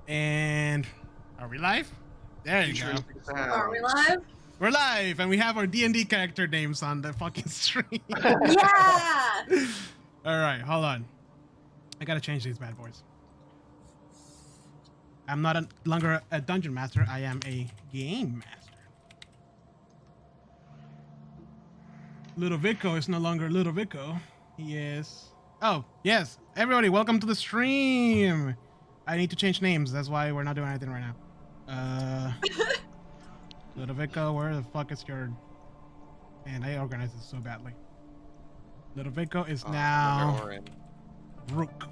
And are we live? There you go. Are we live? We're live, and we have our D&D character names on the fucking stream. Yeah! All right, hold on. I gotta change these bad boys. I'm not longer a dungeon master. I am a game master. Ludovico is no longer Ludovico. He is... Oh, yes. Everybody, welcome to the stream. I need to change names. That's why we're not doing anything right now. Ludovico, where the fuck is your... Man, I organized this so badly. Ludovico is now... Rook.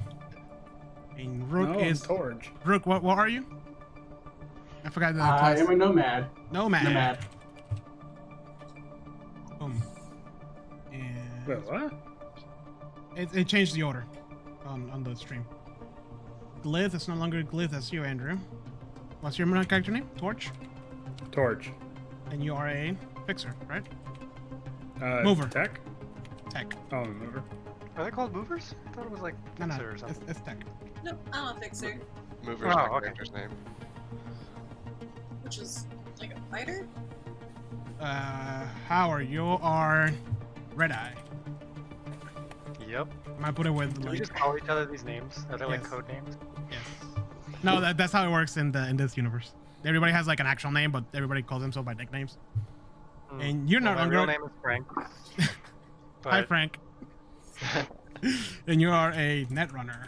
And Rook is... Torch. Rook, what are you? I forgot the I class. am a nomad. Nomad. Boom. And... Wait, what? It changed the order on the stream. Glyph is no longer Glyph, that's you, Andrew. What's your character name? Torch? Torch. And you are a fixer, right? Mover. Tech. Oh, mover. Are they called movers? I thought it was like fixer or something. It's tech. Nope, I'm a fixer. Mover's my character's name. Which is like a fighter? Howard, you are Red Eye. Yep. I might put it with Do we like... just call each other these names? Are they like Yes. code names? Yes. No, that's how it works in this universe. Everybody has like an actual name, but everybody calls themselves by nicknames. And you're not my longer... real name is Frank. Hi, Frank. And you are a netrunner.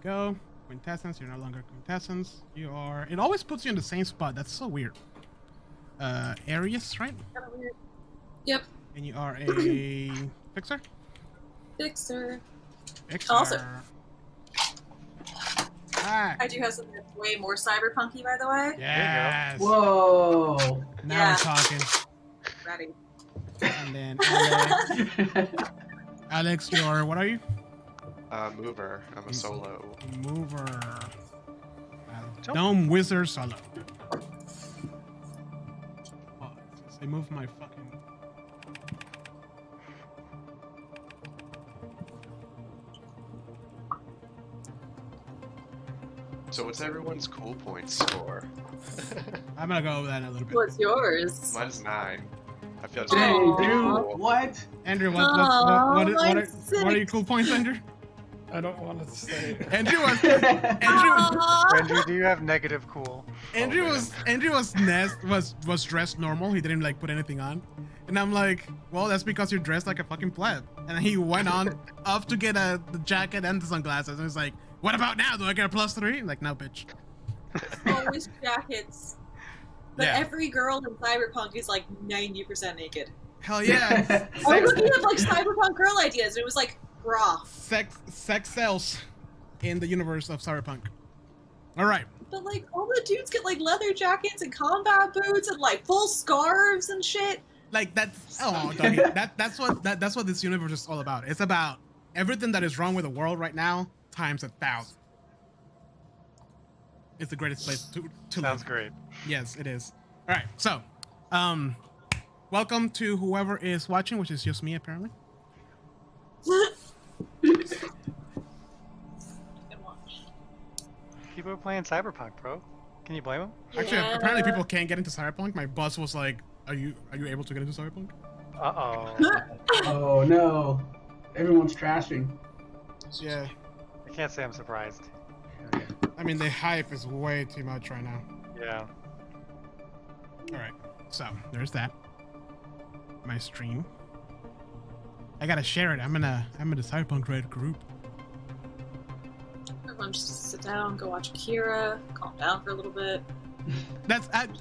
Go. Quintessence, you're no longer Quintessence. You are... It always puts you in the same spot. That's so weird. Arius, right? Kinda weird. Yep, And you are a fixer? fixer. Fixer. Also- Ah, I do have something that's way more cyberpunky, by the way. yes. Whoa. Now Yeah. we're talking. Ready. And then Alex, you're... What are you? Mover. I'm a solo. Mover. Gnome Wizard Solo. Oh, I moved my fucking... So what's everyone's cool points score? I'm gonna go over that in a little bit. What's yours? Mine's 9. I feel Dang, Aw. dude. What? Andrew, Aw, what are mine's your cool points, Andrew? I don't want to say. Andrew was Aww. Andrew, do you have negative cool? Andrew was dressed normal. He didn't like put anything on, and I'm like, well, that's because you're dressed like a fucking pleb. And he went on up to get the jacket and the sunglasses, and he's like, what about now? Do I get a +3? I'm like, no, bitch. Always jackets. But Yeah. every girl in Cyberpunk is like 90% naked. Hell yeah. I was looking up like Cyberpunk girl ideas, and it was like, bra. Sex sells in the universe of Cyberpunk. All right. But like, all the dudes get like leather jackets and combat boots and like full scarves and shit. Like that's Doggy, that's what this universe is all about. It's about everything that is wrong with the world right now times 1,000. It's the greatest place to Sounds live. great. Yes, it is. All right, so welcome to whoever is watching, which is just me apparently. People are playing Cyberpunk, bro. Can you blame them? Actually, Yeah. apparently people can't get into Cyberpunk. My boss was like, "Are you able to get into Cyberpunk?" Uh-oh. Oh no. Everyone's trashing. Yeah. I can't say I'm surprised. I mean, the hype is way too much right now. Yeah. All right, so there's that. My stream. I gotta share it. I'm in the Cyberpunk Red group. Everyone just sit down, go watch Akira, calm down for a little bit.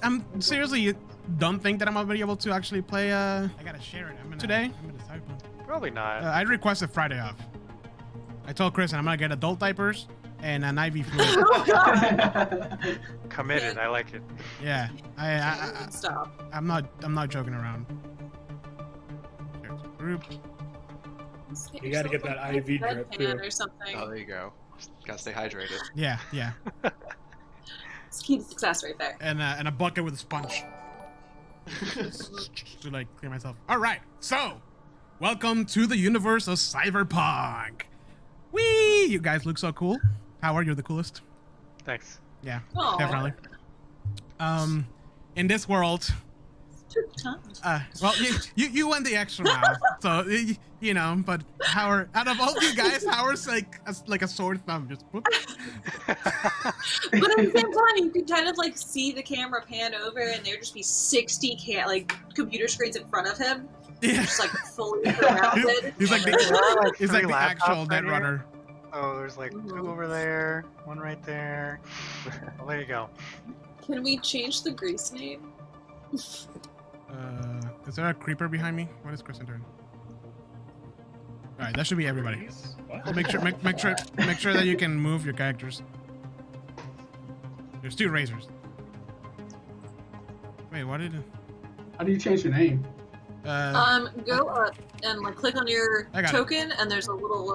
I'm seriously don't think that I'm gonna be able to actually play. I gotta share it. Today. I'm in the Cyberpunk. Probably not. I requested Friday off. I told Chris I'm gonna get adult diapers and an IV fluid. Oh god! Committed. I like it. Yeah, I Stop. I'm not joking around. There's a group. You gotta get that IV drip, too. Or something. Oh, there you go. Gotta stay hydrated. Yeah. It's key to success right there. And a bucket with a sponge to like clear myself. All right, so welcome to the universe of Cyberpunk. Whee! Hey, you guys look so cool. Howard, you're the coolest. Thanks. Yeah, Aw. definitely. In this world, Took time. well, you went the extra mile, so you know. But Howard, out of all you guys, Howard's like a sore thumb, just whoop. But at the same time, you could kind of like see the camera pan over, and there'd just be 60 computer screens in front of him, Yeah. just like fully surrounded. He's like There are, like, he's like three the actual laptops right here. Netrunner. Oh, there's like Mhm. 2 over there, 1 right there. Well, there you go. Can we change the grease name? Is there a creeper behind me? What is Kristen doing? All right, that should be everybody. What? So make sure that you can move your characters. There's 2 razors. Wait, what did? How do you change your name? Go up and like click on your I got it. token, and there's a little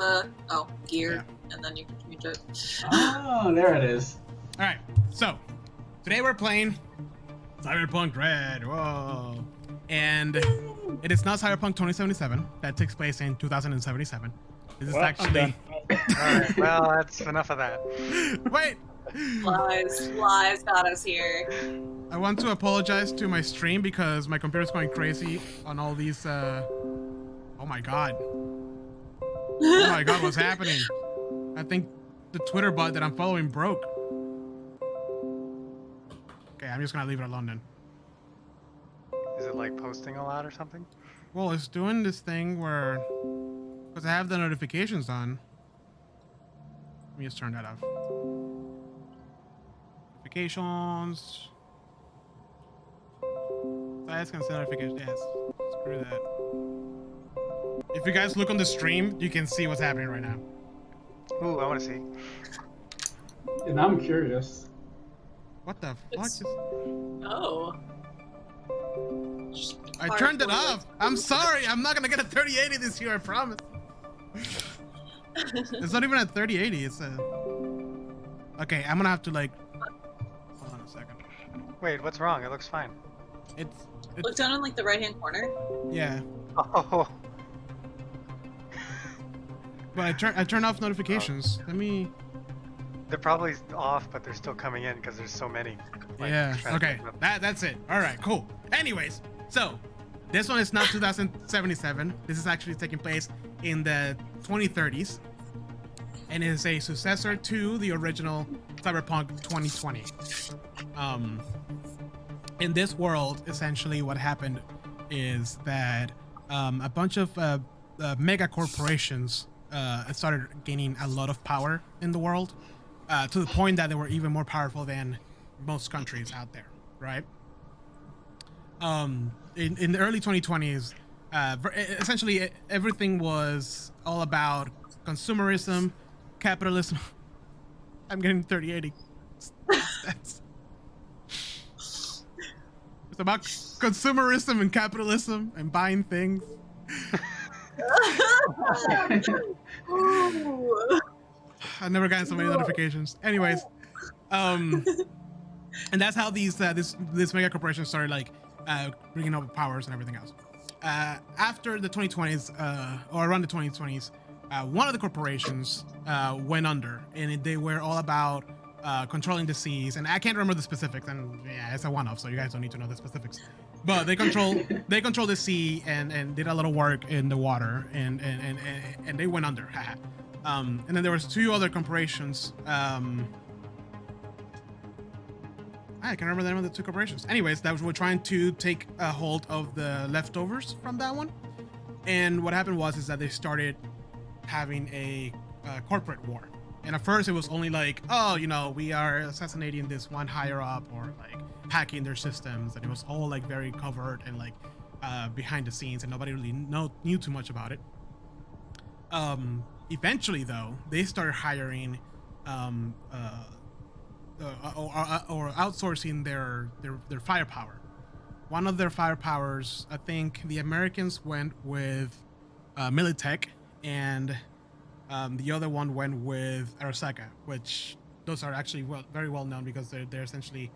gear, and then you can change it. Oh, there it is. All right, so today we're playing Cyberpunk Red. Whoa! And it is not Cyberpunk 2077. That takes place in 2077. This is Well, I'm actually. done. Alright, well, that's enough of that. Wait! Lies got us here. I want to apologize to my stream because my computer's going crazy on all these. Oh my god! Oh my god, what's happening? I think the Twitter bot that I'm following broke. Okay, I'm just gonna leave it alone then. Is it like posting a lot or something? Well, it's doing this thing where, because I have the notifications on. Let me just turn that off. Notifications. That's gonna say notifications. Yes. Screw that. If you guys look on the stream, you can see what's happening right now. Ooh, I want to see. And I'm curious. What the fuck? It's- Oh. I turned it off. I'm sorry. I'm not gonna get a 3080 this year. I promise. It's not even a 3080. It's a. Okay, I'm gonna have to like. Hold on a second. Wait, what's wrong? It looks fine. Look down in like the right hand corner. Yeah, Oh, but I turned off notifications. Let me. they're probably off, but they're still coming in because there's so many. Like, Yeah. trying to Okay. keep up. That's it. All right. Cool. Anyways, so this one is not 2077. This is actually taking place in the 2030s, and it is a successor to the original Cyberpunk 2020. In this world, essentially, what happened is that a bunch of mega corporations started gaining a lot of power in the world, to the point that they were even more powerful than most countries out there, right? In the early 2020s, essentially everything was all about consumerism, capitalism. I'm getting 3080. That's, it's about consumerism and capitalism and buying things. Ooh. I've never gotten so many notifications. Anyways, and that's how these this mega corporation started like bringing up powers and everything else. After the 2020s, or around the 2020s, one of the corporations went under, and they were all about controlling the seas. And I can't remember the specifics, and yeah, it's a one-off, so you guys don't need to know the specifics. But they control the sea and did a little work in the water, and they went under. And then there was 2 other corporations. I can't remember the name of the 2 corporations. Anyways, that were trying to take a hold of the leftovers from that one. And what happened was that they started having a corporate war. And at first it was only like, oh, you know, we are assassinating this one higher up, or like hacking their systems. And it was all like very covert and like behind the scenes, and nobody really knew too much about it. Eventually, though, they started hiring or outsourcing their firepower. One of their firepowers, I think the Americans went with Militech, and the other one went with Arasaka, which those are actually very well known because they're essentially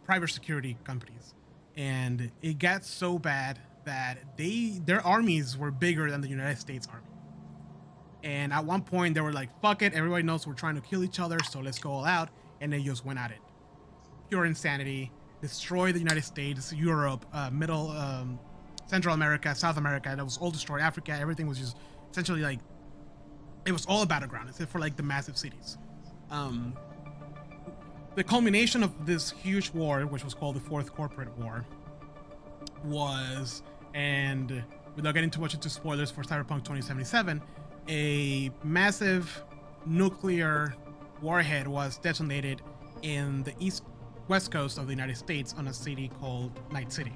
private security companies. And it got so bad that their armies were bigger than the United States Army. And at one point, they were like, fuck it, everybody knows we're trying to kill each other, so let's go all out. And they just went at it. Pure insanity, destroy the United States, Europe, Central America, South America. That was all destroyed. Africa, everything was just essentially like, it was all a battleground, except for like the massive cities. The culmination of this huge war, which was called the Fourth Corporate War, was, and without getting too much into spoilers for Cyberpunk 2077, a massive nuclear warhead was detonated in the west coast of the United States on a city called Night City.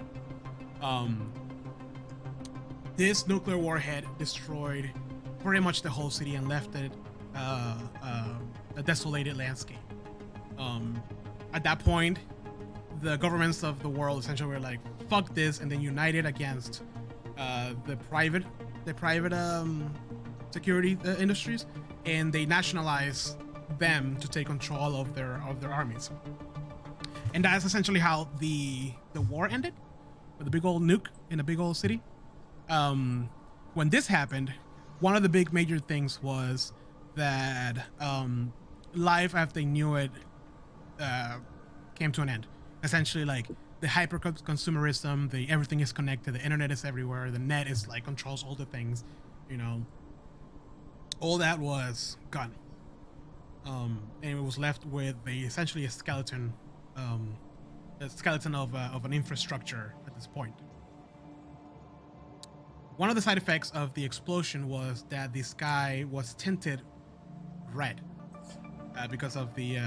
This nuclear warhead destroyed pretty much the whole city and left it a desolated landscape. At that point, the governments of the world essentially were like, fuck this, and then united against the private security industries, and they nationalized them to take control of their armies. And that's essentially how the war ended, with a big old nuke in a big old city. When this happened, one of the big major things was that life as they knew it came to an end. Essentially, like the hyper consumerism, the everything is connected, the internet is everywhere, the net is like controls all the things, you know. All that was gone, and it was left with essentially a skeleton of an infrastructure at this point. One of the side effects of the explosion was that the sky was tinted red because of the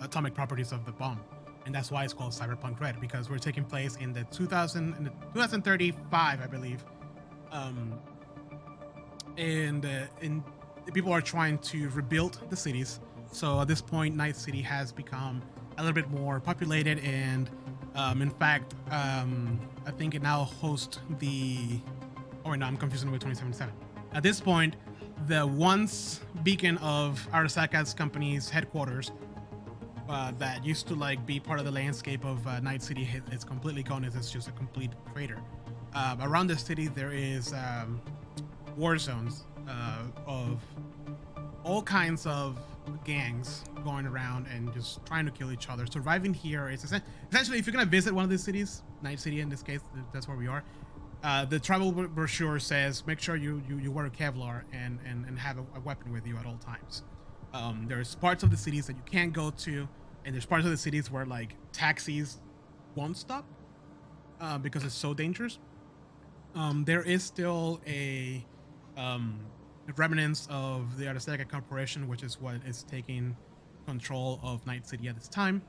atomic properties of the bomb, and that's why it's called Cyberpunk Red, because we're taking place in the 2035, I believe, and people are trying to rebuild the cities. So at this point, Night City has become a little bit more populated, and in fact, I think it now hosts the. Oh wait, no, I'm confusing it with 2077. At this point, the once beacon of Arasaka's company's headquarters, that used to like be part of the landscape of Night City, it's completely gone. It's just a complete crater. Around the city, there is war zones of all kinds of gangs going around and just trying to kill each other. Surviving here is essentially, if you're gonna visit one of these cities, Night City in this case, that's where we are. The travel brochure says make sure you wear a Kevlar and have a weapon with you at all times. There's parts of the cities that you can't go to, and there's parts of the cities where like taxis won't stop because it's so dangerous. There is still a remnants of the Arasaka Corporation, which is what is taking control of Night City at this time.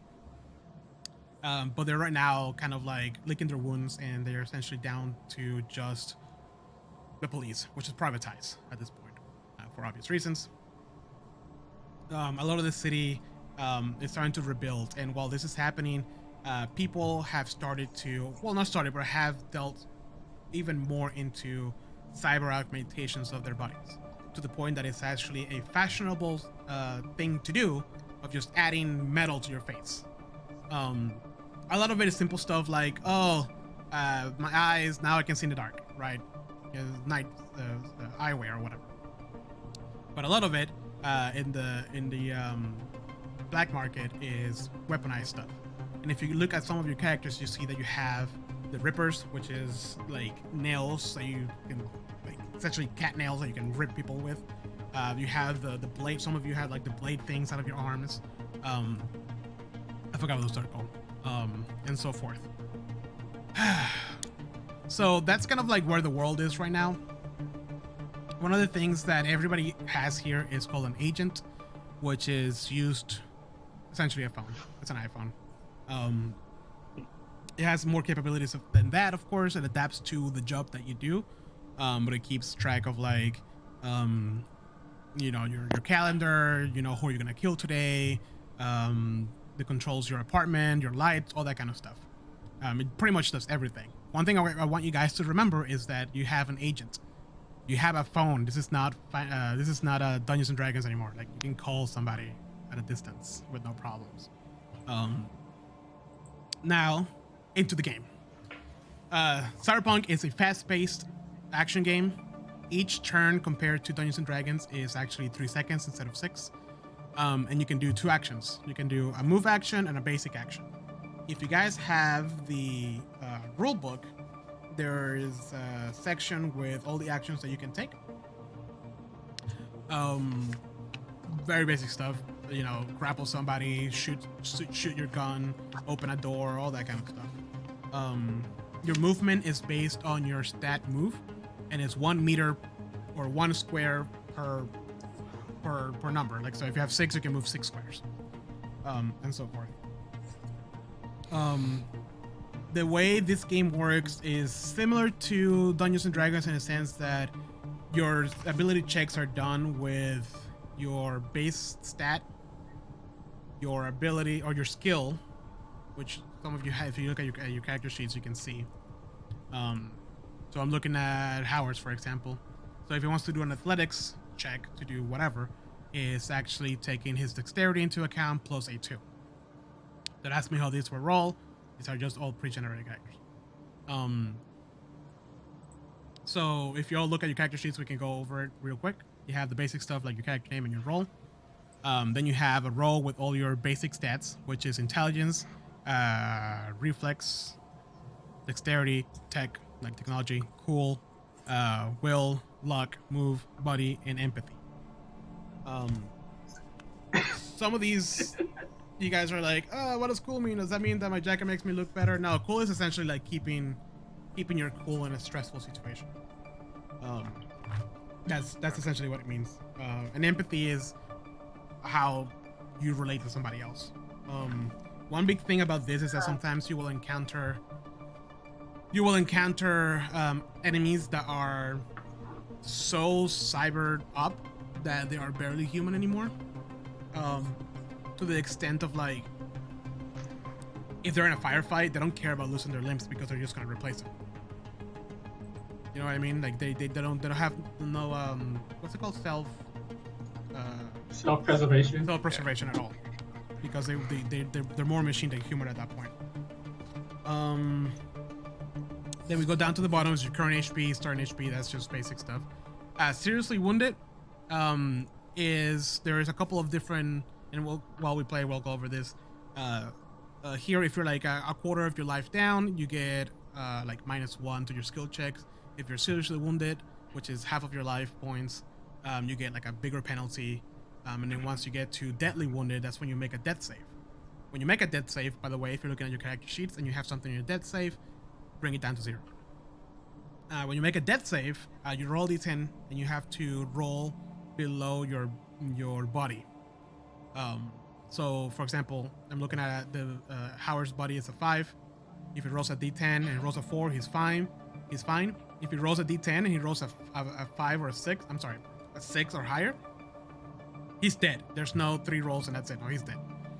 But they're right now kind of like licking their wounds, and they're essentially down to just the police, which is privatized at this point for obvious reasons. A lot of the city is starting to rebuild, and while this is happening, people have started to, well, not started, but have delved even more into cyber augmentations of their bodies, to the point that it's actually a fashionable thing to do, of just adding metal to your face. A lot of it is simple stuff like, my eyes, now I can see in the dark, right? Night eyewear or whatever. But a lot of it in the black market is weaponized stuff. And if you look at some of your characters, you see that you have the rippers, which is like nails that you can, like essentially cat nails that you can rip people with. You have the blade. Some of you have like the blade things out of your arms. I forgot what those are called. And so forth. So that's kind of like where the world is right now. One of the things that everybody has here is called an agent, which is used essentially a phone. It's an iPhone. It has more capabilities than that, of course. It adapts to the job that you do, but it keeps track of like, you know, your calendar, you know, who you're gonna kill today, it controls your apartment, your lights, all that kind of stuff. It pretty much does everything. One thing I want you guys to remember is that you have an agent. You have a phone. This is not Dungeons and Dragons anymore. Like, you can call somebody at a distance with no problems. Now, into the game. Cyberpunk is a fast-paced action game. Each turn compared to Dungeons and Dragons is actually 3 seconds instead of 6. And you can do 2 actions. You can do a move action and a basic action. If you guys have the rule book, there is a section with all the actions that you can take. Very basic stuff. You know, grapple somebody, shoot your gun, open a door, all that kind of stuff. Your movement is based on your stat move, and it's 1 meter or 1 square per number. Like, so if you have 6, you can move 6 squares, and so forth. The way this game works is similar to Dungeons and Dragons in a sense that your ability checks are done with your base stat, your ability or your skill, which some of you have. If you look at your character sheets, you can see. So I'm looking at Howard's, for example. So if he wants to do an athletics check to do whatever, is actually taking his dexterity into account plus a 2. That asks me how these will roll. These are just all pre-generated characters. So if you all look at your character sheets, we can go over it real quick. You have the basic stuff like your character name and your role. Then you have a role with all your basic stats, which is intelligence, reflex, dexterity, tech, like technology, cool, will, luck, move, body, and empathy. Some of these, you guys are like, oh, what does cool mean? Does that mean that my jacket makes me look better? No, cool is essentially like keeping your cool in a stressful situation. That's essentially what it means. And empathy is how you relate to somebody else. One big thing about this is that sometimes you will encounter enemies that are so cybered up that they are barely human anymore. To the extent of like, if they're in a firefight, they don't care about losing their limbs because they're just gonna replace them. You know what I mean? Like they don't have no what's it called, self-preservation at all, because they're more machine than human at that point. Then we go down to the bottom is your current HP, starting HP. That's just basic stuff. Seriously wounded is there is a couple of different, and while we play, we'll go over this. Here, if you're like a quarter of your life down, you get like -1 to your skill checks. If you're seriously wounded, which is half of your life points, you get like a bigger penalty. And then once you get to deadly wounded, that's when you make a death save. When you make a death save, by the way, if you're looking at your character sheets and you have something in your death save, bring it down to 0. When you make a death save, you roll d10 and you have to roll below your body. So for example, I'm looking at the Howard's body is a 5. If he rolls a d10 and he rolls a 4, he's fine. If he rolls a d10 and he rolls a 5 or a 6, I'm sorry, a 6 or higher, he's dead. There's no 3 rolls and that's it. No, he's dead.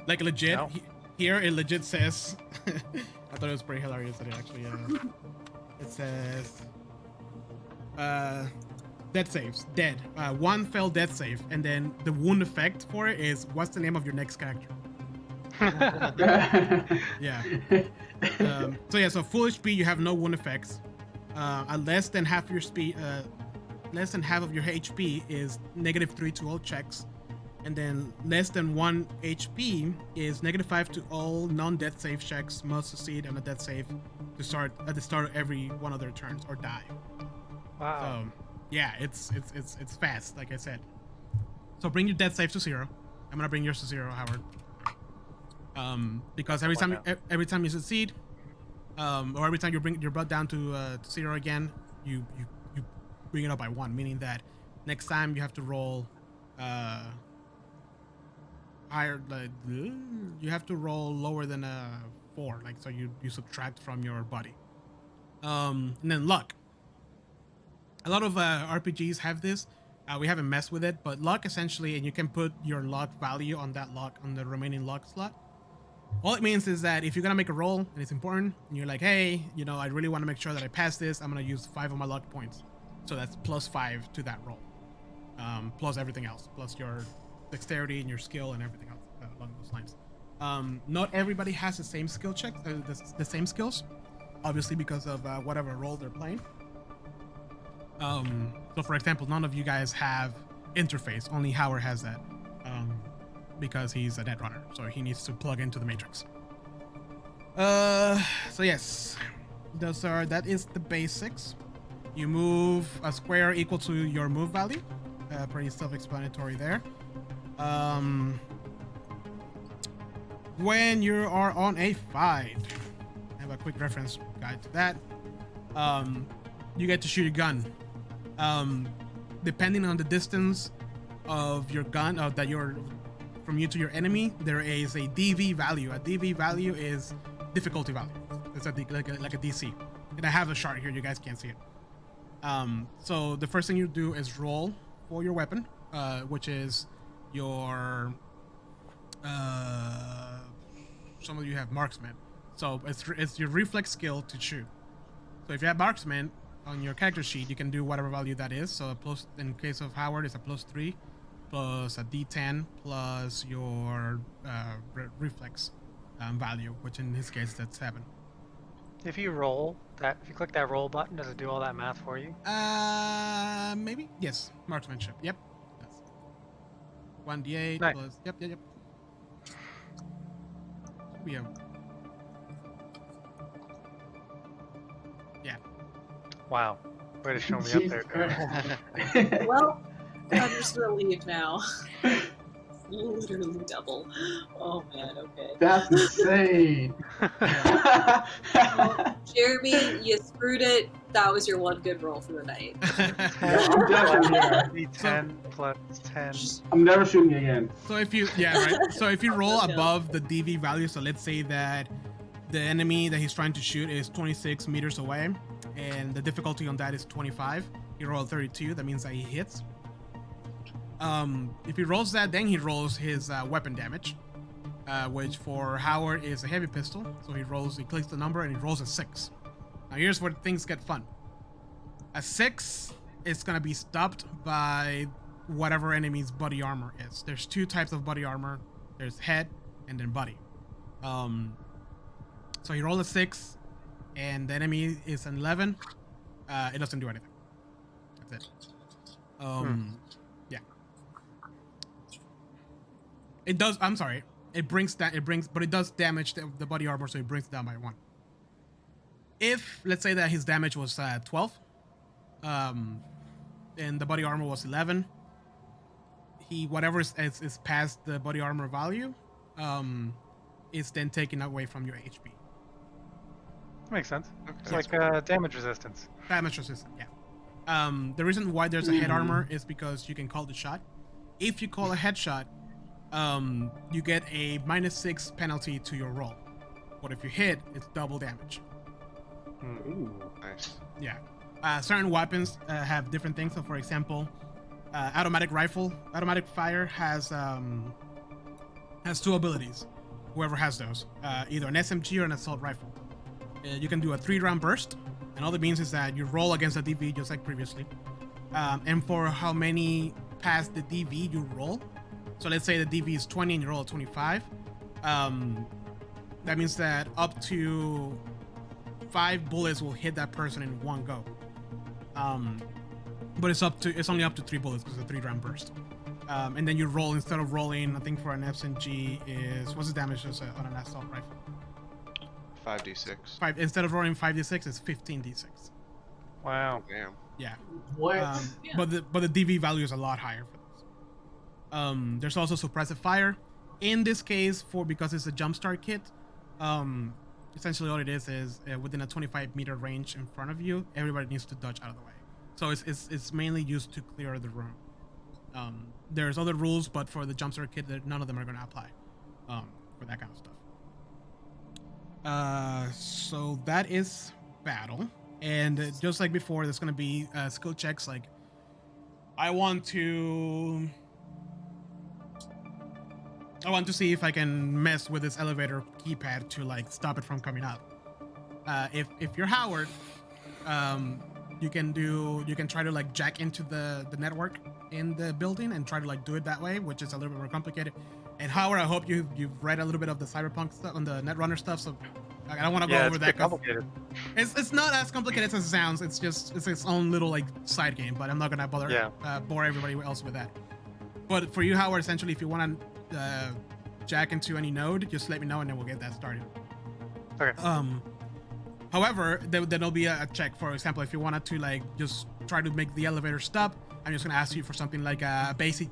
Like legit. No. Here it legit says. I thought it was pretty hilarious that it actually. It says. Death saves. Dead. 1 failed death save, and then the wound effect for it is what's the name of your next character. Yeah. So full HP, you have no wound effects. Less than half your speed. Less than half of your HP is -3 to all checks. And then less than 1 HP is -5 to all non-death save checks must succeed on a death save to start at the start of every one of their turns or die. Wow. Yeah, it's fast, like I said. So bring your death save to 0. I'm gonna bring yours to 0, Howard. Because every time you succeed, or every time you're brought down to 0 again, you bring it up by 1, meaning that next time you have to roll higher, like you have to roll lower than a 4, like so you subtract from your body. And then luck. A lot of RPGs have this. We haven't messed with it, but luck essentially, and you can put your luck value on that luck on the remaining luck slot. All it means is that if you're gonna make a roll and it's important, and you're like, hey, you know, I really want to make sure that I pass this, I'm gonna use 5 of my luck points. So that's +5 to that roll, plus everything else, plus your dexterity and your skill and everything else along those lines. Not everybody has the same skill check, the same skills, obviously because of whatever role they're playing. So, for example, none of you guys have interface. Only Howard has that, because he's a netrunner, so he needs to plug into the matrix. So yes, that is the basics. You move a square equal to your move value. Pretty self-explanatory there. When you are on a fight, I have a quick reference guide to that. You get to shoot a gun. Depending on the distance of your gun, that you're from you to your enemy, there is a DV value. A DV value is difficulty value. It's like a DC. And I have a chart here. You guys can't see it. So the first thing you do is roll for your weapon, which is your some of you have marksman. So it's your reflex skill to shoot. So if you have marksman on your character sheet, you can do whatever value that is. So a plus, in case of Howard, it's a +3 plus a D10 plus your reflex value, which in his case that's 7. If you click that roll button, does it do all that math for you? Maybe. Yes, marksmanship. Yep. That's 1d8 Nice. plus. Yep. Yeah. Wow. Way to show me up there, Darren. Well, I'm just gonna leave now. Literally double. Oh man, okay. That's insane. Jeremy, you screwed it. That was your one good roll for the night. I'm definitely here. D10 plus 10. I'm never shooting again. So if you So if you roll No. above the DV value, so let's say that the enemy that he's trying to shoot is 26 meters away, and the difficulty on that is 25. He rolled 32. That means that he hits. If he rolls that, then he rolls his weapon damage, which for Howard is a heavy pistol. So he clicks the number and he rolls a 6. Now here's where things get fun. A 6 is gonna be stopped by whatever enemy's body armor is. There's 2 types of body armor. There's head and then body. So he rolled a 6, and the enemy is an 11. It doesn't do anything. That's it. Yeah. It does. I'm sorry. It brings, but it does damage the body armor, so it brings it down by 1. If let's say that his damage was 12, and the body armor was 11, whatever is past the body armor value, is then taken away from your HP. Makes sense. Okay. It's like damage resistance. Damage resistant, yeah. The reason why there's a head armor is because you can call the shot. If you call a headshot, you get a -6 penalty to your roll. But if you hit, it's double damage. Ooh. Nice. Yeah. Certain weapons have different things. So, for example, automatic fire has 2 abilities. Whoever has those, either an SMG or an assault rifle. You can do a 3-round burst, and all that means is that you roll against a DV just like previously, and for how many past the DV you roll. So let's say the DV is 20 and you roll a 25. That means that up to 5 bullets will hit that person in one go. But it's only up to 3 bullets because it's a 3-round burst. And then you roll, instead of rolling, I think for an SMG is, what's the damage on an assault rifle? 5d6. Instead of rolling 5d6, it's 15d6. Wow. Damn. Yeah. What? Yeah. But the DV value is a lot higher for this. There's also suppressive fire. In this case, because it's a jumpstart kit, essentially all it is within a 25-meter range in front of you, everybody needs to dodge out of the way. So it's mainly used to clear the room. There's other rules, but for the jumpstart kit, none of them are going to apply for that kind of stuff. So that is battle, and just like before, there's going to be skill checks. Like, I want to see if I can mess with this elevator keypad to like stop it from coming up. If you're Howard, you can try to like jack into the network in the building and try to like do it that way, which is a little bit more complicated. And Howard, I hope you've read a little bit of the Cyberpunk stuff on the Netrunner stuff, so I don't want to go Yeah, over it's that. pretty complicated. It's not as complicated as it sounds. It's its own little like side game, but I'm not gonna bother bore everybody else with that. But for you, Howard, essentially, if you want to jack into any node, just let me know and then we'll get that started. Okay. However, there'll be a check. For example, if you wanted to like just try to make the elevator stop, I'm just gonna ask you for something like a basic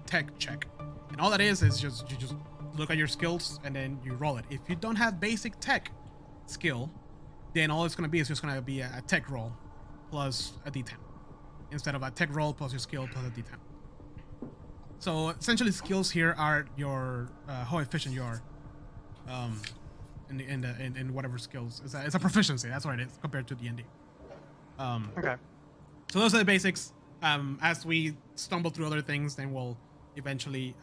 tech check, and all that is you just look at your skills and then you roll it. If you don't have basic tech skill, then all it's gonna be is just gonna be a tech roll plus a d10 instead of a tech roll plus your skill plus a d10. So essentially, skills here are your how efficient you are, in whatever skills. It's a proficiency. That's what it is compared to D&D. Okay. So those are the basics. As we stumble through other things, then we'll eventually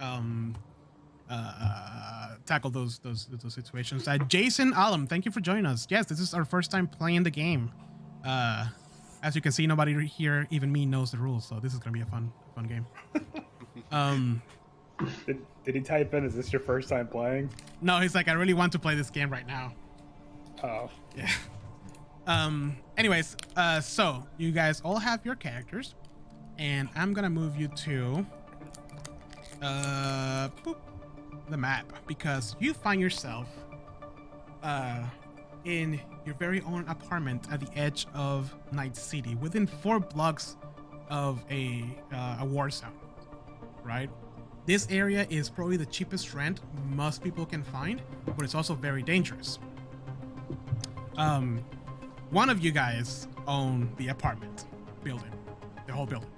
tackle those situations. Jason Alum, thank you for joining us. Yes, this is our first time playing the game. As you can see, nobody here, even me, knows the rules. So this is gonna be a fun game. Did he type in, is this your first time playing? No, he's like, I really want to play this game right now. Oh. Yeah. Anyways, so you guys all have your characters, and I'm gonna move you to the map because you find yourself in your very own apartment at the edge of Night City, within 4 blocks of a war zone, right? This area is probably the cheapest rent most people can find, but it's also very dangerous. One of you guys own the apartment building, the whole building.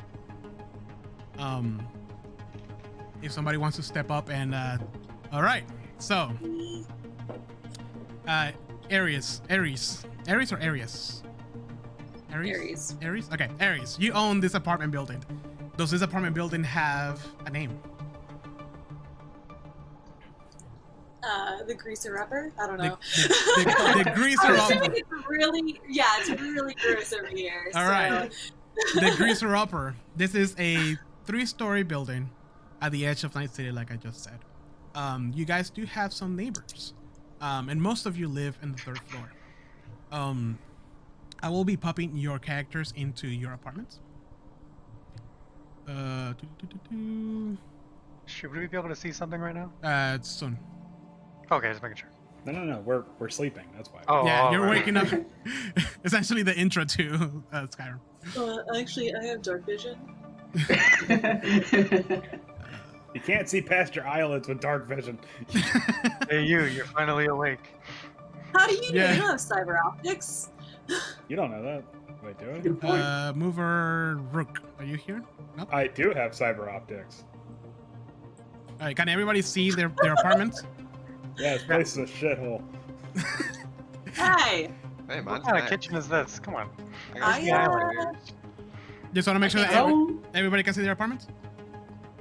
If somebody wants to step up and, all right, so, Aries. Okay, Aries, you own this apartment building. Does this apartment building have a name? The greaser upper? I don't know. The greaser I'm upper. assuming it's really gross over here. All right. The greaser upper. This is a 3-story building at the edge of Night City, like I just said. You guys do have some neighbors, and most of you live in the 3rd floor. I will be popping your characters into your apartments. Should we be able to see something right now? Soon. Okay, just making sure. No, we're sleeping. That's why. Oh, Yeah, you're right. waking up. Essentially, the intro to Skyrim. Actually, I have dark vision. You can't see past your eyelids with dark vision. Hey, you're finally awake. How do you know Yeah. you don't have cyber optics? You don't know that. Wait, do I? Good point. Mover Rook, are you here? Nope. I do have cyber optics. All right, can everybody see their apartments? Yeah, this place is a shithole. Hey, Hey, What mine's kind of nice. kitchen is this? Come on. I got I, some uh, Just want to make sure that Oh, everybody can see their apartments.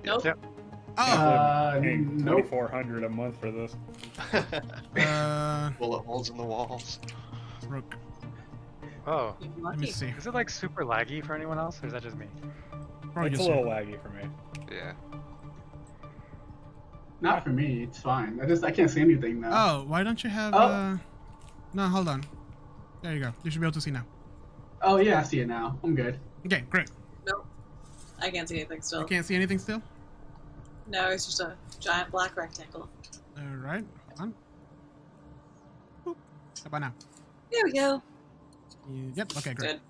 nope. Yep. Oh, Paying nope. $2,400 a month for this. bullet holes in the walls. Rook. Oh. You're Let me lucky. see. Is it like super laggy for anyone else, or is that just me? Probably It's a just little laggy for me. Yeah. Not for me. It's fine. I can't see anything now. Oh, why don't you have? Oh. No, hold on. There you go. You should be able to see now. Oh yeah, I see it now. I'm good. Okay, great. Nope. I can't see anything still. You can't see anything still. No, it's just a giant black rectangle. All right. Hold on. Boop. How about now? There we go. Yep. Okay, great. Good.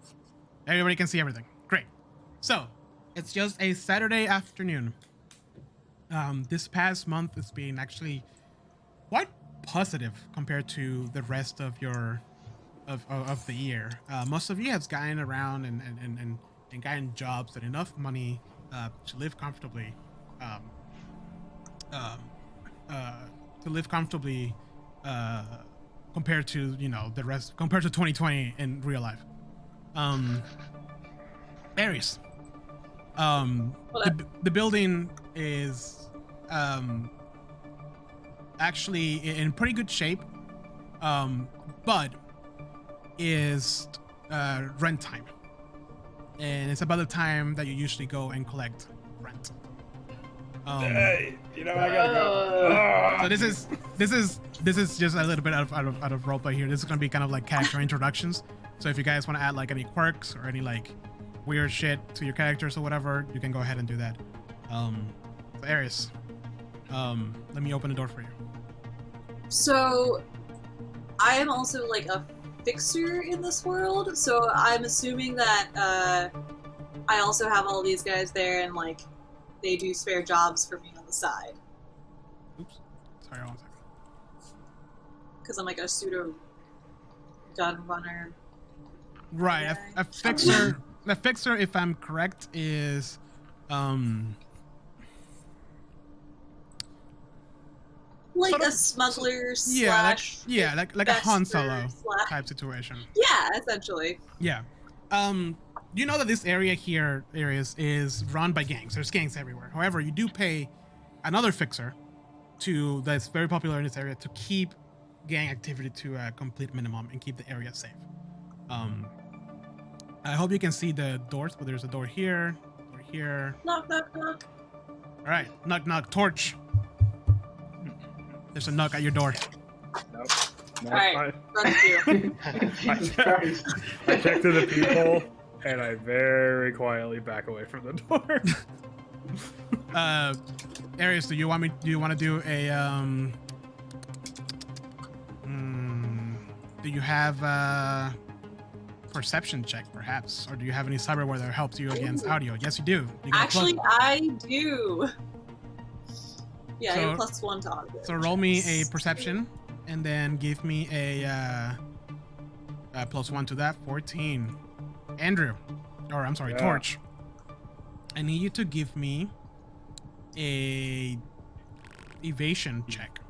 Everybody can see everything. Great. So, it's just a Saturday afternoon. This past month has been actually quite positive compared to the rest of your of the year. Most of you have gotten around and gotten jobs and enough money to live comfortably. To live comfortably compared to compared to 2020 in real life. Aries. The building is actually in pretty good shape, but is rent time, and it's about the time that you usually go and collect rent. You know, I gotta go. So this is just a little bit out of roleplay here. This is gonna be kind of like character introductions. So if you guys want to add like any quirks or any like weird shit to your characters or whatever, you can go ahead and do that. So Aries, let me open the door for you. So, I am also like a fixer in this world, so I'm assuming that I also have all these guys there and like they do spare jobs for me on the side. Oops. Sorry, 1 second. Because I'm like a pseudo gun runner. Right, a fixer. A fixer, if I'm correct, is like sort a of- smuggler like a Han Solo slash- type situation. Yeah, essentially. Yeah. You know that this area here is run by gangs. There's gangs everywhere. However, you do pay another fixer that's very popular in this area to keep gang activity to a complete minimum and keep the area safe. I hope you can see the doors, but there's a door here, door here. Knock, knock, knock. All right, knock, knock, torch. There's a knock at your door. Nope. All right, run through. I check to the people, and I very quietly back away from the door. Aries, do you want to do a do you have a perception check perhaps, or do you have any cyberware that helps you against audio? Yes, you do. You get a Actually, I do. Yeah, I have So- +1 to audio. so roll me a perception and then give me a +1 to that. 14. Andrew, or I'm sorry, Yeah. Torch, I need you to give me a evasion check.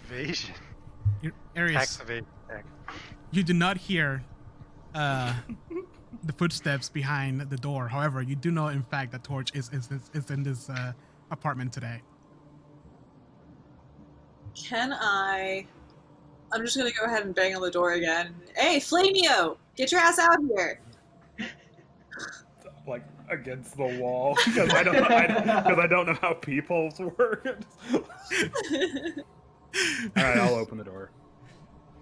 Evasion. Aries, Tax evasion. you do not hear the footsteps behind the door. However, you do know, in fact, that Torch is in this apartment today. Can I... I'm just gonna go ahead and bang on the door again. Hey, Flamio! Get your ass out here! Like against the wall because I don't know how people's work. All right, I'll open the door.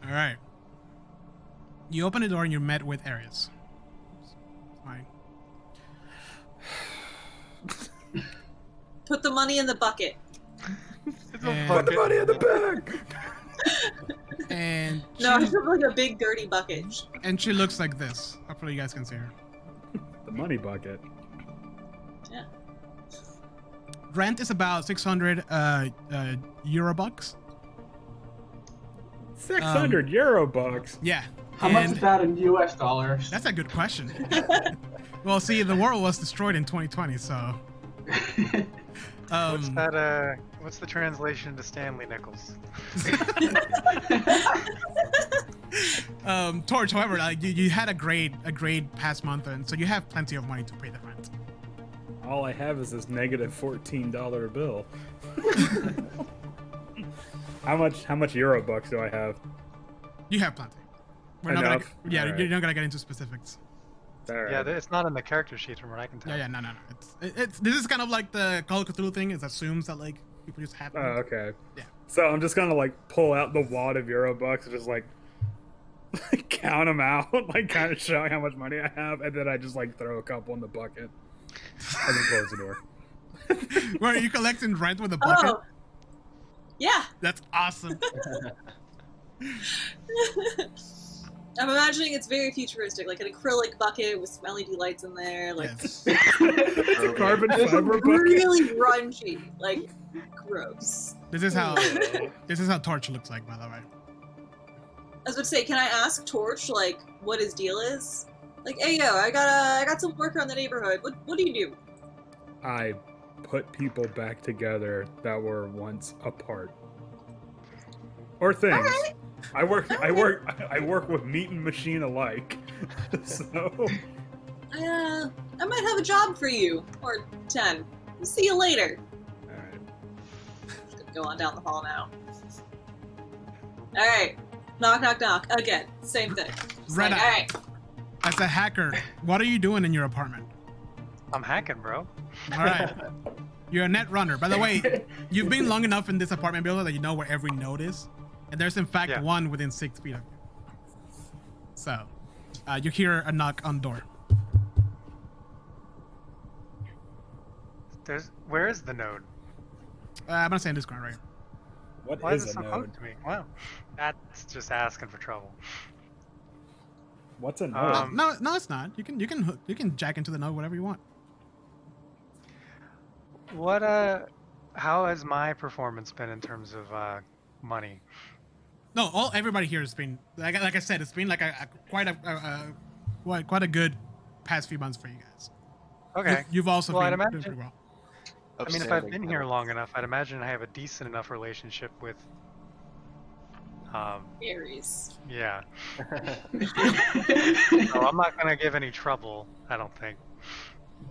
All right. You open the door and you're met with Aries. Fine. Put the money in the bucket. And, Put the money in the bag. and No, I she, just have like a big dirty bucket. and she looks like this. Hopefully you guys can see her. The money bucket. Yeah. Rent is about 600 euro bucks. 600 euro bucks. Yeah. How much And is that in US dollars? That's a good question. Well, see, the world was destroyed in 2020, so. What's that? What's the translation to Stanley Nichols? Torch, however, like you had a great past month, and so you have plenty of money to pay the rent. All I have is this negative $14 bill. How much euro bucks do I have? You have plenty. We're not gonna, Enough? yeah, Alright. you're not gonna get into specifics. All right. Yeah, it's not in the character sheet from what I can tell. Yeah, no. It's this is kind of like the Call of Cthulhu thing. It assumes that like people just have. Oh, okay. Yeah. So I'm just gonna like pull out the wad of euro bucks and just like count them out, like kind of showing how much money I have, and then I just like throw a couple in the bucket and then close the door. Where are you collecting rent with a bucket? Oh. Yeah. That's awesome. I'm imagining it's very futuristic, like an acrylic bucket with some LED lights in there, like Yes. It's a carbon it's fiber bucket. really grungy, like gross. This is how Torch looks like, by the way. I was about to say, can I ask Torch like what his deal is? Like, hey yo, I got some work around the neighborhood. What do you do? I put people back together that were once apart, or things. Alright. I work with meat and machine alike. So I might have a job for you, or 10. See you later. all right. Go on down the hall now. All right, knock, knock, knock. Again, same thing. Just Red like, eye. all right. as a hacker, what are you doing in your apartment? I'm hacking, bro. All right. You're a net runner. By the way, you've been long enough in this apartment building that you know where every node is. And there's in fact Yeah. one within 6 feet of you. So, you hear a knock on the door. Where is the node? I'm gonna say in this corner right here. What Why is is it a so close node? to me? Wow. That's just asking for trouble. What's a node? No, it's not. You can jack into the node whatever you want. What how has my performance been in terms of money? No, everybody here has been like I said, it's been like quite a good past few months for you guys. Okay. You've also Well, I'd been doing imagine- pretty well. I mean, if I've been here long enough, I'd imagine I have a decent enough relationship with. Aries. Yeah. So I'm not gonna give any trouble. I don't think.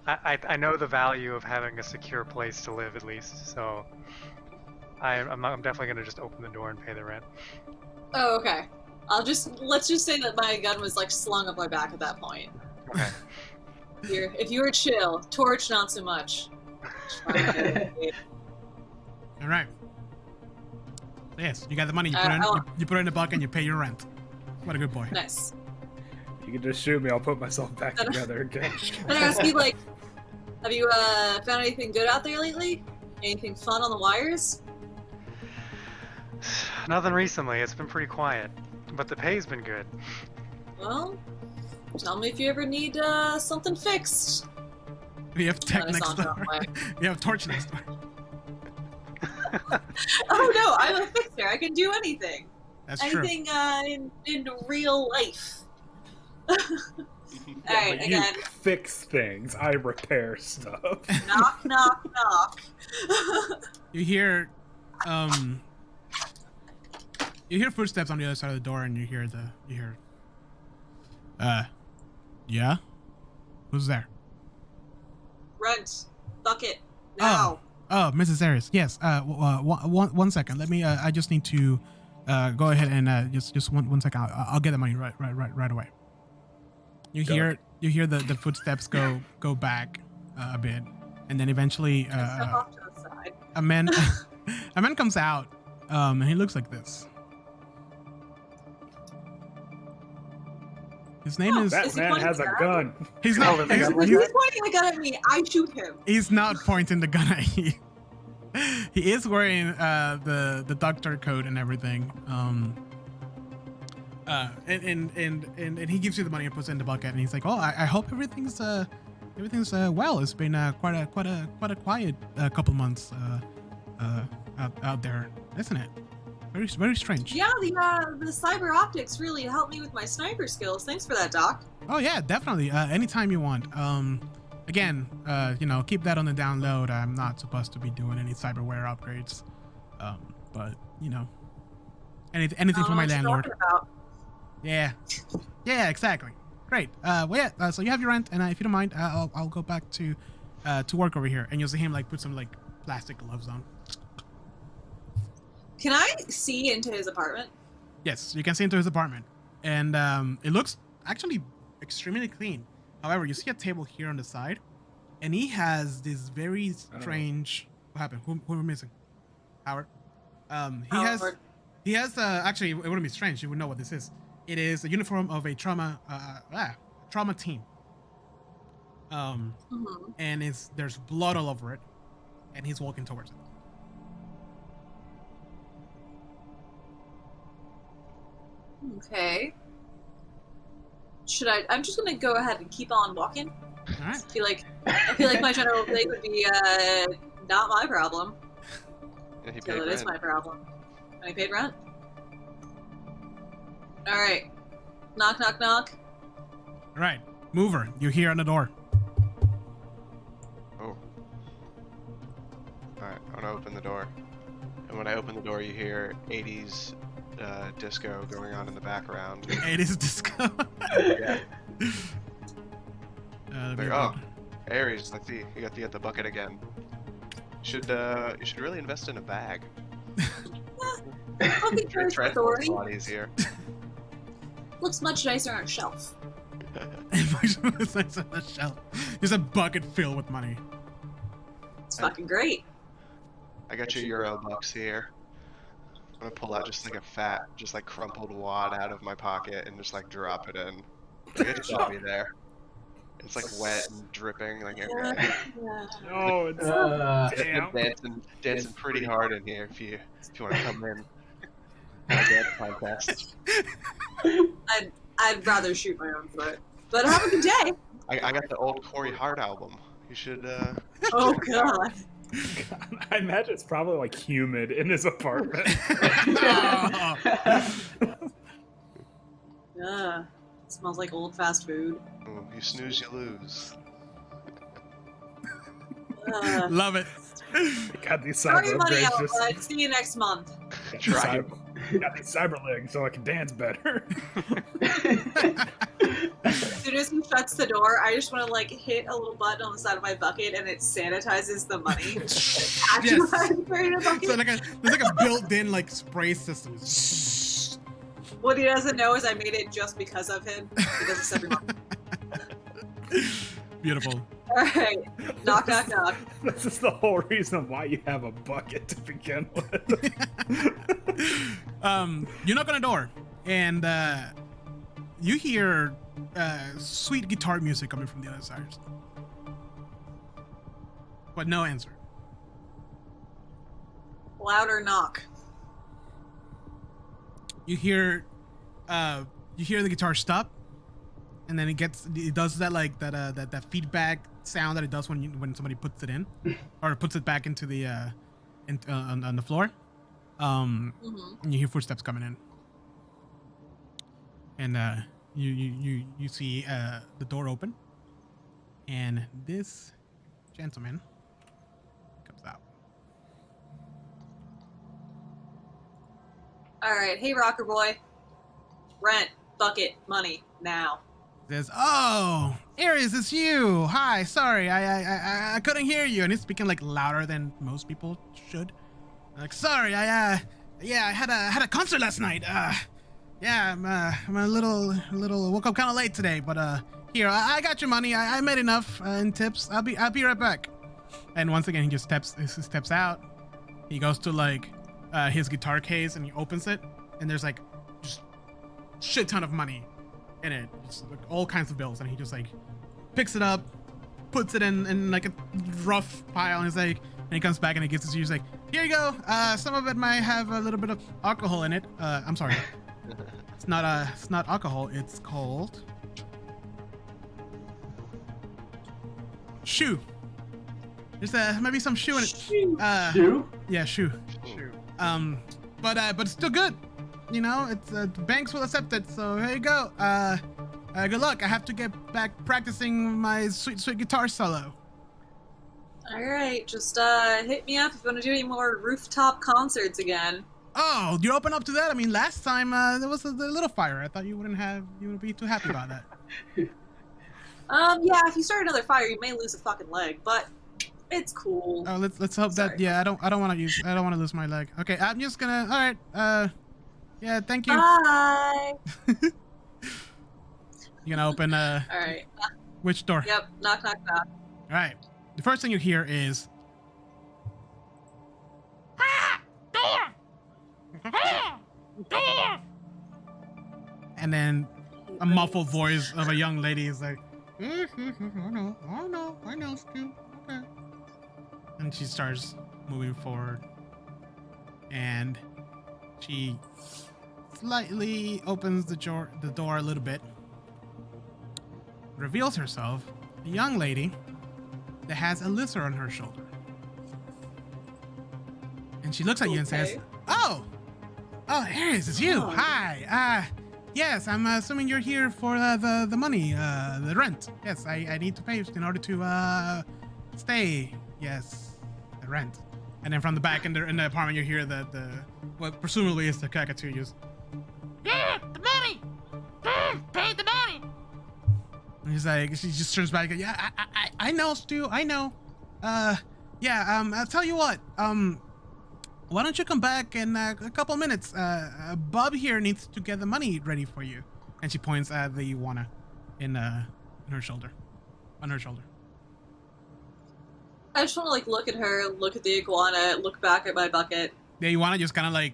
I know the value of having a secure place to live at least. So I'm definitely gonna just open the door and pay the rent. Oh, okay. Let's just say that my gun was like slung up my back at that point. Okay. If you were chill, torch not so much. All right. Yes, you got the money. You put it in the bucket and you pay your rent. What a good boy. Nice. You can just shoot me. I'll put myself back together again. Can I ask you, like, have you found anything good out there lately? Anything fun on the wires? Nothing recently. It's been pretty quiet, but the pay's been good. Well, tell me if you ever need something fixed. We have tech Let us next on door. our way. We have torch next door. Oh no, I'm a fixer. I can do anything. That's true. Anything in real life. Yeah, Alright, but you again. fix things. I repair stuff. Knock, knock, knock. You hear footsteps on the other side of the door, and you hear yeah, who's there? Rent. Bucket. Now. Oh, Mrs. Aries. Yes. One second. Let me. I just need to go ahead and just one second. I'll get the money right away. You hear the footsteps go back a bit, and then eventually Step off to the side. a man comes out, and he looks like this. His name is. That Is he man pointing has a back? gun. He's not. Oh, they He's, got When he's, he's pointing a gun at me, I shoot him. he's not pointing the gun at you. He is wearing the doctor coat and everything. And he gives you the money and puts it in the bucket, and he's like, "Oh, I hope everything's well. It's been quite a quiet couple months out there, isn't it? Very strange." Yeah, the cyber optics really helped me with my sniper skills. Thanks for that, Doc. Oh yeah, definitely. Anytime you want. Again, keep that on the download. I'm not supposed to be doing any cyberware upgrades, but anything for my What you landlord. talking about? Yeah, exactly. Great. So you have your rent, and if you don't mind, I'll go back to work over here, and you'll see him like put some like plastic gloves on. Can I see into his apartment? Yes, you can see into his apartment, and it looks actually extremely clean. However, you see a table here on the side, and he has this very strange. What happened? Who are we missing? Howard. Howard. He has actually, it wouldn't be strange. You would know what this is. It is a uniform of a trauma team. Mhm. And there's blood all over it, and he's walking towards it. Okay. I'm just gonna go ahead and keep on walking. All right. I feel like my general thing would be not my problem. Yeah, he paid Till it is rent. my problem. And I paid rent. Alright. Knock, knock, knock. All right. Mover, you hear on the door. Oh. Alright, I'm gonna open the door. And when I open the door, you hear 80s disco going on in the background. It is disco. Yeah. Be Like, right. oh, Aries, I see you got the bucket again. You should really invest in a bag. Okay, Transport's authority. a lot easier. Looks much nicer on a shelf. And puts it on the shelf. There's a bucket filled with money. It's fucking great. I got your Euro bucks here. I'm gonna pull out just like a fat, just like crumpled wad out of my pocket and just like drop it in. Like, it just got me there. It's like wet and dripping. Like okay. No, it's It's been dancing pretty hard in here. If you want to come in, have a dance contest. I'd rather shoot my own foot. But have a good day. I got the old Corey Hart album. You should. Oh god. I imagine it's probably like humid in his apartment. Yeah. It smells like old fast food. Oh, you snooze, you lose. Love it. Got these Throw cyber your money out, upgrades. bud. See you next month. Try. Got these cyber legs so I can dance better. As soon as he shuts the door, I just want to like hit a little button on the side of my bucket and it sanitizes the money. Actually, So there's like a built-in like spray system. What he doesn't know is I made it just because of him. He does this every month. Beautiful. Alright. Knock, knock, knock. This is the whole reason why you have a bucket to begin with. You knock on a door, and you hear sweet guitar music coming from the other side, but no answer. Louder knock. You hear the guitar stop, and then it does that like that feedback sound that it does when somebody puts it in, or puts it back into the on the floor. And you hear footsteps coming in, and you see the door open, and this gentleman comes out. Alright, hey rocker boy. Rent, bucket, money, now. Says, "Oh, Aries, it's you. Hi, sorry, I couldn't hear you." And he's speaking like louder than most people should. Like, sorry, I had a concert last night. Yeah, I'm a little woke up kind of late today, but here, I got your money. I made enough in tips. I'll be right back. And once again, he just steps out. He goes to like his guitar case and he opens it, and there's like just shit ton of money in it. It's like all kinds of bills, and he just like picks it up, puts it in like a rough pile, and he's like, and he comes back and he gives it to you. He's like, "Here you go. Some of it might have a little bit of alcohol in it. I'm sorry, it's not alcohol. It's called shoe. There's maybe some shoe in it. Shoe? Yeah, shoe. Shoot. But it's still good. You know, it's the banks will accept it. So here you go. Good luck. I have to get back practicing my sweet guitar solo." Alright, just hit me up if you want to do any more rooftop concerts again. Oh, you're open up to that? I mean, last time there was a little fire. I thought you wouldn't be too happy about that. Yeah, if you start another fire, you may lose a fucking leg, but it's cool. Oh, let's hope Sorry. that. Yeah, I don't want to lose my leg. Okay, I'm just gonna. All right. Yeah, thank you. Bye! You gonna open Alright. which door? Yep, knock, knock, knock. All right. The first thing you hear is door, and then a muffled voice of a young lady is like, I know, Stu. Okay. And she starts moving forward, and she slightly opens the door a little bit, reveals herself, a young lady that has a lizard on her shoulder. And she looks at you and says, Okay. Oh, Aries, it's you. Oh. Hi. Yes, I'm assuming you're here for the money, the rent. Yes, I need to pay in order to stay. Yes, the rent. And then from the back in the apartment, you hear the what presumably is the cockatoo just, yeah, the money. Pay the money. And he's like, she just turns back. Yeah, I know, Stu. I know. Yeah. I'll tell you what. Why don't you come back in a couple minutes? Bob here needs to get the money ready for you. And she points at the iguana. in her shoulder, on her shoulder. I just want to like look at her, look at the iguana, look back at my bucket. Yeah, you want to just kind of like,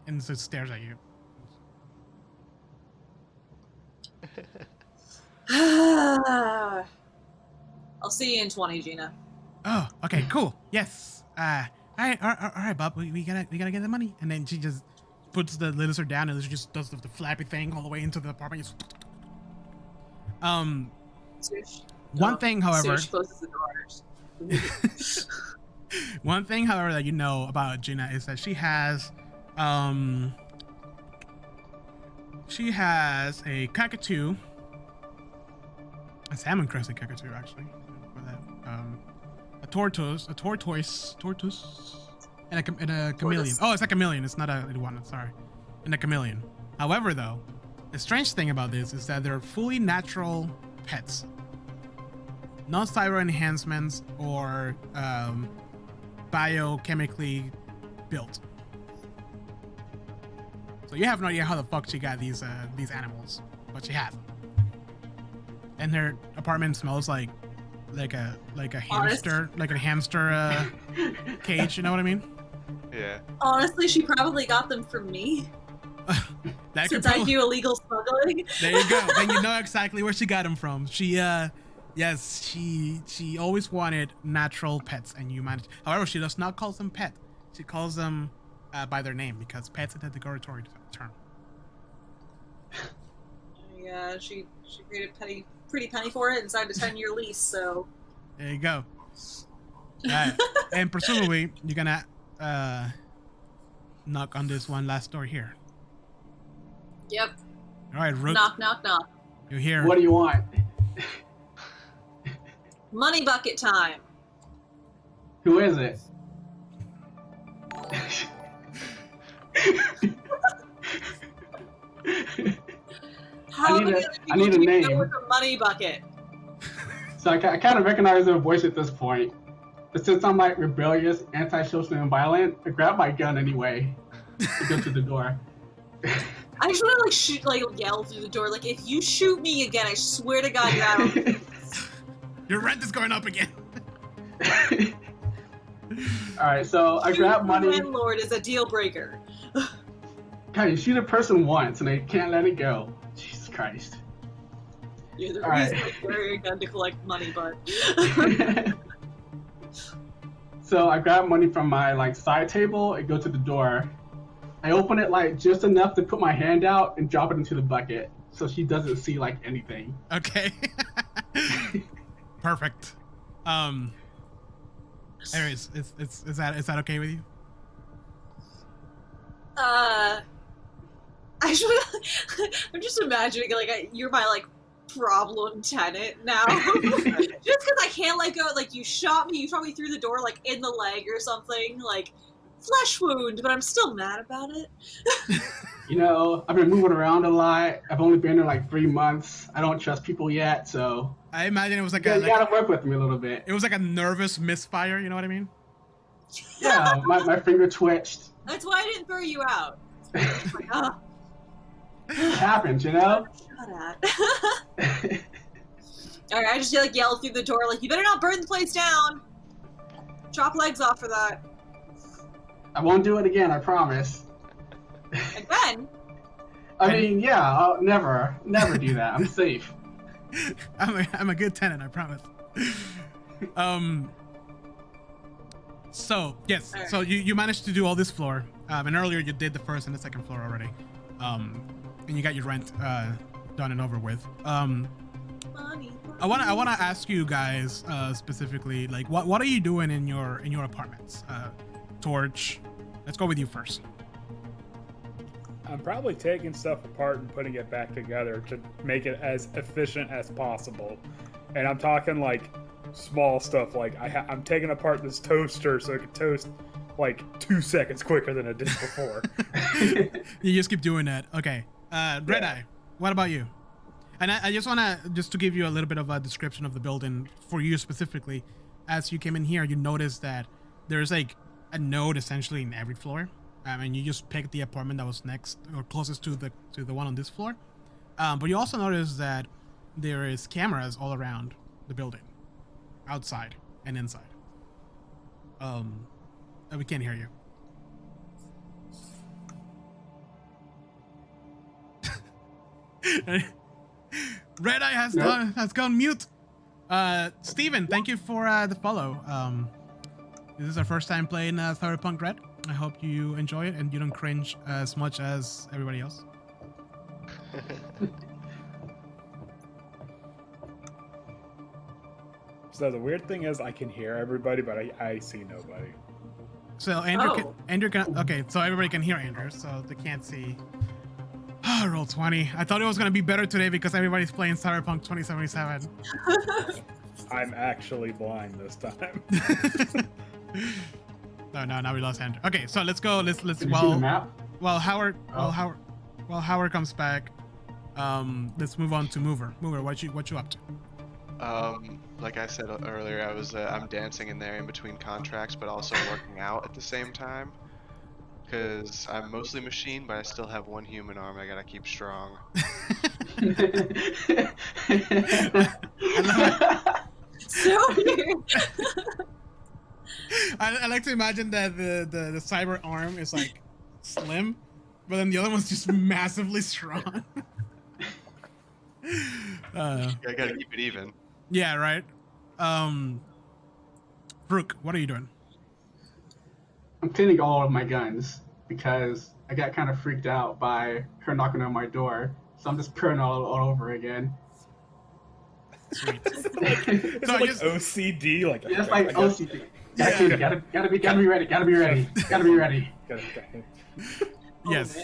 and just stares at you. I'll see you in 20, Gina. Oh, okay, cool. Yes. All right, Bob. We gotta get the money. And then she just puts the lizard down and she just does the flappy thing all the way into the apartment. Just... One thing, however, She closes the doors. one thing, however, that you know about Gina is that she has a cockatoo, a salmon crested cockatoo, actually, for that. A tortoise, and a chameleon. Tortoise. Oh, it's a chameleon. It's not a iguana. Sorry, and a chameleon. However, though, the strange thing about this is that they're fully natural pets, no cyber enhancements or biochemically built. So you have no idea how the fuck she got these animals, but she has them. And her apartment smells like a hamster, like a hamster cage. You know what I mean? Yeah. Honestly, she probably got them from me. That Since could I do illegal smuggling. There you go. Then you know exactly where she got them from. She yes, she always wanted natural pets, and you managed. However, she does not call them pet. She calls them by their name because pets is a derogatory term. Yeah, she paid a pretty penny for it and signed a 10-year lease. So There you go. And presumably you're gonna knock on this one last door here. yep. All right, Rook. Knock, knock, knock. You're here. What do you want? Money bucket time. Who is it? How need many a- other I people need a do you know name. with a money bucket? So I kind of recognize her voice at this point. But since I'm like rebellious, antisocial, and violent, I grab my gun anyway to go to the door. I just want to like shoot, like yell through the door, like if you shoot me again, I swear to God, you're out. Your rent is going up again. All right, so I grab Shooting money. the landlord is a deal breaker. God, you shoot a person once and they can't let it go. Jesus Christ. You're the All reason right. I carry a gun to collect money, but So I grab money from my like side table and go to the door. I open it like just enough to put my hand out and drop it into the bucket so she doesn't see like anything. Okay. Perfect. Anyways, is that okay with you? I should. I'm just imagining like you're my like problem tenant now. Just because I can't let go. Like you shot me through the door like in the leg or something. Like flesh wound, but I'm still mad about it. You know, I've been moving around a lot. I've only been there like 3 months. I don't trust people yet, so I imagine it was like you gotta work with me a little bit. it was like a nervous misfire. You know what I mean? Yeah, my finger twitched. That's why I didn't throw you out. Like, oh, It happens, you know? shut at. Alright, I just like yell through the door, like, you better not burn the place down. Chop legs off for that. I won't do it again, I promise. Again? I mean, yeah, I'll never do that. I'm safe. I'm a good tenant, I promise. So yes, All right. so you managed to do all this floor, and earlier you did the first and the second floor already, and you got your rent done and over with. Money. I wanna ask you guys specifically, like what are you doing in your apartments? Torch, let's go with you first. I'm probably taking stuff apart and putting it back together to make it as efficient as possible. And I'm talking like small stuff, like I'm taking apart this toaster so it can toast like 2 seconds quicker than it did before. You just keep doing that. Okay. Red Eye, what about you? And I just want to give you a little bit of a description of the building for you specifically. As you came in here, you noticed that there's like a node essentially in every floor. And you just picked the apartment that was next or closest to the one on this floor. But you also notice that there is cameras all around the building, outside and inside. And we can't hear you. Red Eye has gone mute. Steven, thank you for the follow. This is our first time playing Cyberpunk Red. I hope you enjoy it and you don't cringe as much as everybody else. So the weird thing is I can hear everybody, but I see nobody. So Andrew can okay, so everybody can hear Andrew, so they can't see. Roll 20. I thought it was gonna be better today because everybody's playing Cyberpunk 2077. I'm actually blind this time. No, now we lost Andrew. Okay, so let's go. Let's Did you see the map? while Howard comes back, let's move on to Mover. Mover, what you up to? Like I said earlier, I'm dancing in there in between contracts, but also working out at the same time. Because I'm mostly machine, but I still have one human arm I gotta keep strong. So weird. I like to imagine that the cyber arm is like slim, but then the other one's just massively strong. I gotta keep it even. Yeah, right. Brooke, what are you doing? I'm cleaning all of my guns because I got kind of freaked out by her knocking on my door. So I'm just purring all over again. Sweet. Is it like OCD? Like Just like OCD. Gotta be ready. Gotta be ready. Yes.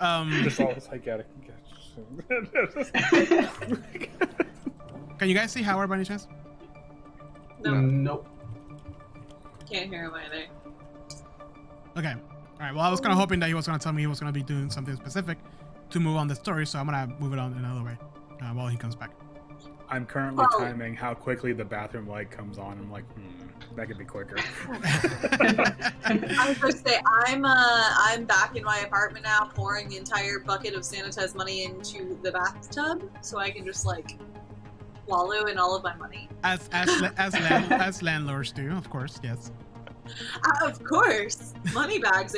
Man. Just always like gotta. Can you guys see Howard by any chance? No, Nope. can't hear him either. Okay. All right. Well, I was kind of hoping that he was going to tell me he was going to be doing something specific to move on the story, so I'm going to move it on another way while he comes back. I'm currently timing how quickly the bathroom light comes on. I'm like, that could be quicker. I was going to say I'm back in my apartment now, pouring the entire bucket of sanitized money into the bathtub, so I can just like wallow in all of my money. As landlords do, of course. Yes. Of course, money buckets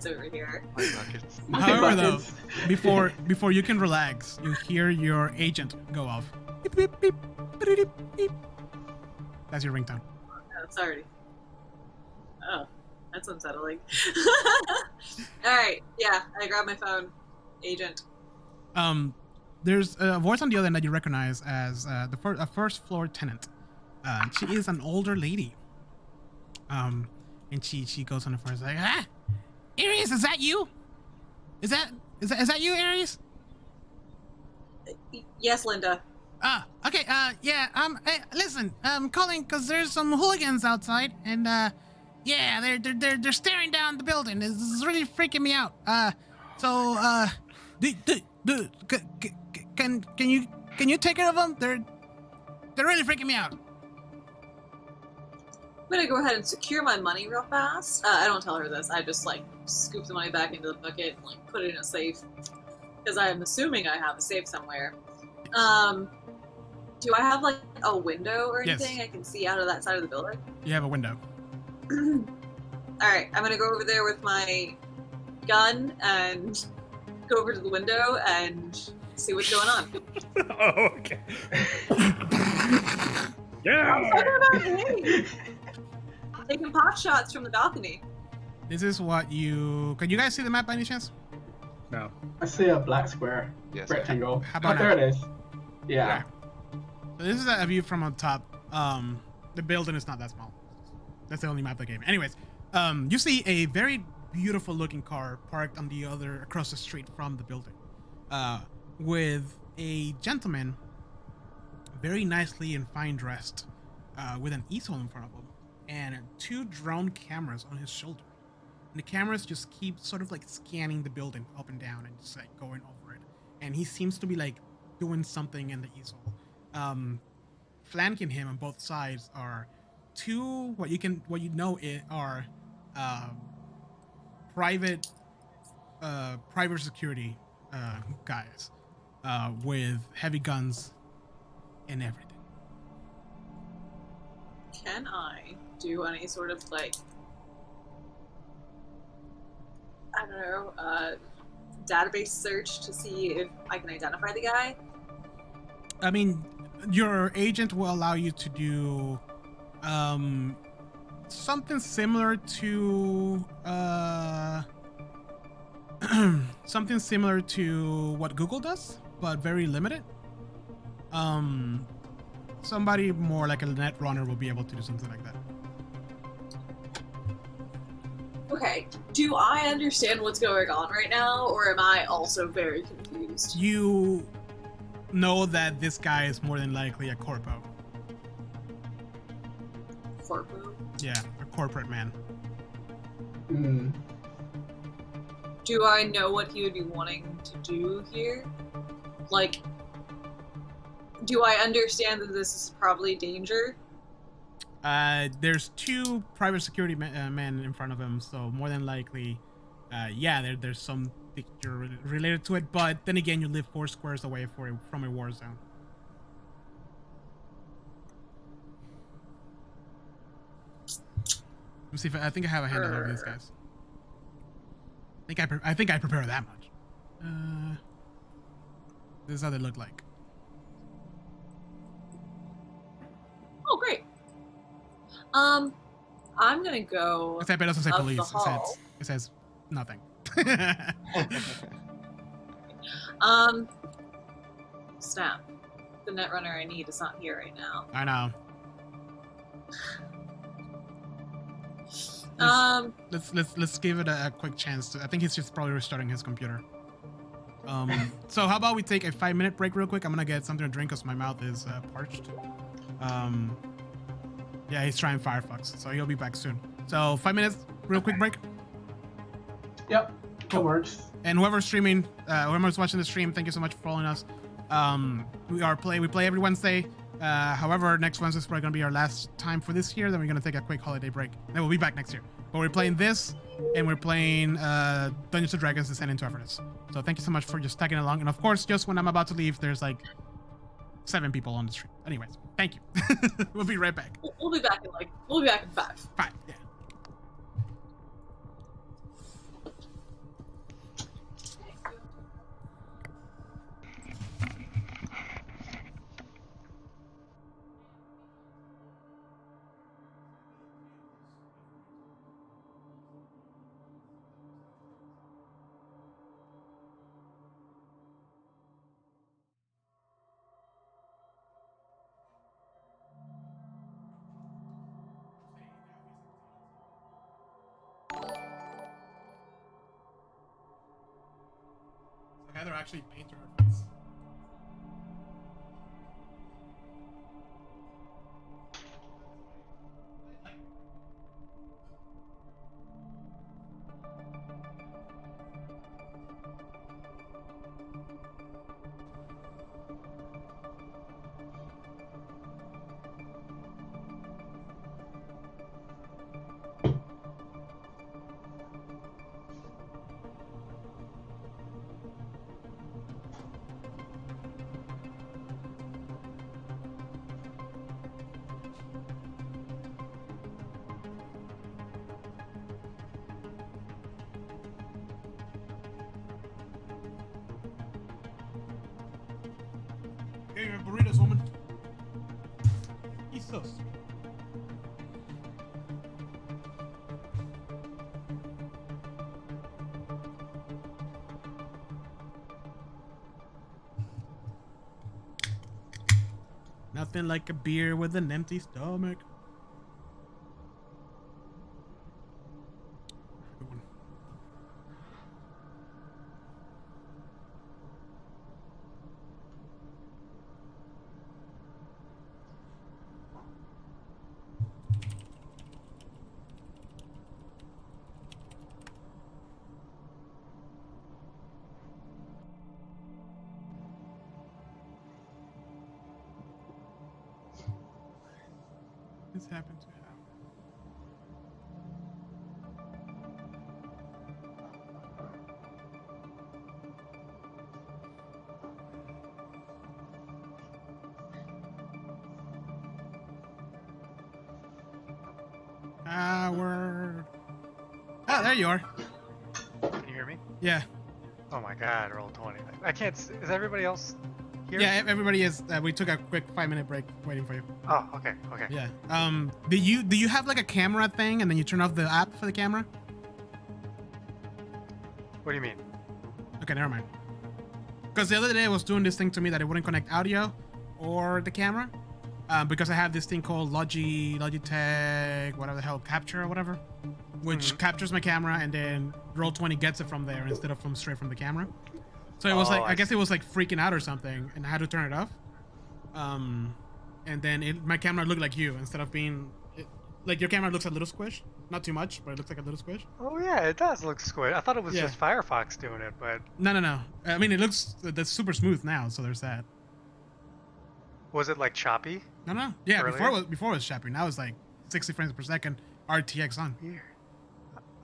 over here. My buckets. However, though, before you can relax, you hear your agent go off. Beep, beep, beep, beep, beep. That's your ringtone. Oh, sorry. Oh, that's unsettling. All right, yeah, I grab my phone. Agent. There's a voice on the other end that you recognize as a first floor tenant. She is an older lady. And she goes on the first like, Aries, is that you? Is that you, Aries? Yes, Linda. Okay, yeah, hey, listen, I'm calling because there's some hooligans outside, and, yeah, they're staring down the building. This is really freaking me out. Can you take care of them? They're really freaking me out. I'm gonna go ahead and secure my money real fast. I don't tell her this. I just like scoop the money back into the bucket and like put it in a safe because I'm assuming I have a safe somewhere. Do I have like a window or anything Yes. I can see out of that side of the building? You have a window. All right, I'm gonna go over there with my gun and go over to the window and see what's going on. Oh, okay. I'm Yeah. talking about me. Taking pot shots from the balcony. This is what you... Can you guys see the map by any chance? No. I see a black square, Yes. rectangle. How about there now? it is. Yeah. So this is a view from on top. The building is not that small. That's the only map of the game. Anyways, you see a very beautiful looking car parked on the other, across the street from the building, with a gentleman, very nicely and fine dressed, with an easel in front of him, and 2 drone cameras on his shoulder. And the cameras just keep sort of like scanning the building up and down and just like going over it. And he seems to be like doing something in the easel. Flanking him on both sides are 2 what you know are private security guys with heavy guns and everything. Can I do any sort of like, I don't know, database search to see if I can identify the guy? I mean, your agent will allow you to do something similar to something similar to what Google does, but very limited. Somebody more like a net runner will be able to do something like that. Okay, do I understand what's going on right now, or am I also very confused? You know that this guy is more than likely a corpo. Corpo? Yeah, a corporate man. Hmm. Do I know what he would be wanting to do here? Like, do I understand that this is probably danger? There's two private security men in front of him, so more than likely, yeah, there's some picture related to it. But then again, you live 4 squares away from a war zone. Let me see if I think I have a handle of these guys. I think I prepare that much. This is how they look like. Oh, great. I'm gonna go. Except it doesn't say up police. the hall. It says nothing. Snap. The netrunner I need is not here right now. I know. Let's give it a quick chance. I think he's just probably restarting his computer. So how about we take a 5-minute break real quick? I'm gonna get something to drink because my mouth is parched. Yeah, he's trying Firefox, so he'll be back soon. So 5 minutes, real quick break. Yep. Cool. That works. And whoever's streaming, whoever's watching the stream, thank you so much for following us. We play every Wednesday. However, next Wednesday is probably gonna be our last time for this year. Then we're gonna take a quick holiday break. Then we'll be back next year. But we're playing this, and we're playing Dungeons and Dragons: Descent into Avernus. So thank you so much for just tagging along. And of course, just when I'm about to leave, there's like 7 people on the stream. Anyways, thank you. We'll be right back. We'll be back in 5. 5, yeah. Heather actually painted her face. Hey, burritos, woman. Jesus. Nothing like a beer with an empty stomach. Good one. This happened to happen. Howard. Ah, there you are. Can you hear me? Yeah. Oh my god, roll 20. I can't. Is everybody else here? Yeah, everybody is. We took a quick 5-minute break waiting for you. Oh, okay, okay. Yeah. Do you have like a camera thing and then you turn off the app for the camera? What do you mean? Okay, never mind. Because the other day I was doing this thing to me that it wouldn't connect audio or the camera. Because I have this thing called Logitech, whatever the hell, Capture or whatever, which captures my camera and then Roll20 gets it from there instead of from straight from the camera. So it was like, I guess it was like freaking out or something, and I had to turn it off. And then my camera looked like you instead of being, like your camera looks a little squish, not too much, but it looks like a little squish. Oh yeah, it does look squid. I thought it was Yeah. just Firefox doing it, but No. I mean, it looks that's super smooth now, so there's that. was it like choppy? No. Yeah, Earlier? before it was choppy. Now it's like 60 frames per second, RTX on. Weird.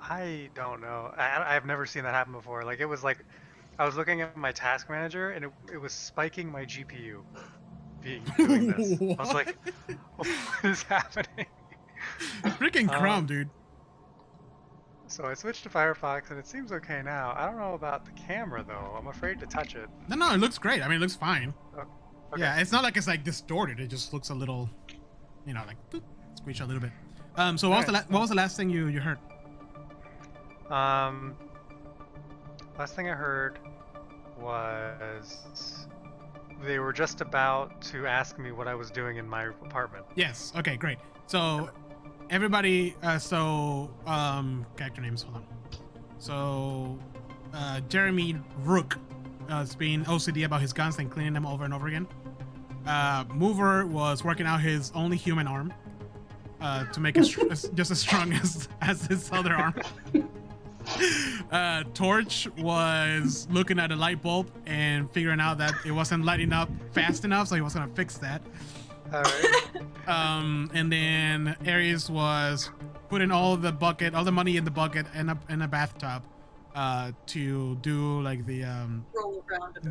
I don't know. I've never seen that happen before. Like it was like, I was looking at my task manager and it was spiking my GPU. Doing this. I was like, what is happening? Freaking Chrome, dude. So I switched to Firefox and it seems okay now. I don't know about the camera though. I'm afraid to touch it. No, it looks great. I mean, it looks fine. Okay. Yeah, it's not like it's like distorted. It just looks a little, like boop, squeeze a little bit. So what was the last thing you heard? Last thing I heard was they were just about to ask me what I was doing in my apartment. Yes. Okay, great. So everybody, character names. Hold on. So Jeremy Rook is being OCD about his guns and cleaning them over and over again. Mover was working out his only human arm to make it just as strong as his other arm. Torch was looking at a light bulb and figuring out that it wasn't lighting up fast enough, so he was gonna fix that. All right. And then Aries was putting all the money in the bucket in a bathtub to do like the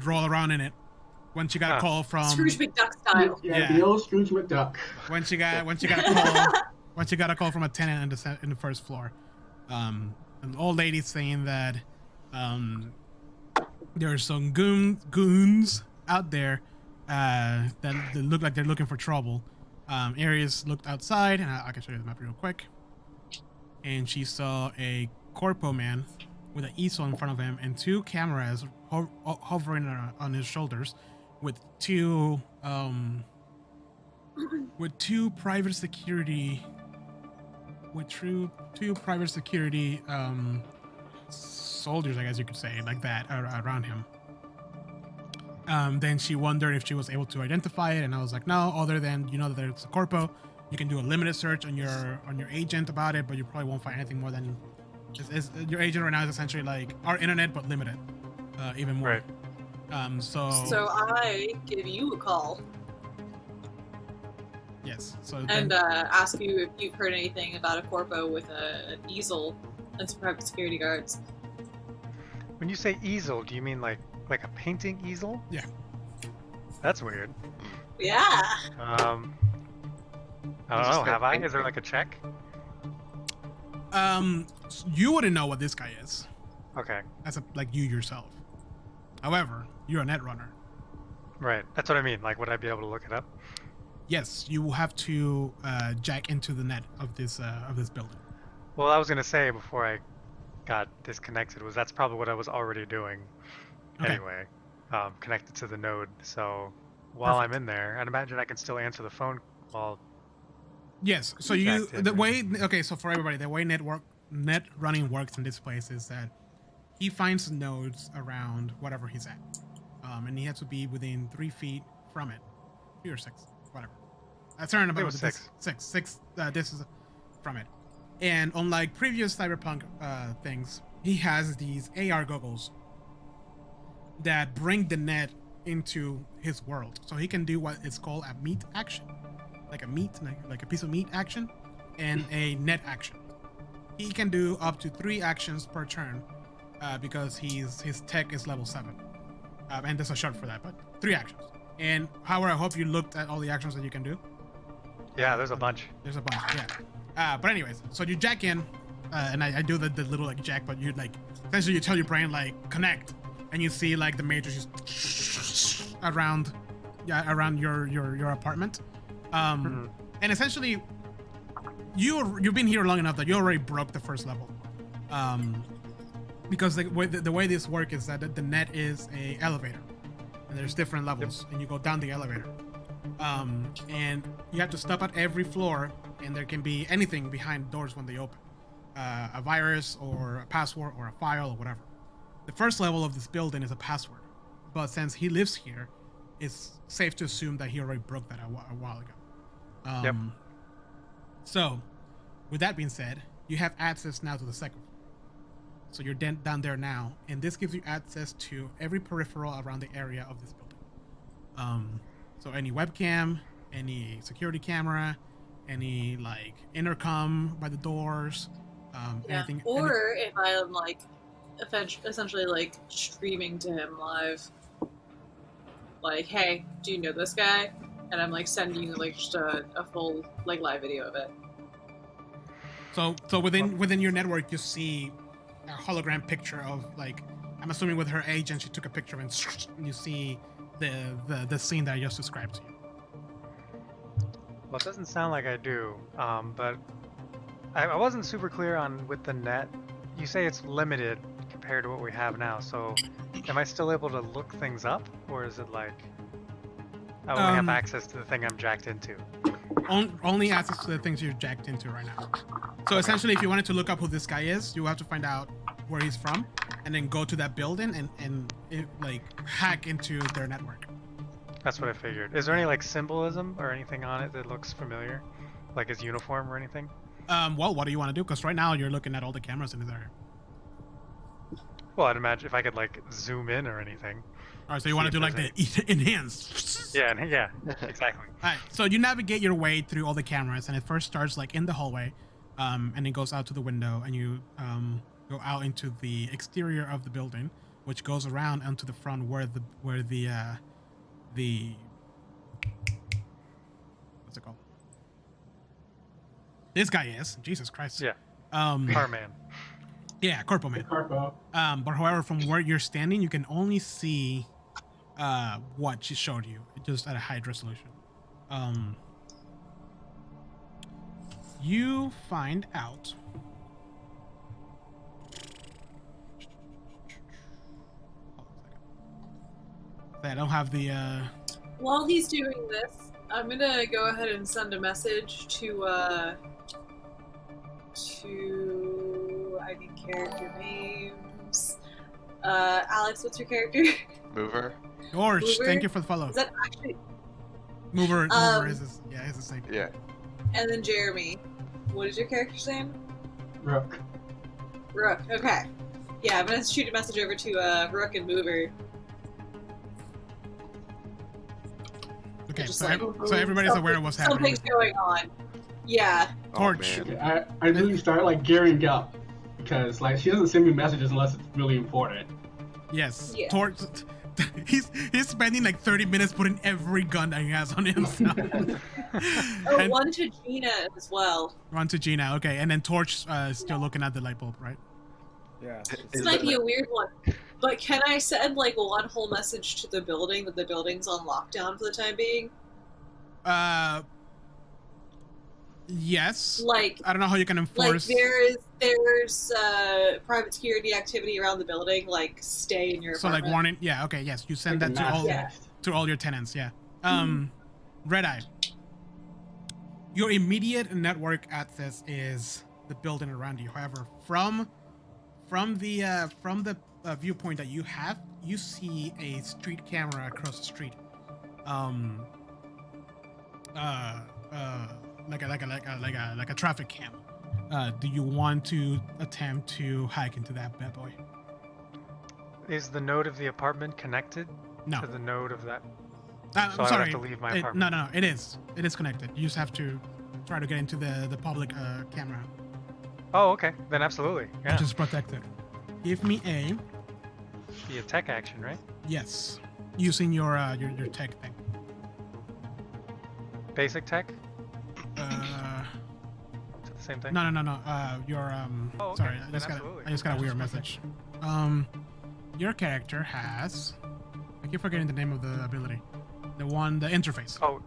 roll around in it. When she got a call from Scrooge McDuck style. Yeah, the old Scrooge McDuck. when she got a call from a tenant in the first floor. An old lady saying that there are some goons out there that look like they're looking for trouble. Aries looked outside, and I can show you the map real quick. And she saw a corpo man with an easel in front of him and two cameras hovering on his shoulders, with two private security. Two private security soldiers, I guess you could say, like that, around him. Then she wondered if she was able to identify it, and I was like, no. Other than that there's a corpo, you can do a limited search on your agent about it, but you probably won't find anything more than your agent right now is essentially like our internet but limited, even more. Right. So I give you a call. Yes. So and ask you if you've heard anything about a corpo with an easel and some private security guards. When you say easel, do you mean like a painting easel? Yeah. That's weird. Yeah. I don't know. Have I? Is there like a check? You wouldn't know what this guy is. Okay. As like you yourself. However, you're a net runner. Right. That's what I mean. Like, would I be able to look it up? Yes, you will have to jack into the net of this building. Well, I was gonna say before I got disconnected was that's probably what I was already doing. Okay. Anyway, connected to the node. So while I'm in there, I'd imagine I can still answer the phone while. Yes. So so for everybody, the way net running works in this place is that he finds nodes around whatever he's at, and he has to be within 3 feet from it, 3 or 6. Whatever. That's certain about was this. Six. This is from it. And unlike previous Cyberpunk things, he has these AR goggles that bring the net into his world. So he can do what is called a meat action, like a piece of meat action, and a net action. He can do up to 3 actions per turn because his tech is level 7, and there's a short for that, but 3 actions. And Howard, I hope you looked at all the actions that you can do. Yeah, there's a bunch. There's a bunch, yeah. But anyways, so you jack in, and I do the little like jack, but you like essentially you tell your brain like connect, and you see like the matrix just around your apartment, and essentially you've been here long enough that you already broke the first level, because the way this works is that the net is a elevator, and there's different levels, and you go down the elevator. And you have to stop at every floor, and there can be anything behind doors when they open, a virus or a password or a file or whatever. The first level of this building is a password, but since he lives here, it's safe to assume that he already broke that a while ago. Yep. So, with that being said, you have access now to the second floor. So you're down there now, and this gives you access to every peripheral around the area of this building. So any webcam, any security camera, any like intercom by the doors, anything. Or if I am like essentially like streaming to him live, like, hey, do you know this guy? And I'm like sending you like just a full like live video of it. So within your network, you see a hologram picture of like, I'm assuming with her agent, she took a picture and you see the scene that I just described to you. Well, it doesn't sound like I do, but I wasn't super clear on with the net. You say it's limited compared to what we have now, so am I still able to look things up, or is it like I only have access to the thing I'm jacked into? Only access to the things you're jacked into right now. So essentially, if you wanted to look up who this guy is, you have to find out where he's from, and then go to that building and like hack into their network. That's what I figured. Is there any like symbolism or anything on it that looks familiar, like his uniform or anything? Well, what do you want to do? Because right now you're looking at all the cameras in his area. Well, I'd imagine if I could like zoom in or anything. All right, so you want to do like the enhance? Yeah, exactly. All right, so you navigate your way through all the cameras, and it first starts like in the hallway, and it goes out to the window, and you go out into the exterior of the building, which goes around onto the front where the what's it called? This guy is Jesus Christ. Yeah. Carman. Yeah, Corpo Man. Carpo. But however, from where you're standing, you can only see what she showed you, just at a high resolution. You find out. I don't have the. While he's doing this, I'm gonna go ahead and send a message to I need character names. Alex, what's your character? Mover. George, Mover? thank you for the follow. Is that actually? Mover is his, it's the same. Yeah. And then Jeremy, what is your character's name? Rook. Rook. Okay. Yeah, I'm gonna shoot a message over to Rook and Mover. Okay, Just so, like, so everybody's aware of what's happening. Something's going on. Yeah. Torch. Oh, man. Okay, I really start like gearing up because like she doesn't send me messages unless it's really important. Yes. Yeah. Torch. He's spending like 30 minutes putting every gun that he has on himself. Oh, And- one to Gina as well. Run to Gina. Okay, and then Torch is still looking at the light bulb, right? Yeah. This might be a weird one, but can I send like one whole message to the building that the building's on lockdown for the time being? Yes. Like, I don't know how you can enforce. there's private security activity around the building. Like, stay in your So like apartment. warning. Yeah. Okay. Yes. You send Like a that to mass all text. to all your tenants. Yeah. Red Eye. Your immediate network access is the building around you. However, from the viewpoint that you have, you see a street camera across the street. Like a traffic cam. Do you want to attempt to hack into that bad boy? Is the node of the apartment connected No. to the node of that? I'm So I would sorry. have to leave my apartment. No. It is connected. You just have to try to get into the public camera, Oh, okay. Then absolutely. Yeah. which is protected. Give me a Be a tech action, right? yes, using your tech thing. Basic tech. same thing? No. Your Oh, okay. sorry, Then I just absolutely. got a weird message. Your character has. I keep forgetting the name of the ability. The interface. Oh,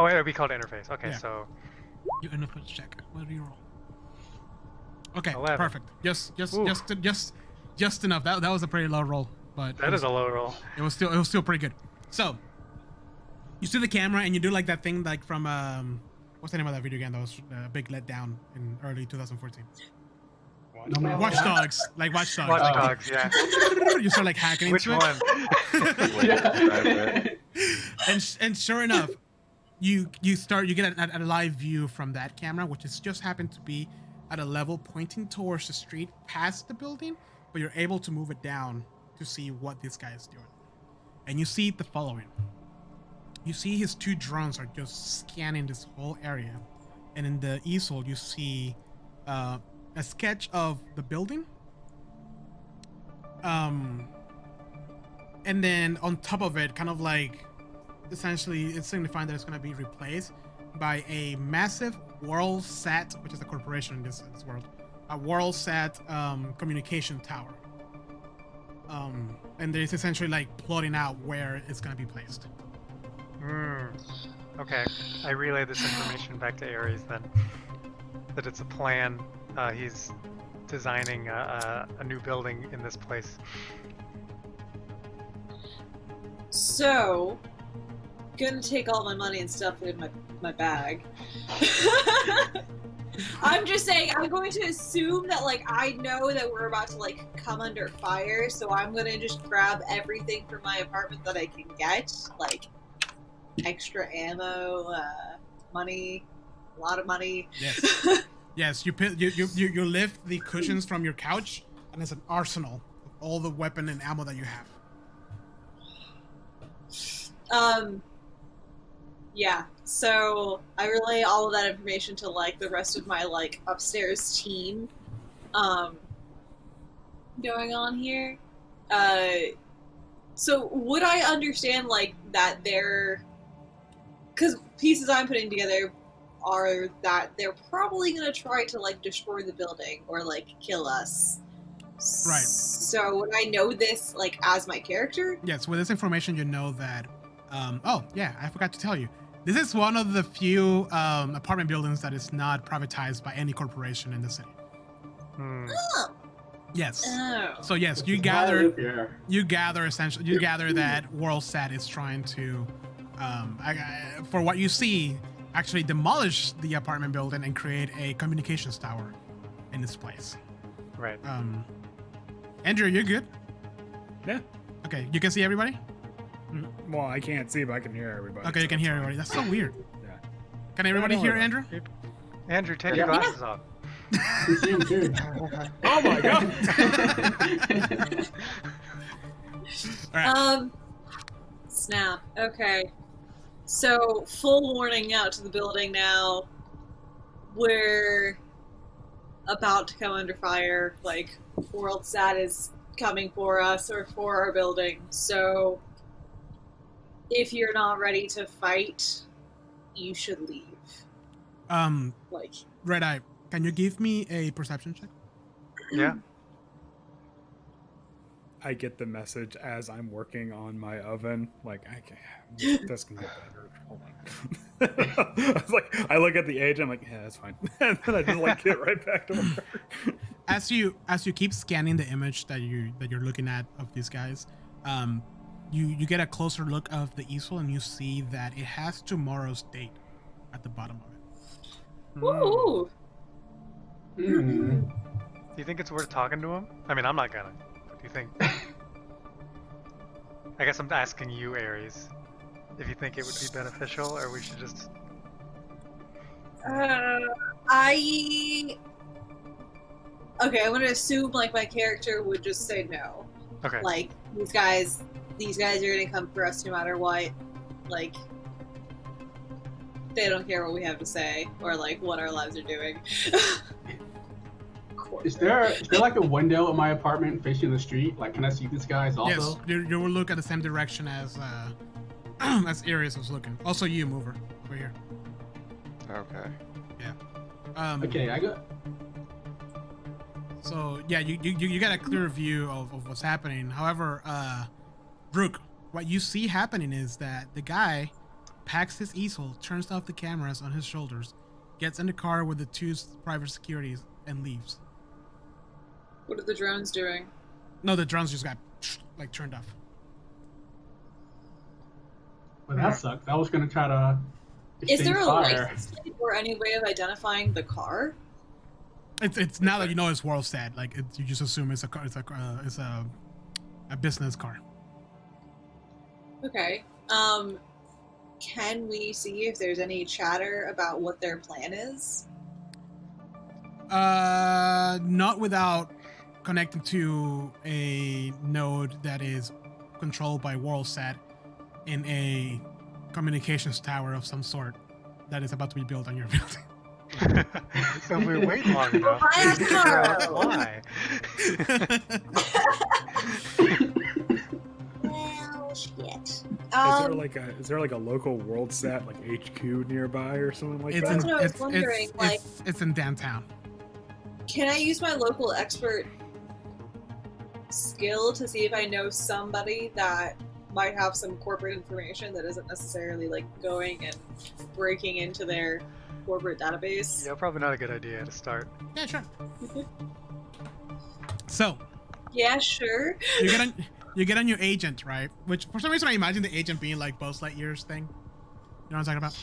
it'll be called interface. Okay, Yeah. so You interface check. What do you roll? Okay, 11. perfect. Ooh. Just enough. That was a pretty low roll, but that is a low roll. it was still pretty good. So you see the camera and you do like that thing like from what's the name of that video game that was a big letdown in early 2014? No Man's Watch Sky? Dogs, like Watch Dogs. Watch Dogs, yeah. You start like hacking Which into one? Yeah. and sure enough, you get a live view from that camera, which is just happened to be at a level pointing towards the street past the building, but you're able to move it down to see what this guy is doing. And you see the following. You see his 2 drones are just scanning this whole area, and in the easel you see a sketch of the building. And then on top of it, kind of like essentially it's signifying that it's going to be replaced by a massive WorldSat, which is a corporation in this world, a WorldSat communication tower. And there's essentially like plotting out where it's going to be placed. Okay, I relay this information back to Ares then. That it's a plan. He's designing a new building in this place. So, gonna take all my money and stuff in my bag. I'm just saying, I'm going to assume that, like, I know that we're about to, like, come under fire, so I'm gonna just grab everything from my apartment that I can get, like, extra ammo, money, a lot of money. Yes. Yes, you lift the cushions from your couch, and it's an arsenal of all the weapon and ammo that you have. Yeah, so I relay all of that information to, like, the rest of my, like, upstairs team, going on here. So would I understand, like, that they're... Because pieces I'm putting together are that they're probably gonna try to, like, destroy the building or, like, kill us. Right. So would I know this, like, as my character? Yes, with this information, you know that. Oh, yeah, I forgot to tell you. This is one of the few apartment buildings that is not privatized by any corporation in the city. Oh. Yes. Oh. So yes, you Which is why I live gather here. essentially that WorldSat is trying to, for what you see, actually demolish the apartment building and create a communications tower in this place. Right. Andrew, you're good? Yeah. Okay, you can see everybody? Well, I can't see, but I can hear everybody. Okay, you so can it's hear fine. everybody. That's so weird. Yeah. Can everybody don't hear worry Andrew? Andrew, take Yeah. your glasses off. You see him too. Oh my god! All right. Snap. Okay. So, full warning out to the building now. We're about to come under fire. Like, WorldSat is coming for us or for our building. So, if you're not ready to fight, you should leave. Like, Red Eye, can you give me a perception check? Yeah. I get the message as I'm working on my oven. Like, I can't. This can get better. Hold on. I was like, I look at the age. I'm like, yeah, that's fine. And then I just like get right back to work. As you keep scanning the image that you're looking at of these guys, you get a closer look of the easel and you see that it has tomorrow's date at the bottom of it. ooh! Hmm. Do you think it's worth talking to him? I mean, I'm not gonna. What do you think? I guess I'm asking you, Ares, if you think it would be beneficial, or we should just... Okay, I'm gonna assume, like, my character would just say no. Okay. Like, these guys are gonna come for us no matter what. Like, they don't care what we have to say or, like, what our lives are doing. Is there like a window in my apartment facing the street? Like, can I see these guys also? Yes, you will look at the same direction as as Ares was looking. Also, you, Mover, over here. Okay. Yeah. Okay, I got. So yeah, you get a clear view of what's happening. However, Brooke, what you see happening is that the guy packs his easel, turns off the cameras on his shoulders, gets in the car with the two private securities, and leaves. What are the drones doing? No, the drones just got like turned off. Well, that sucks. I was gonna try to. Is there a fire. license plate or any way of identifying the car? It's now that you know it's Worldstad, like you just assume it's a car, it's a business car. Okay. Can we see if there's any chatter about what their plan is? Not without connecting to a node that is controlled by Worldsat in a communications tower of some sort that is about to be built on your building. So if we wait long enough, we figure out why. Well, shit. Is there like a local WorldSat like HQ nearby or something like It's that? That's what I was wondering, like- it's in downtown. Can I use my local expert skill to see if I know somebody that might have some corporate information that isn't necessarily like going and breaking into their corporate database? Yeah, probably not a good idea to start. Yeah, sure. So Yeah, sure. you get on your agent, right? Which for some reason I imagine the agent being like Buzz Lightyear's thing. You know what I'm talking about?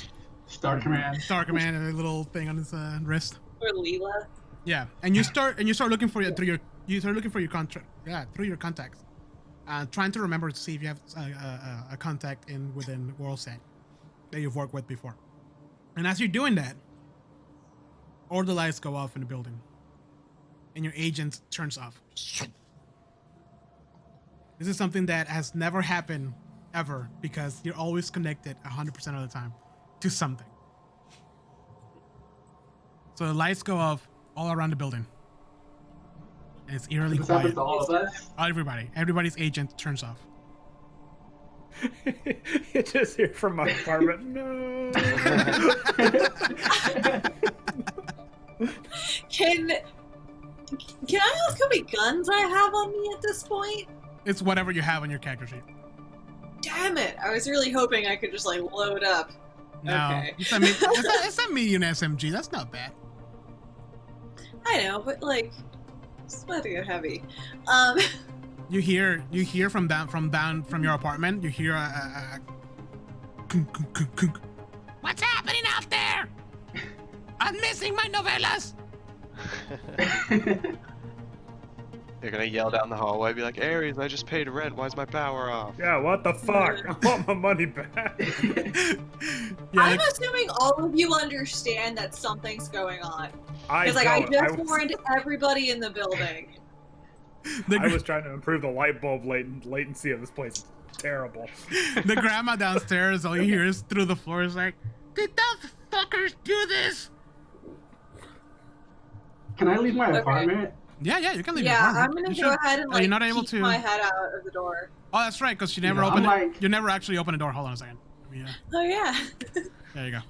Star Command. Star Command and a little thing on his wrist. Or Leela. Yeah, and you start looking for your contract. Yeah, through your contacts, trying to remember to see if you have a contact within Worldsat that you've worked with before. And as you're doing that, all the lights go off in the building, and your agent turns off. This is something that has never happened ever because you're always connected 100% of the time to something. So the lights go off all around the building. And it's eerily This happens quiet. to all of us. Everybody's agent turns off. You just hear from my apartment. No. Can I ask how many guns I have on me at this point? It's whatever you have on your character sheet. Damn it! I was really hoping I could just like load up. No, Okay. it's a medium SMG. That's not bad. I know, but like, it's about to get heavy. You hear from your apartment. You hear a kunk, kunk, kunk, kunk. What's happening out there? I'm missing my novellas. You're gonna yell down the hallway, be like, Aries, I just paid rent. Why's my power off? Yeah, what the fuck? I want my money back. Yeah, I'm assuming all of you understand that something's going on. I Because like I don't. just was, warned everybody in the building. I was trying to improve the light bulb latency of this place. It's terrible. the grandma downstairs. All you hear is through the floor is like, did those fuckers do this? Can I leave my Okay. apartment? Yeah, you can leave. Yeah, your I'm apartment. gonna You go should. ahead and Oh, like you're not able keep to. my head out of the door. Oh, that's right, because you never Yeah, I'm opened it. like- You never actually opened the door. Hold on a second. Oh yeah. There you go.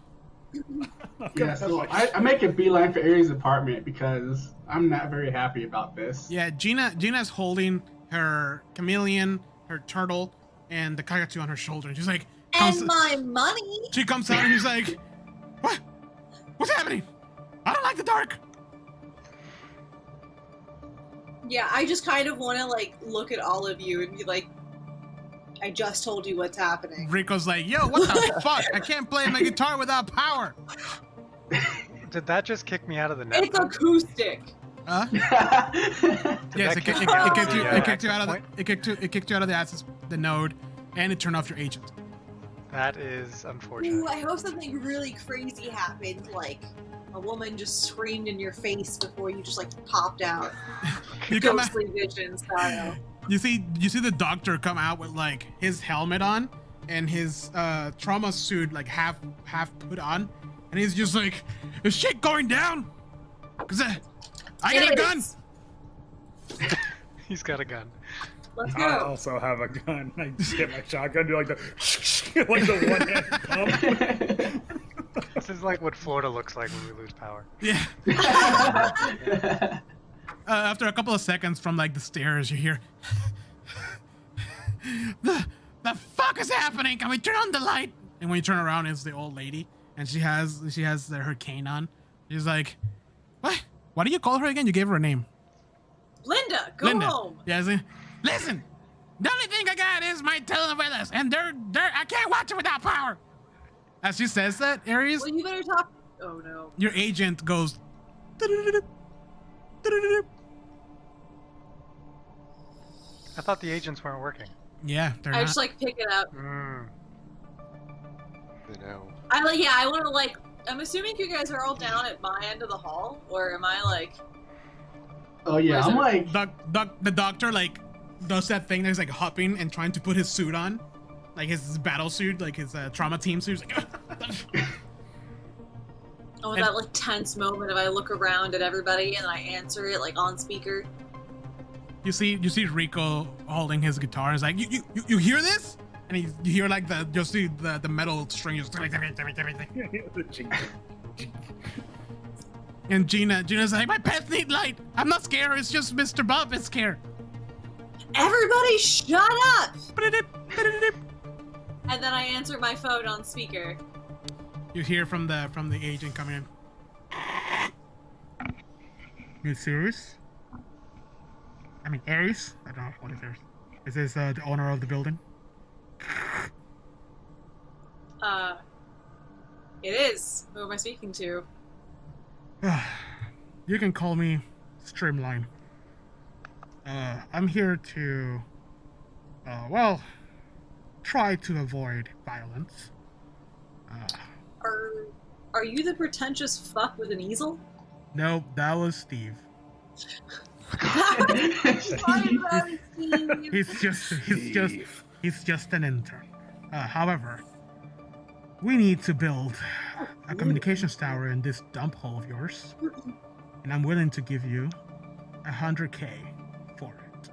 Yeah, so I make a beeline for Aries' apartment because I'm not very happy about this. Yeah, Gina's holding her chameleon, her turtle, and the cockatoo on her shoulder. And she's like, And my money. she comes out and she's like, what? What's happening? I don't like the dark. Yeah, I just kind of want to like look at all of you and be like, I just told you what's happening. Rico's like, yo, what the fuck? I can't play my guitar without power. Did that just kick me out of the net? It's acoustic. Huh? Yeah. Yes, that it kick kicked you out of you the, it kicked you out of the access point? it kicked you out of the access the node, and it turned off your agent. That is unfortunate. Ooh, I hope something really crazy happened, like a woman just screamed in your face before you just like popped out. You come out, Ghostly vision style. you see the doctor come out with like his helmet on and his trauma suit like half put on, and he's just like, is shit going down? Cause I got a It gun. is. He's got a gun. Let's I go. also have a gun. I just get my shotgun, do like the like the one hand pump. This is like what Florida looks like when we lose power. Yeah. After a couple of seconds from like the stairs, you hear, the fuck is happening? Can we turn on the light? And when you turn around, it's the old lady, and she has her cane on. She's like, what? What do you call her again? You gave her a name. Linda, go Linda. home. Yeah. Listen, the only thing I got is my telenovelas, and they're I can't watch it without power. As she says that, Aries, Well, you better talk. Oh no. your agent goes. I thought the agents weren't working. Yeah, they're I not. just like pick it up. Mm. You know. I want to like. I'm assuming you guys are all down at my end of the hall, or am I like? Oh yeah, I'm like, The doctor like does that thing that's like hopping and trying to put his suit on, like his battle suit, like his trauma team suit. He's like, Oh, And- that like tense moment of I look around at everybody and I answer it like on speaker. you see Rico holding his guitar. And it's like, you hear this? And you hear like you see the metal strings. And Gina's like, my pets need light. I'm not scared. It's just Mr. Bob is scared. Everybody, shut up! And then I answer my phone on speaker. You hear from the agent coming in. You serious? I mean, Aries? I don't know what is Aries. Is this the owner of the building? It is. Who am I speaking to? You can call me Streamline. I'm here to, try to avoid violence. Are you the pretentious fuck with an easel? No, that was Steve. Sorry about it, Steve. He's just an intern. However, we need to build a communications tower in this dump hole of yours, and I'm willing to give you 100K for it.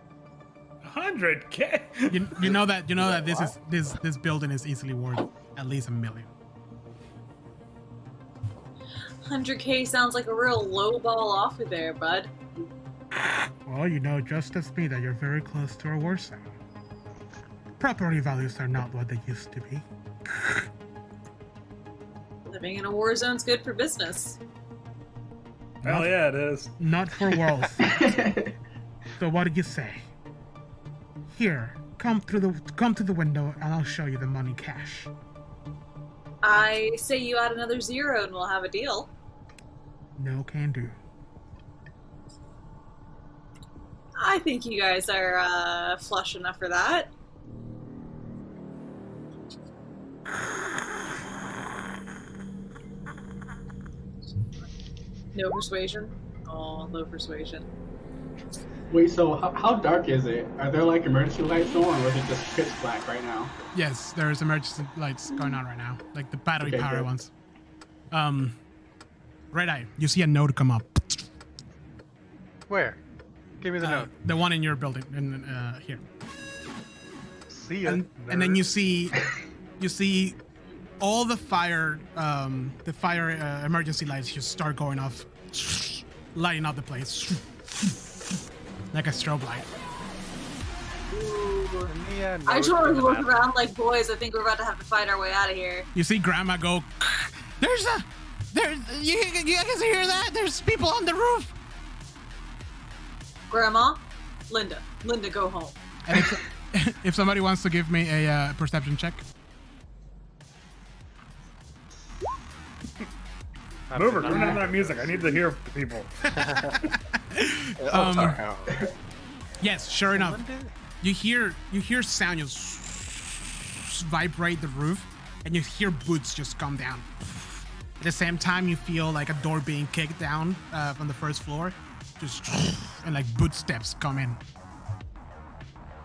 100K. You know that this building is easily worth at least $1 million. 100K sounds like a real low ball offer there, bud. Well, you know just as me that you're very close to a war zone. Property values are not what they used to be. Living in a war zone's good for business. Hell yeah, it is. Not for worlds. So what did you say? Here, come to the window and I'll show you the money cash. I say you add another 0 and we'll have a deal. No can do. I think you guys are flush enough for that. No persuasion? Oh, low persuasion. wait, so how dark is it? Are there like emergency lights on, or is it just pitch black right now? Yes, there's emergency lights going on right now, like the battery Okay, power good. ones. Red Eye, you see a note come up. Where? Give me the note. The one in your building, in here. See ya. And then nerd. you see all the fire emergency lights just start going off, lighting up the place like a strobe light. Ooh. Yeah, I just note want in to the look bathroom. around like, boys, I think we're about to have to fight our way out of here. You see Grandma go, you guys hear that? There's people on the roof. Grandma? Linda, go home. And if somebody wants to give me a perception check. Mover, turn on that music. I need to hear people. Yes, sure enough. You hear sound just vibrate the roof, and you hear boots just come down. At the same time, you feel like a door being kicked down from the first floor, just and like boot steps come in.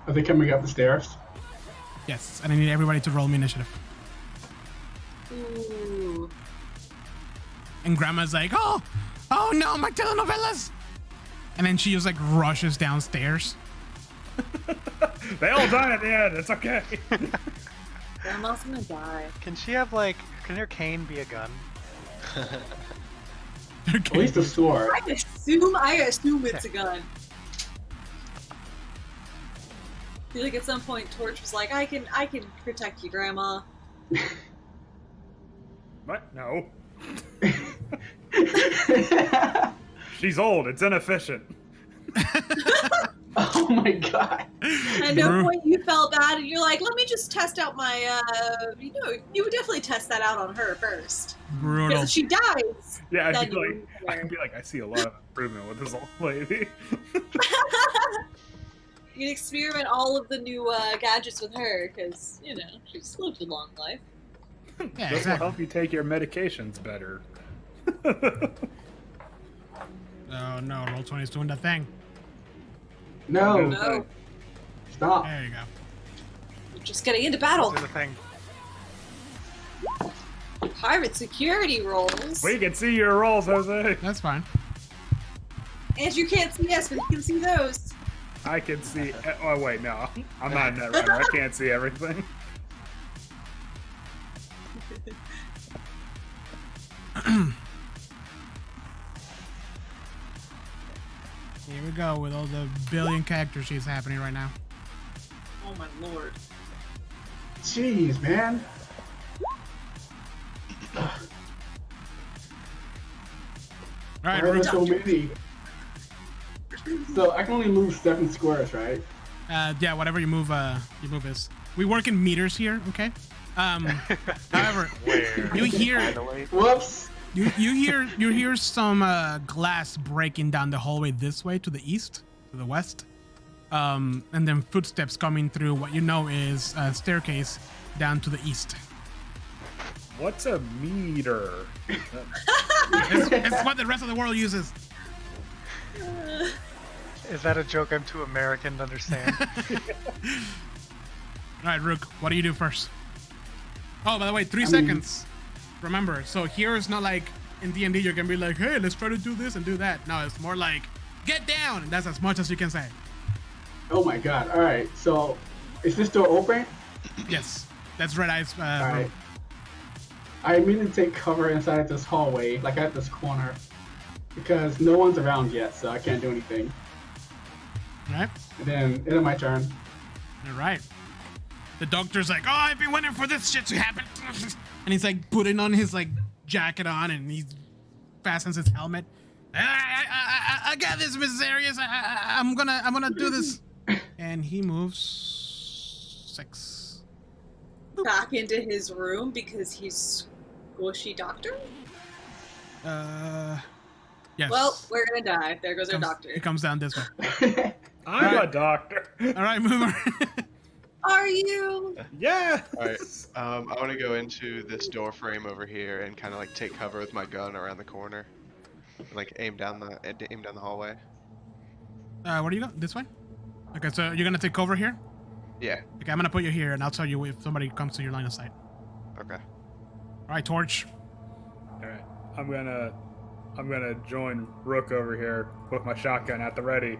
Are they coming up the stairs? Yes, and I need everybody to roll me initiative. Ooh. And Grandma's like, oh no, my telenovelas! And then she just like rushes downstairs. They all die at the end. It's okay. Grandma's gonna die. Can she have like? Can her cane be a gun? At least a sword. I assume it's a gun. I feel like at some point Torch was like, I can protect you, Grandma. What? No. She's old. It's inefficient. Oh my god. At no point you felt bad, and you're like, let me just test out my. You would definitely test that out on her first. Brutal. Because if she dies. Yeah, then I'd be like, I see a lot of improvement with this old lady. You can experiment all of the new gadgets with her, because she's lived a long life. Yeah, This will exactly. help you take your medications better. Oh no, Roll20 is doing that thing. No. No, Stop. There you go. we're just getting into battle. Do the thing. Pirate security rolls. We can see your rolls, Jose. That's fine. Andrew can't see us, but he can see those. I can see. Oh wait, no, I'm not in that runner. I can't see everything. Here we go with all the billion character sheets happening right now. Oh my lord. Jeez, man. All right, Why are there Rook. so many? So I can only move 7 squares, right? Yeah, whatever you move is. We work in meters here, okay? However, Where? you hear Whoops. you hear some glass breaking down the hallway this way to the east, to the west, and then footsteps coming through what you know is a staircase down to the east. What's a meter? It's what the rest of the world uses. Is that a joke I'm too American to understand? All right, Rook, what do you do first? Oh, by the way, 3 mean- seconds. Remember, so here it's not like in D&D you're gonna be like, hey, let's try to do this and do that. No, it's more like, get down, and that's as much as you can say. Oh my god. Alright, so is this door open? Yes, that's Red Eye's Alright. room. I immediately take cover inside this hallway, like at this corner. Because no one's around yet, so I can't do anything. All right, And then it's my turn. all right. The doctor's like, oh, I've been waiting for this shit to happen. And he's like putting on his like jacket on and he fastens his helmet. I got this, Mrs. Arias. I'm gonna do this. And he moves 6. Back into his room because he's squishy doctor? Yes. Well, we're gonna die. There goes our Comes- doctor. It comes down this way. I'm Alright. a doctor. All right, Mover. Are you? Yeah. All right. I want to go into this door frame over here and kind of like take cover with my gun around the corner, and, like aim down the hallway. Where do you go? This way? Okay, so you're gonna take cover here? Yeah. Okay, I'm gonna put you here, and I'll tell you if somebody comes to your line of sight. Okay. All right, Torch. All right. I'm gonna join Rook over here with my shotgun at the ready.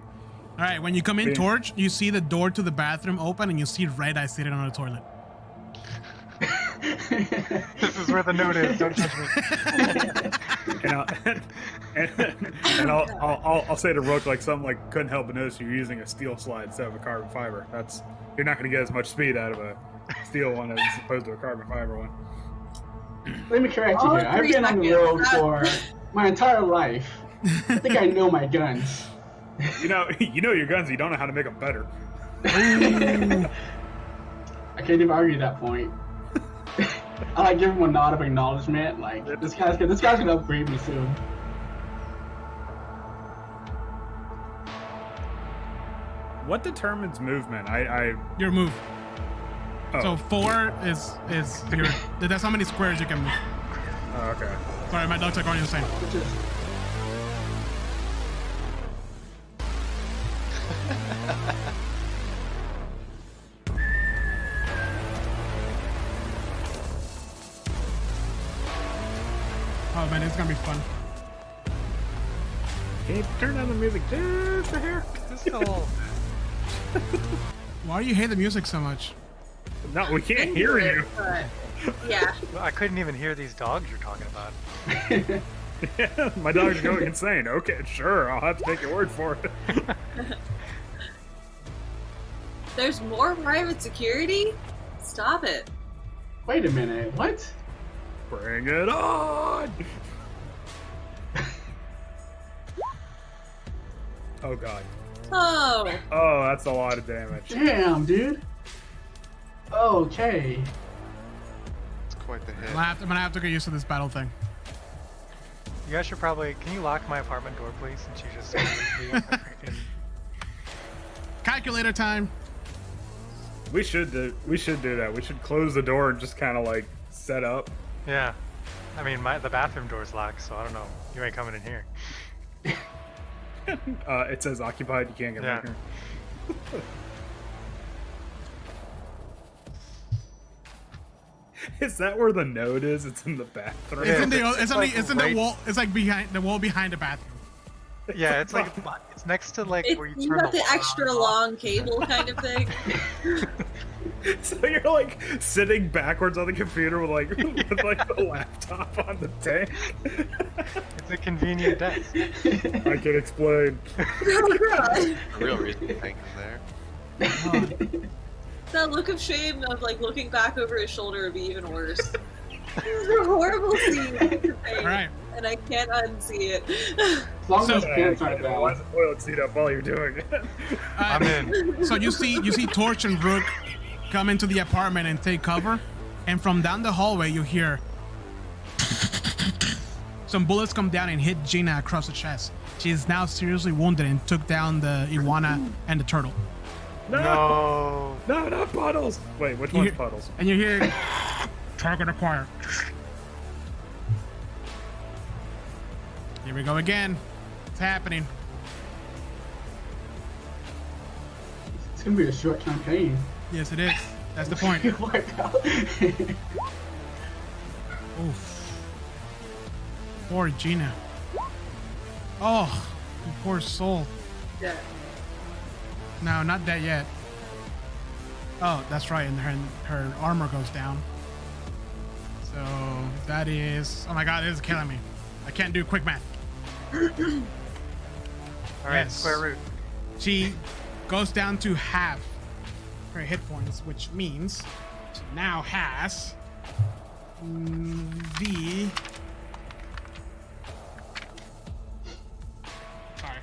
All right, when you come in, Yeah. Torch, you see the door to the bathroom open, and you see Red Eye sitting on the toilet. This is where the note is. Don't touch me. And I'll say to Rook like something like, couldn't help but notice you're using a steel slide instead of a carbon fiber. You're not gonna get as much speed out of a steel one as opposed to a carbon fiber one. Let me correct you All here. I've 3 been on the road seconds. for my entire life. I think I know my guns. You know your guns. You don't know how to make them better. I can't even argue that point. I like give him a nod of acknowledgement. Like this guy's gonna upgrade me soon. What determines movement? Your move. Oh. So 4 is your. That's how many squares you can move. Oh, okay. Sorry, my dogs are going insane. Which is Oh man, it's gonna be fun. Can you turn down the music just a hair? This whole Why do you hate the music so much? No, we can't hear you. But, yeah. I couldn't even hear these dogs you're talking about. Yeah, my dog's going insane. Okay, sure, I'll have to take your word for it. There's more private security? Stop it. Wait a minute. What? Bring it on! Oh god. Oh. Oh, that's a lot of damage. Damn, dude. Okay. It's quite the hit. I'm gonna have to get used to this battle thing. You guys should probably. Can you lock my apartment door, please? Since you just. freaking- Calculator time. We should do that. We should close the door and just kind of like set up. Yeah. I mean, the bathroom door's locked, so I don't know. You ain't coming in here. It says occupied. You can't get Yeah. in here. Is that where the note is? It's in the bathroom. It's in the right- wall. It's like behind the wall behind the bathroom. Yeah, it's like it's next to like It's, where you you turn got the water on extra and off. long cable kind of thing. So you're like sitting backwards on the computer with like the laptop on the tank. It's a convenient desk. I can explain. Oh god. The real reason the tank is there. That look of shame of like looking back over his shoulder would be even worse. This is a horrible scene to All right. and I can't unsee it. As long as So- his pants aren't Why down. is the toilet seat up while you're doing it? I'm in. So you see Torch and Rook come into the apartment and take cover, and from down the hallway you hear some bullets come down and hit Gina across the chest. She is now seriously wounded and took down the iguana and the turtle. No, not Puddles. Wait, which You one's hear- Puddles? And you hear target acquired. Here we go again. It's happening. It's gonna be a short campaign. Yes, it is. That's the point. What out. Oof. Poor Gina. Oh, you poor soul. Yeah. No, not dead yet. Oh, that's right. And her armor goes down. So that is. Oh my god, this is killing me. I can't do quick math. All right, Yes. square root. She goes down to half her hit points, which means she now has the. Sorry.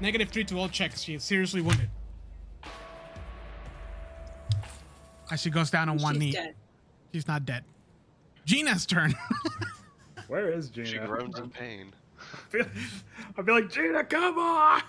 -3 to all checks. She is seriously wounded. As she goes down on one She's knee. dead. She's not dead. Gina's turn. Where is Gina? She groans in pain. I'd be like, Gina, come on!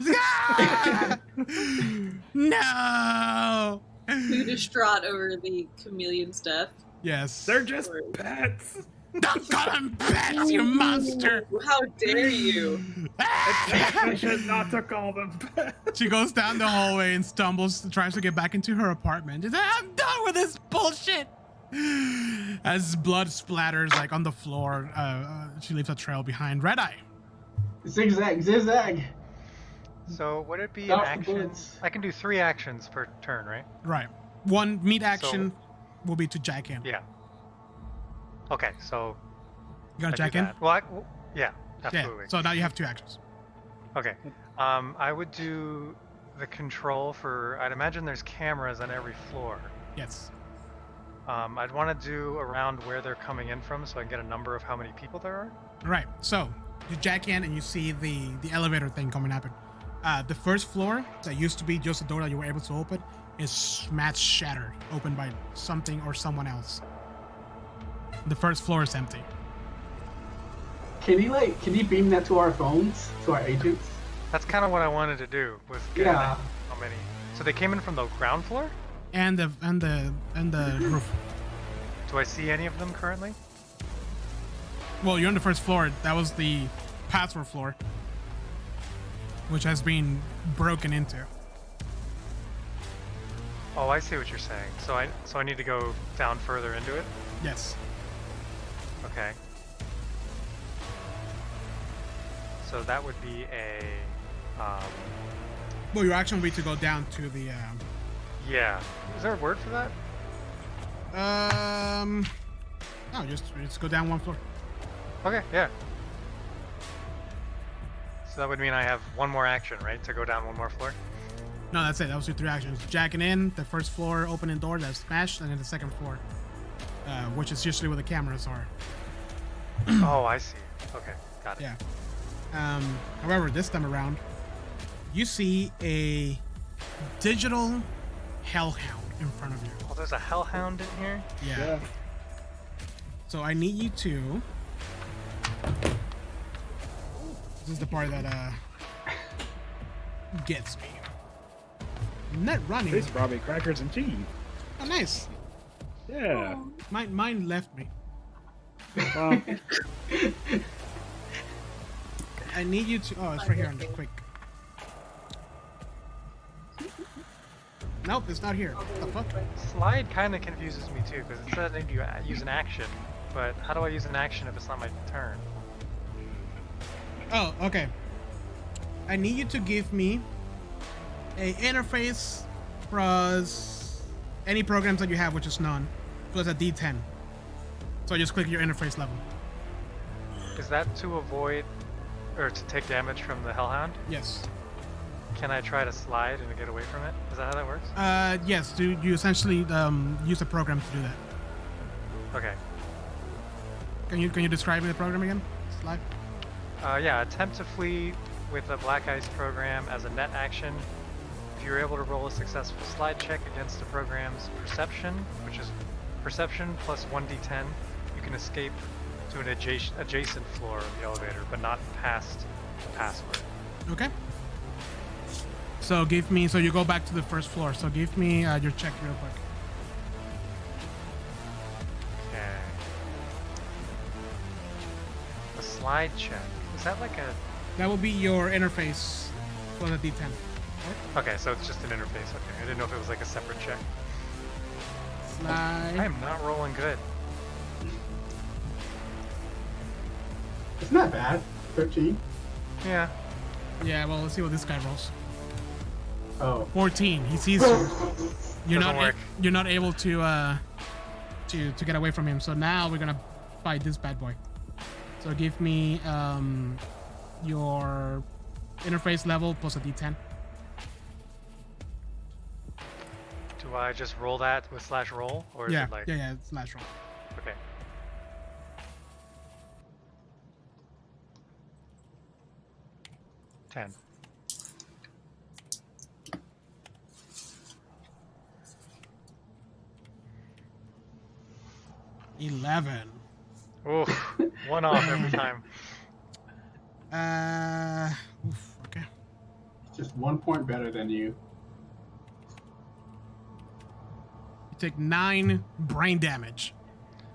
No. Too distraught over the chameleon's death. Yes. They're just pets. Don't call them pets, you monster. Ooh, how dare you? I should not to call them pets. She goes down the hallway and stumbles, tries to get back into her apartment. She's like, I'm done with this bullshit. As blood splatters like on the floor, she leaves a trail behind. Red Eye. Zigzag, zigzag. So would it be an Stop the action? bullets. I can do 3 actions per turn, right? Right. One meat action will be to jack in. Yeah. Okay, so You gonna I jack do in? that. Well, yeah, absolutely. Yeah. So now you have 2 actions. Okay. I would do the control for. I'd imagine there's cameras on every floor. Yes. I'd want to do around where they're coming in from, so I can get a number of how many people there are. Right. So you jack in and you see the elevator thing coming up. The first floor that used to be just a door that you were able to open is smashed, shattered, opened by something or someone else. The first floor is empty. Can you beam that to our phones, to our agents? That's kind of what I wanted to do. Was get Yeah. how many? So they came in from the ground floor. And the roof. Do I see any of them currently? Well, you're on the first floor. That was the password floor, which has been broken into. Oh, I see what you're saying. So I need to go down further into it. Yes. Okay. So that would be a Well, your action will be to go down to the. Yeah. Is there a word for that? No, just go down one floor. Okay, yeah. So that would mean I have one more action, right? To go down one more floor? No, that's it. That was your 3 actions. Jacking in, the first floor, opening door, that's smashed, and then the second floor, which is usually where the cameras are. Oh, I see. Okay, got it. Yeah. However, this time around, you see a digital hellhound in front of you. Oh, there's a hellhound in here? Yeah. So I need you to. This is the part that gets me. Net running. It's probably crackers and cheese. Oh, nice. Yeah. Mine left me. Well, I need you to. Oh, it's right here on the quick. Nope, it's not here. What the fuck? Slide kind of confuses me too, because it says I need to use an action, but how do I use an action if it's not my turn? Oh, okay. I need you to give me a interface plus any programs that you have, which is none, plus a D10. So just click your interface level. Is that to avoid, or to take damage from the hellhound? Yes. Can I try to slide and get away from it? Is that how that works? Yes. You essentially use a program to do that. Okay. Can you describe me the program again? Slide. Yeah, attempt to flee with a Black Ice program as a net action. If you're able to roll a successful slide check against the program's perception, which is perception plus 1d10, you can escape to an adjacent floor of the elevator, but not past the password. Okay. So give me. So you go back to the first floor. So give me your check real quick. Okay. A slide check. Is that like a... That will be your interface plus a D10. Okay, so it's just an interface. Okay, I didn't know if it was like a separate check. I Slide. am not rolling good. It's not bad. 13. Yeah. Yeah. Well, let's see what this guy rolls. Oh. 14. He sees you. You're Doesn't not. work. You're not able to get away from him. So now we're gonna fight this bad boy. So give me your interface level plus a D10. Do I just roll that with slash roll? Or is Yeah. it like... Yeah. It's last roll. Okay. Ten. $11. Oof. One off every time. Okay. It's just 1 point better than you. You take 9 brain damage,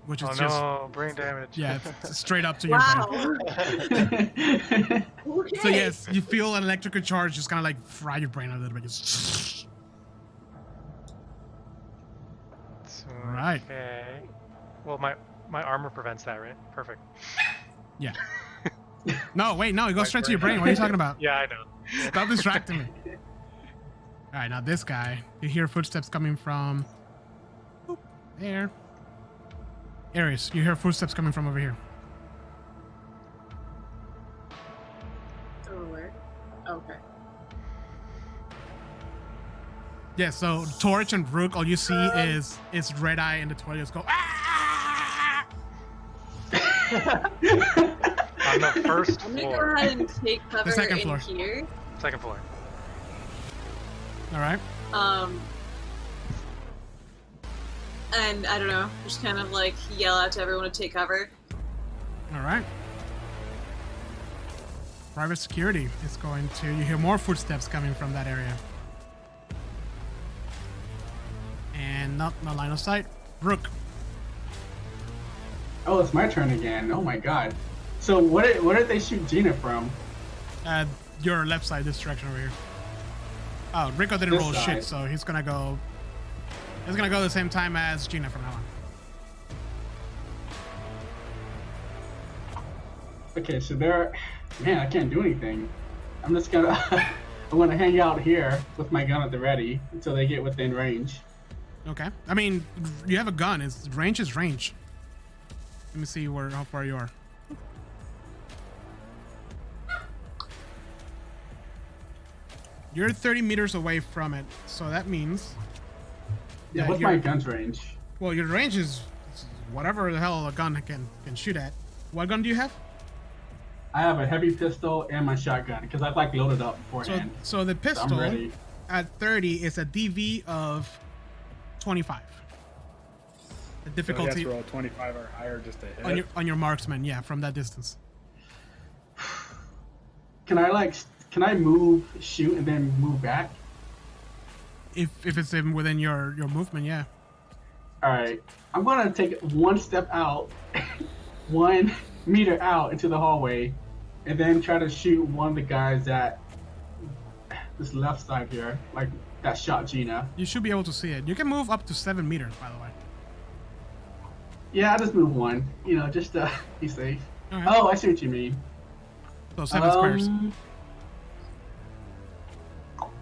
which is Oh just no, brain damage. yeah, it's straight up to your Wow. brain. Okay. So yes, you feel an electrical charge just kind of like fry your brain a little bit. Just... Right. Okay. Well, my armor prevents that, right? Perfect. Yeah. No, wait, no, it goes straight to your brain. What are you talking about? Yeah, I know. Stop distracting me. All right, now this guy. You hear footsteps coming from Oop, there. Aries, you hear footsteps coming from over here. Over where? Okay. Yeah, so Torch and Rook, all you see is Red Eye and the toilets go ah! On the first I'm gonna go floor. ahead and take cover second in floor. here. Second floor. All right. And I don't know, just kind of like yell out to everyone to take cover. All right. Private security is going to. You hear more footsteps coming from that area. And not no line of sight. Rook. Oh, it's my turn again. Oh my god. So where did they shoot Gina from? Your left side, this direction over here. Oh, Rico didn't This roll side. shit, so he's gonna go. He's gonna go the same time as Gina from now on. Okay, so there. Man, I can't do anything. I'm just gonna. I'm gonna hang out here with my gun at the ready until they get within range. Okay. I mean, you have a gun. It's range is range. Let me see how far you are. You're 30 meters away from it, so that means. Yeah, what's my gun's range? Well, your range is whatever the hell a gun can shoot at. What gun do you have? I have a heavy pistol and my shotgun because I've like loaded up beforehand. So the I'm pistol ready. at 30 is a DV of 25. The So difficulty you have to roll 25 or higher just to hit. on your marksman, yeah, from that distance. Can I move, shoot, and then move back? If it's within your movement, yeah. All right, I'm gonna take one step out, 1 meter out into the hallway, and then try to shoot one of the guys at this left side here, like that shot Gina. You should be able to see it. You can move up to 7 meters, by the way. Yeah, I just move 1, just to be safe. Okay. Oh, I see what you mean. So 7 squares.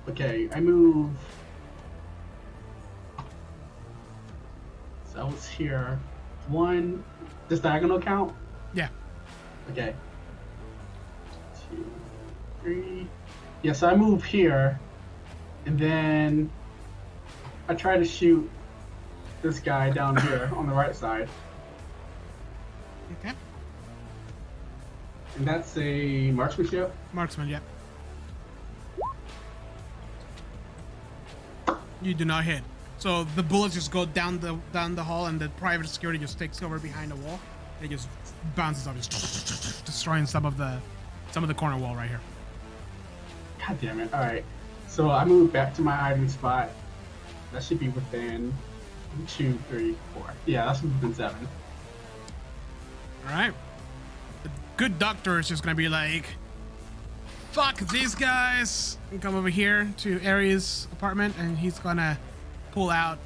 Okay, I move. So I was here. 1. Does diagonal count? Yeah. Okay. 2, 3. Yeah, so I move here, and then I try to shoot this guy down here on the right side, Okay. and that's a marksmanship. Marksman, yeah. You do not hit. So the bullets just go down the hall, and the private security just takes over behind the wall. It just bounces off, just destroying some of the corner wall right here. God damn it! All right, so I move back to my hiding spot. That should be within 2, 3, 4. Yeah, that's within 7. All right. The good doctor is just gonna be like, "Fuck these guys," and come over here to Aries' apartment, and he's gonna pull out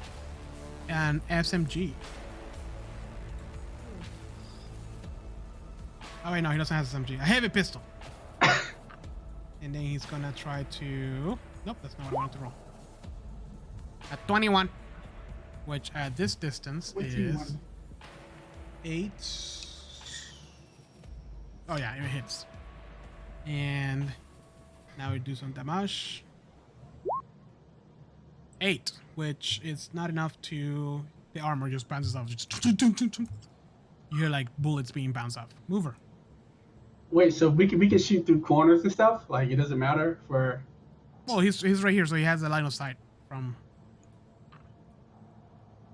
an SMG. Oh wait, no, he doesn't have an SMG. A heavy pistol. And then he's gonna try to. Nope, that's not what I wanted to roll. At 21, which at this distance What's is 8. Oh yeah, it hits. And now we do some damage. 8, which is not enough to. The armor just bounces off. You hear like bullets being bounced off. Mover. Wait, so we can shoot through corners and stuff? Like, it doesn't matter for... Well, he's right here, so he has a line of sight from.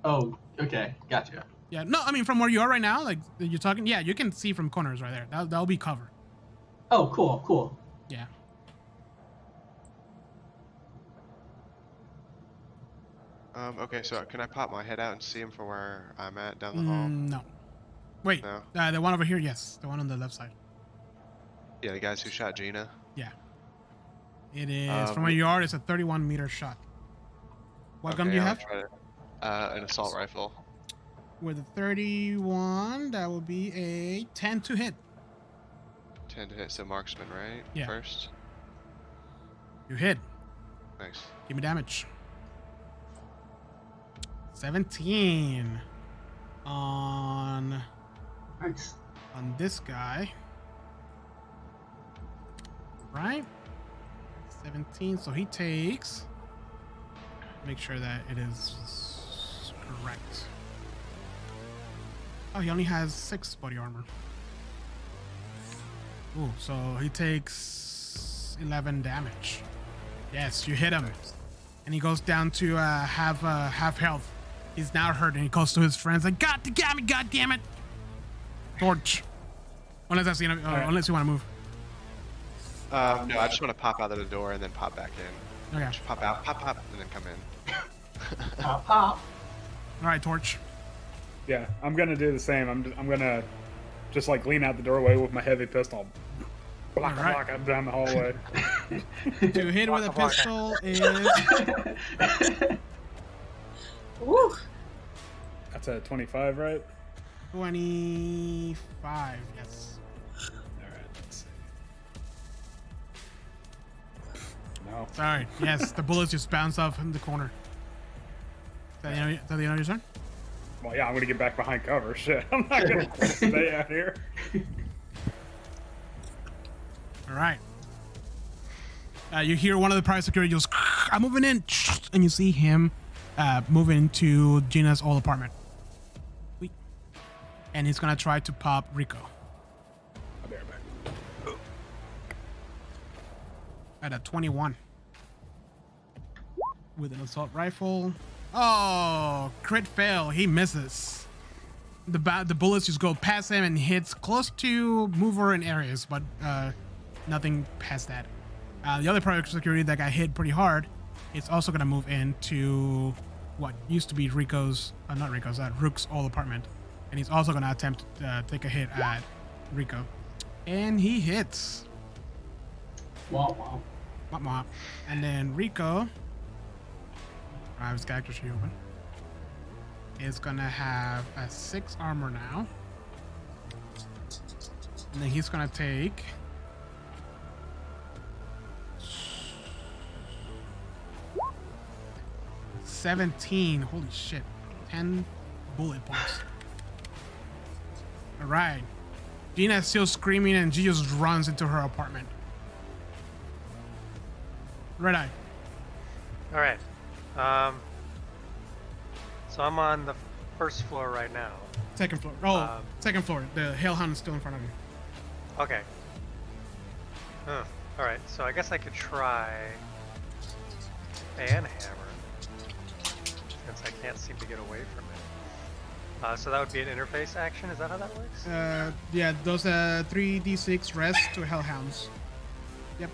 Oh, okay. Gotcha. Yeah, no, I mean from where you are right now, like you're talking. Yeah, you can see from corners right there. That'll be cover. Oh, cool. Yeah. Okay, so can I pop my head out and see him from where I'm at down the hall? No. Wait. No? The one over here, yes. The one on the left side. Yeah, the guys who shot Gina. Yeah. It is from where you are. It's a 31-meter shot. What gun do you I'll have? try an assault rifle. With a 31, that would be a 10 to hit. 10 to hit, so marksman, right? Yeah. First. You hit. Nice. Give me damage. 17 on Nice. this guy. Right? 17. So he takes. Make sure that it is correct. Oh, he only has 6 body armor. Ooh, so he takes 11 damage. Yes, you hit him. And he goes down to half health. He's now hurt, and he calls to his friends like, God damn it! Torch. Unless that's unless you want to move. No, I just want to pop out of the door and then pop back in. Okay. Just pop out, pop, and then come in. Pop. All right, Torch. Yeah, I'm gonna do the same. I'm gonna just like lean out the doorway with my heavy pistol. Block, Alright. block, down the hallway. To hit with a pistol is Woo! That's a 25, right? 25. Yes. All right. Let's see. no. Sorry. Yes, the bullets just bounce off in the corner. Is that the end of your turn? Well, yeah, I'm gonna get back behind cover. Shit, I'm not gonna stay out here. All right. You hear one of the private security goes, I'm moving in. And you see him moving into Gina's old apartment. Wait. And he's going to try to pop Rico. I'll be right back. At a 21. With an assault rifle. Oh, crit fail. He misses. The bullets just go past him and hits close to mover in areas, but nothing past that. The other private security that got hit pretty hard is also going to move into what used to be Rico's, not Rico's, Rook's old apartment. And he's also going to attempt to take a hit at Rico. And he hits. Wow, wow. Womp womp. And then Rico, his character sheet open, is going to have a 6 armor now. And then he's going to take 17. Holy shit. 10 bullet points. All right. Gina's still screaming and she just runs into her apartment. Red Eye. All right. So I'm on the first floor right now. Second floor. Oh, second floor. The Hellhound is still in front of you. Okay. Huh. All right. So I guess I could try and hammer since I can't seem to get away from it. So that would be an interface action. Is that how that works? Yeah, those 3d6 rest to Hellhounds. Yep.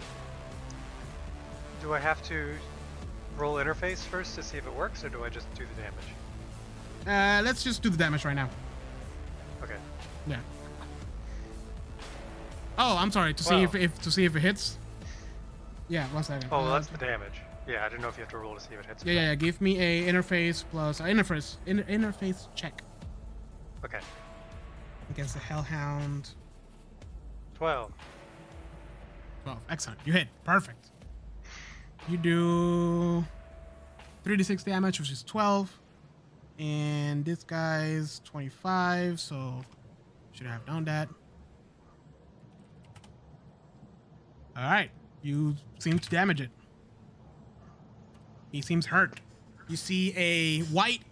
Do I have to roll interface first to see if it works, or do I just do the damage? Let's just do the damage right now. Okay. Yeah. Oh, I'm sorry. To see if it hits. Yeah, 1 second. Oh, well, that's the damage. Yeah, I didn't know if you have to roll to see if it hits. Yeah. Give me a interface plus interface check Okay. against the Hellhound. 12. 12. Excellent. You hit. Perfect. You do 3d6 damage, which is 12. And this guy's 25, so should have done that. All right. You seem to damage it. He seems hurt. You see a white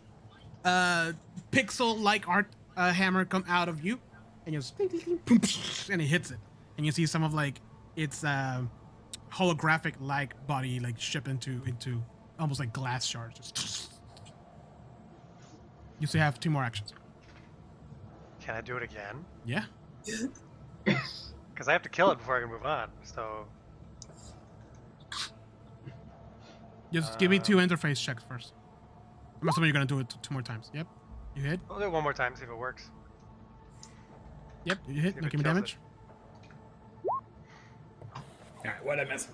pixel-like art hammer come out of you, and you just and it hits it. And you see some of like its holographic-like body like ship into almost like glass shards. Just you still have 2 more actions. Can I do it again? Yeah. Because I have to kill it before I can move on. So. Just give me 2 interface checks first. I'm assuming you're gonna do it 2 more times. Yep. You hit. I'll do it one more time, see if it works. Yep. You hit. See if Now it give me kills damage. Alright, what'd I miss?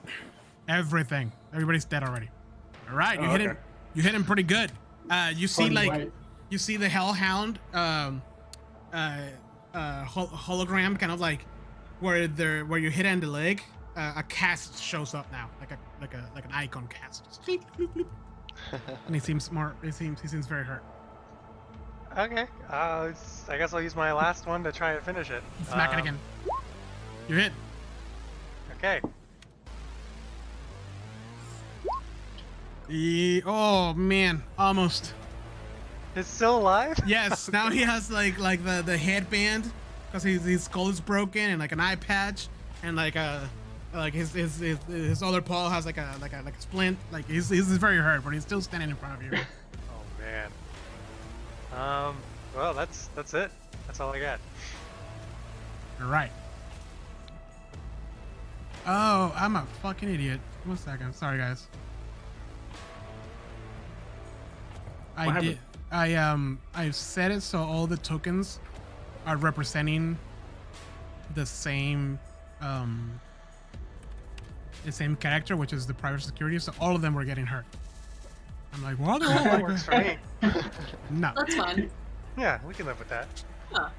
Everything. Everybody's dead already. All right. You hit him. okay. You hit him pretty good. You see Funny like white. you see the Hellhound hologram, kind of like where you hit on the leg. A cast shows up now, like an icon cast. Just bleep, bleep, bleep. And he seems very hurt. Okay. I guess I'll use my last one to try and finish it. Smack it again. You hit. Okay. Oh man, almost. It's still alive? Yes. Now he has like the headband because his skull is broken and like an eye patch and like his other paw has like a splint. Like he's very hurt, but he's still standing in front of you. Oh man. Well, that's it. That's all I got. All right. Oh, I'm a fucking idiot. 1 second. Sorry, guys. I set it so all the tokens are representing the same character, which is the private security. So all of them were getting hurt. I'm like, well, they're all That like works for me. No. That's fine. Yeah, we can live with that. Huh.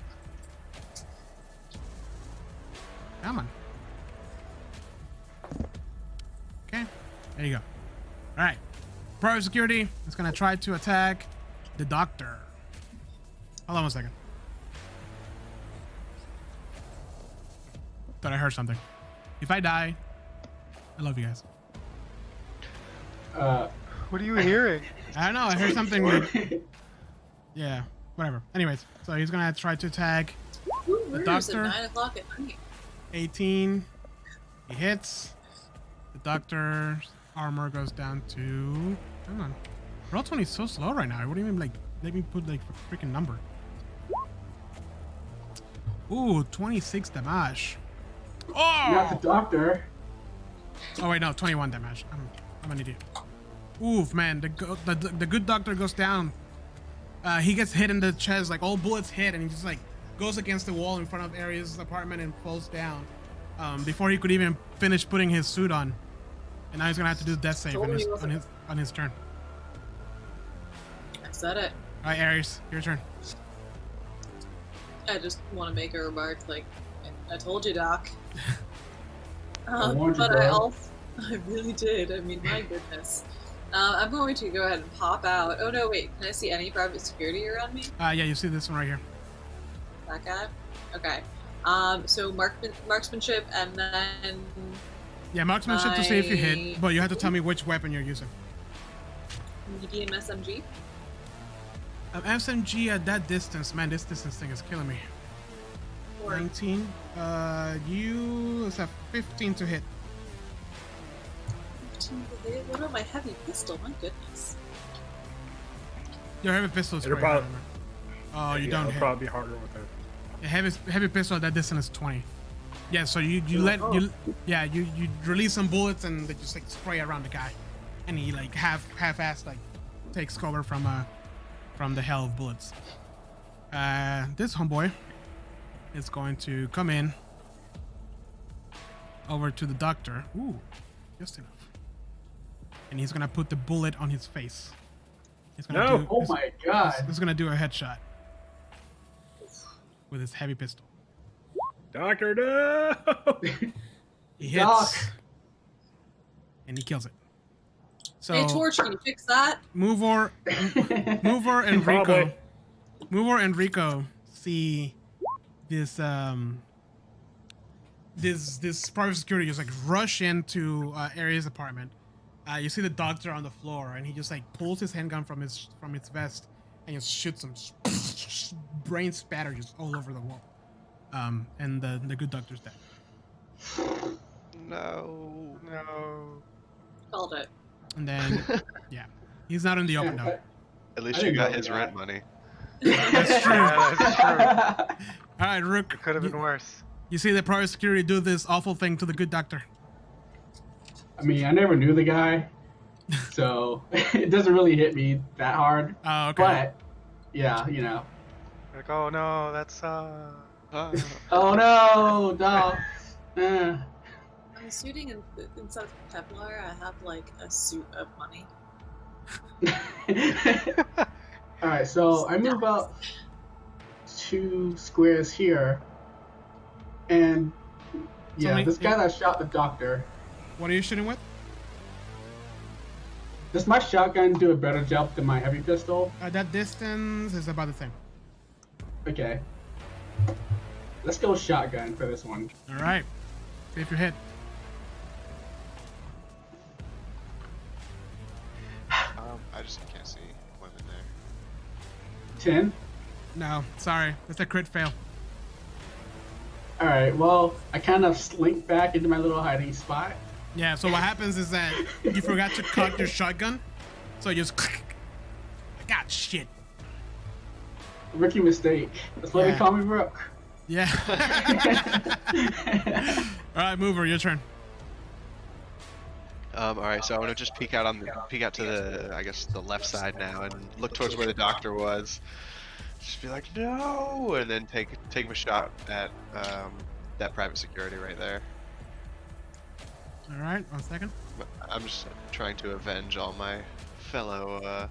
Come on. Okay. There you go. All right. Private security is gonna try to attack the doctor. Hold on 1 second. Thought I heard something. If I die, I love you guys. What are you hearing? I don't know. I heard something. Like, yeah. Whatever. Anyways, so he's gonna try to attack Who the murders at doctor. 9 o'clock at night? 18. He hits. The doctor's armor goes down to. Come on. Roll 20 is so slow right now. I wouldn't even like let me put like a freaking number. Ooh, 26 damage. Not the Oh! doctor. Oh wait, no, 21 damage. I'm an idiot. Oof, man, the good doctor goes down. He gets hit in the chest, like all bullets hit, and he just like goes against the wall in front of Ares' apartment and falls down. Before he could even finish putting his suit on, and now he's gonna have to do death save on his turn. I said it. All right, Ares, your turn. I just want to make a remark like, I told you, Doc. warned you, But bro. I also, I really did. I mean, my goodness. I'm going to go ahead and pop out. Oh no, wait. Can I see any private security around me? Yeah, you see this one right here. That guy? Okay. So marksmanship and then Yeah, marksmanship to see if you hit, My- but you have to tell me which weapon you're using. medium SMG. SMG at that distance, man, this distance thing is killing me. Or 19. It's a 15 to hit. 15 to hit. What about my heavy pistol? My goodness. Your heavy pistol is It'll pretty hard. probably- Oh, you yeah, don't it'll hit. probably be harder with it. The heavy pistol at that distance is 20. Yeah, so you release some bullets and they just like spray around the guy, and he like half-assed like takes cover from the hell of bullets. This homeboy is going to come in over to the doctor. Ooh, just enough. And he's gonna put the bullet on his face. He's gonna No. do. Oh my god. He's gonna do a headshot with his heavy pistol. Doctor, no! He hits, Doc. and he kills it. So Hey, Torch, can you fix that? Mover and Rico, Probably. Mover and Rico see this this private security just like rush into Ares' apartment. You see the doctor on the floor, and he just like pulls his handgun from his vest and just shoots him. Brain spatter just all over the wall. And the good doctor's dead. No. No. Called it. And then yeah, he's not in the open now. At least I you didn't got know his that. rent money. That's true. Yeah, that's true. All right, Rook. It could have been worse. You see the private security do this awful thing to the good doctor. I mean, I never knew the guy, so it doesn't really hit me that hard. Oh, okay. But yeah, you know. Like, oh no, that's Oh no, Doc. I'm shooting inside Kevlar. I have like a suit of money. All right, so I move up 2 squares here, and yeah, many- this guy that shot the doctor. What are you shooting with? Does my shotgun do a better job than my heavy pistol? That distance is about the same. Okay. Let's go shotgun for this one. All right. See if you hit. I just can't see women there. 10. No, sorry. That's a crit fail. All right. Well, I kind of slink back into my little hiding spot. Yeah, so what happens is that you forgot to cock your shotgun. So you just I got shit. Rookie mistake. That's why Yeah. they call me Rook. Yeah. All right, Mover, your turn. All right, so I'm gonna just peek out to the, I guess, the left side now and look towards where the doctor was. Just be like, no, and then take a shot at that private security right there. All right, 1 second. I'm just trying to avenge all my fellow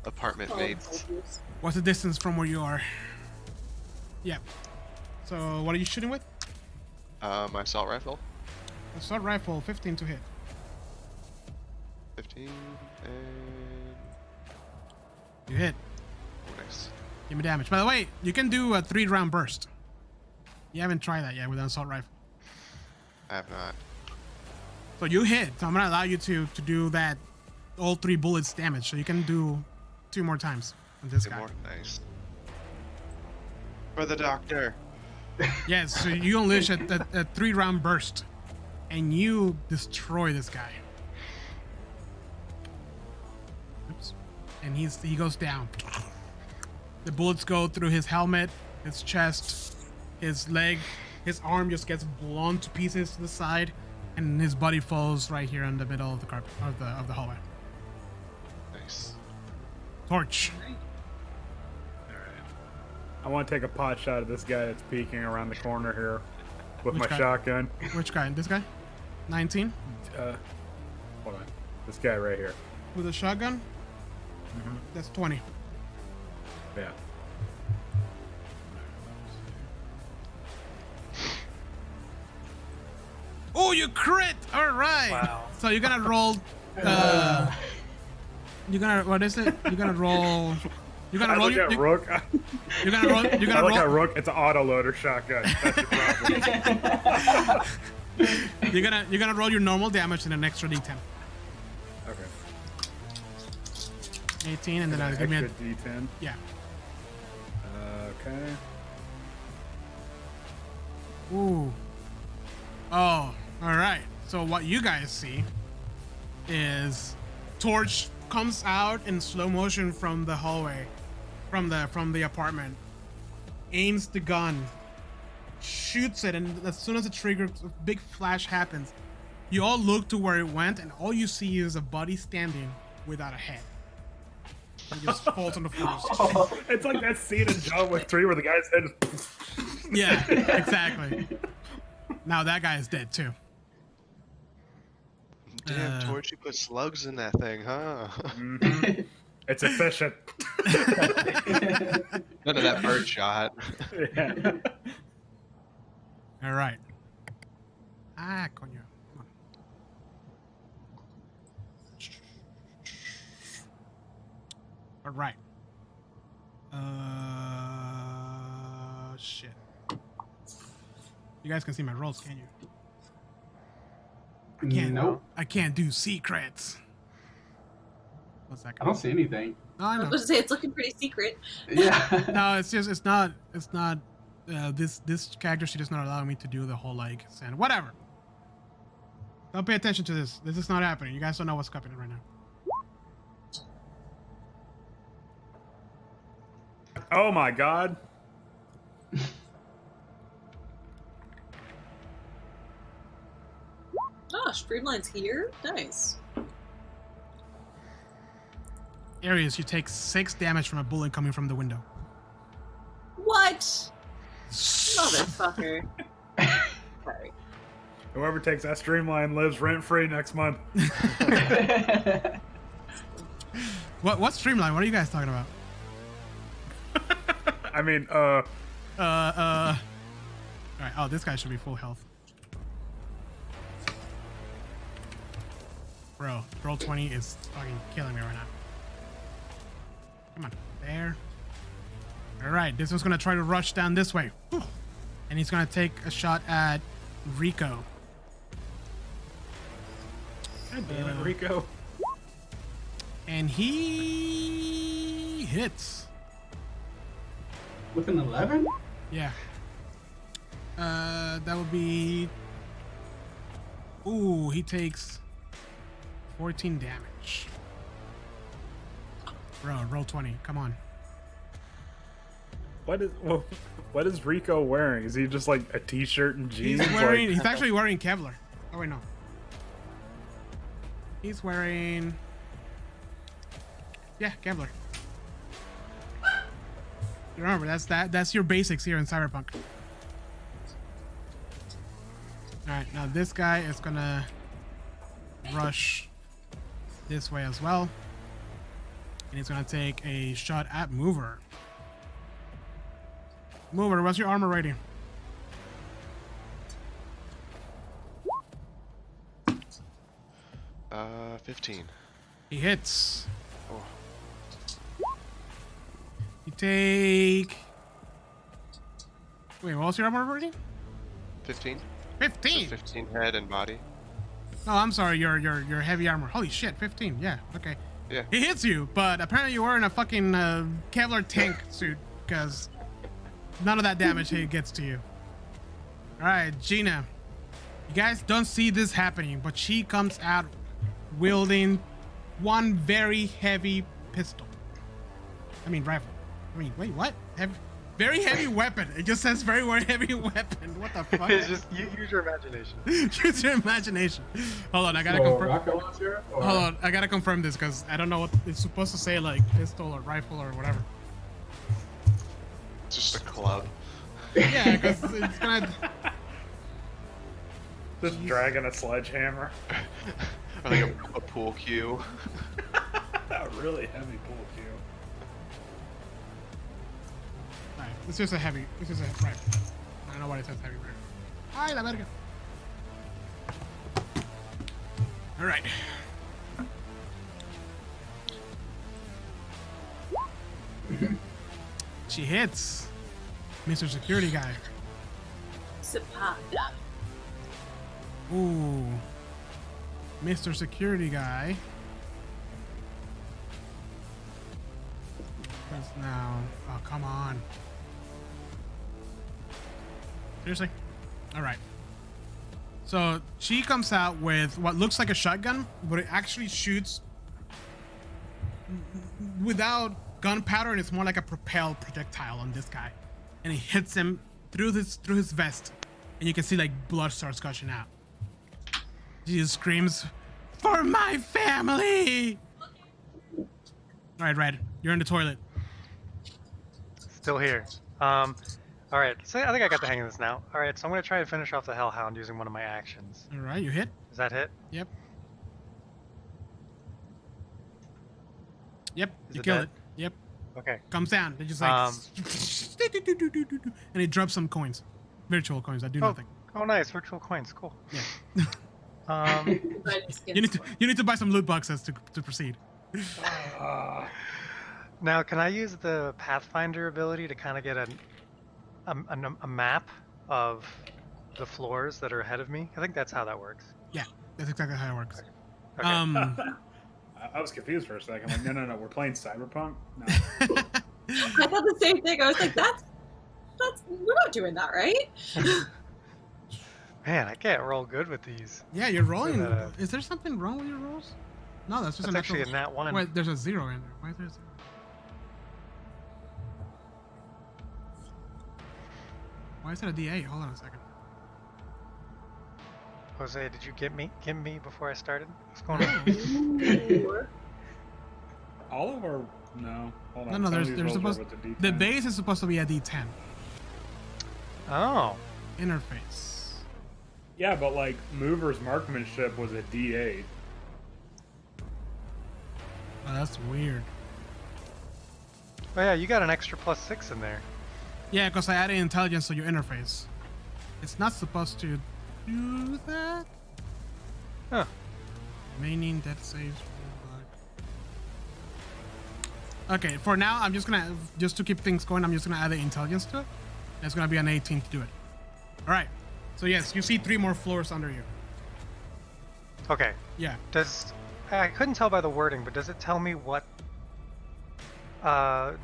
apartment Call mates. soldiers. What's the distance from where you are? Yeah. So what are you shooting with? My assault rifle. Assault rifle, 15 to hit. 15 and You hit. nice. Give me damage. By the way, you can do a 3-round burst. You haven't tried that yet with an assault rifle. I have not. So you hit. So I'm gonna allow you to do that, all 3 bullets damage. So you can do 2 more times on this guy. More nice. For the doctor. Yes. So you unleash a 3-round burst, and you destroy this guy. Oops. And he goes down. The bullets go through his helmet, his chest, his leg, his arm just gets blown to pieces to the side, and his body falls right here in the middle of the carpet of the hallway. Nice. Torch. I want to take a pot shot at this guy that's peeking around the corner here with Which my guy? shotgun. Which guy? This guy? 19? Hold on. This guy right here. With a shotgun? That's 20. Yeah. Oh, you crit! All right. Wow. So you're gonna roll. You're gonna, what is it? You're gonna roll. You're gonna I roll. look at Rook. You're gonna roll. You're I gonna look at roll. Rook. It's an autoloader shotgun. That's the problem. You're gonna roll your normal damage and an extra d10. Okay. 18, and then give me a. Extra D10. Yeah. Okay. Ooh. Oh, all right. So what you guys see is Torch comes out in slow motion from the hallway, from the apartment, aims the gun, shoots it, and as soon as the trigger, a big flash happens. You all look to where it went, and all you see is a body standing without a head. He just falls on the floor. It's like that scene in John Wick 3 where the guy's head is... Yeah, exactly. Now that guy is dead too. Damn, Torch, you put slugs in that thing, huh? Mhm. It's efficient. None of that bird shot. Yeah. All right. Ah, coño. Come on. All right. Shit. You guys can see my rolls, can you? Nope. I can't do secrets. What's that? I don't see anything. No, I I was know. going to say it's looking pretty secret. Yeah. No, it's not. This character sheet does not allow me to do the whole like sand. Whatever. Don't pay attention to this. This is not happening. You guys don't know what's happening right now. Oh my god. Oh, Streamline's here? Nice. Areas, you take 6 damage from a bullet coming from the window. What? Motherfucker. Sorry. Whoever takes that streamline lives rent-free next month. What's Streamline? What are you guys talking about? I mean, All right. Oh, this guy should be full health. Bro, roll 20 is fucking killing me right now. Come on, there. All right, this one's gonna try to rush down this way, and he's gonna take a shot at Rico. God damn it, Rico. And he hits. With an 11? Yeah. That would be. Ooh, he takes 14 damage. Bro, roll 20. Come on. What is Rico wearing? Is he just like a t-shirt and jeans? He's actually wearing Kevlar. Oh wait, no. He's wearing. Yeah, Kevlar. Remember, that's your basics here in Cyberpunk. Alright, now this guy is gonna rush this way as well. And he's gonna take a shot at Mover. Mover, what's your armor rating? 15. He hits. Oh. You take. Wait, what was your armor rating? 15. 15. 15 head and body. Oh, I'm sorry. Your heavy armor. Holy shit, 15. Yeah. Okay. Yeah. He hits you, but apparently you were in a fucking Kevlar tank suit, because none of that damage he gets to you. All right, Gina. You guys don't see this happening, but she comes out wielding one very heavy pistol. I mean rifle. I mean, wait, what? Very heavy weapon. It just says very heavy weapon. What the fuck? It's just use your imagination. Use your imagination. Hold on, I gotta So, confirm. rocket launcher or- Hold on, I gotta confirm this because I don't know what it's supposed to say, like pistol or rifle or whatever. It's just a club. Yeah, because it's gonna. Just dragging a sledgehammer. Or like a pool cue. A really heavy pool cue. Alright, it's just a heavy. It's just a rifle. I don't know why it says heavy rifle. Ay, la verga. All right. She hits Mr. Security Guy. Sapada. Ooh. Mr. Security Guy. What's now? Oh, come on. Seriously? Alright. So she comes out with what looks like a shotgun, but it actually shoots without gunpowder, and it's more like a propelled projectile on this guy. And it hits him through his vest, and you can see like blood starts gushing out. She just screams, "For my family!" All right, Red, you're in the toilet. Still here. All right. So I think I got the hang of this now. All right. So I'm gonna try and finish off the Hellhound using one of my actions. All right, you hit. Does that hit? Yep. Yep. Is You it kill dead? it. Yep. Okay. Comes down. They just like, and it drops some coins, virtual coins that do nothing. Oh, nice. Virtual coins. Cool. Yeah. You You need to buy some loot boxes to proceed. Now, can I use the Pathfinder ability to kind of get a map of the floors that are ahead of me? I think that's how that works. Yeah, that's exactly how it works. Okay. I was confused for a second. Like, no, we're playing Cyberpunk. No. I thought the same thing. I was like, that's we're not doing that, right? Man, I can't roll good with these. Yeah, you're rolling. Look at that. Is there something wrong with your rolls? No, that's just That's a actually natural. a nat 1. Wait, there's a 0 in there. Why is there a 0? Why is it a D8? Hold on a second. Jose, did you get me before I started? What's going on? All of our no. Hold on. No, Some of there's these there's rolls are supposed with the D10. base is supposed to be a D10 Oh. interface. Yeah, but like Mover's marksmanship was a D8. Oh, that's weird. Oh yeah, you got an extra +6 in there. Yeah, because I added intelligence to your interface. It's not supposed to do that. Huh. Remaining death saves. Okay, for now, I'm just gonna, just to keep things going, I'm just gonna add the intelligence to it. And it's gonna be an 18 to do it. All right. So yes, you see 3 more floors under you. Okay. Yeah. I couldn't tell by the wording, but does it tell me what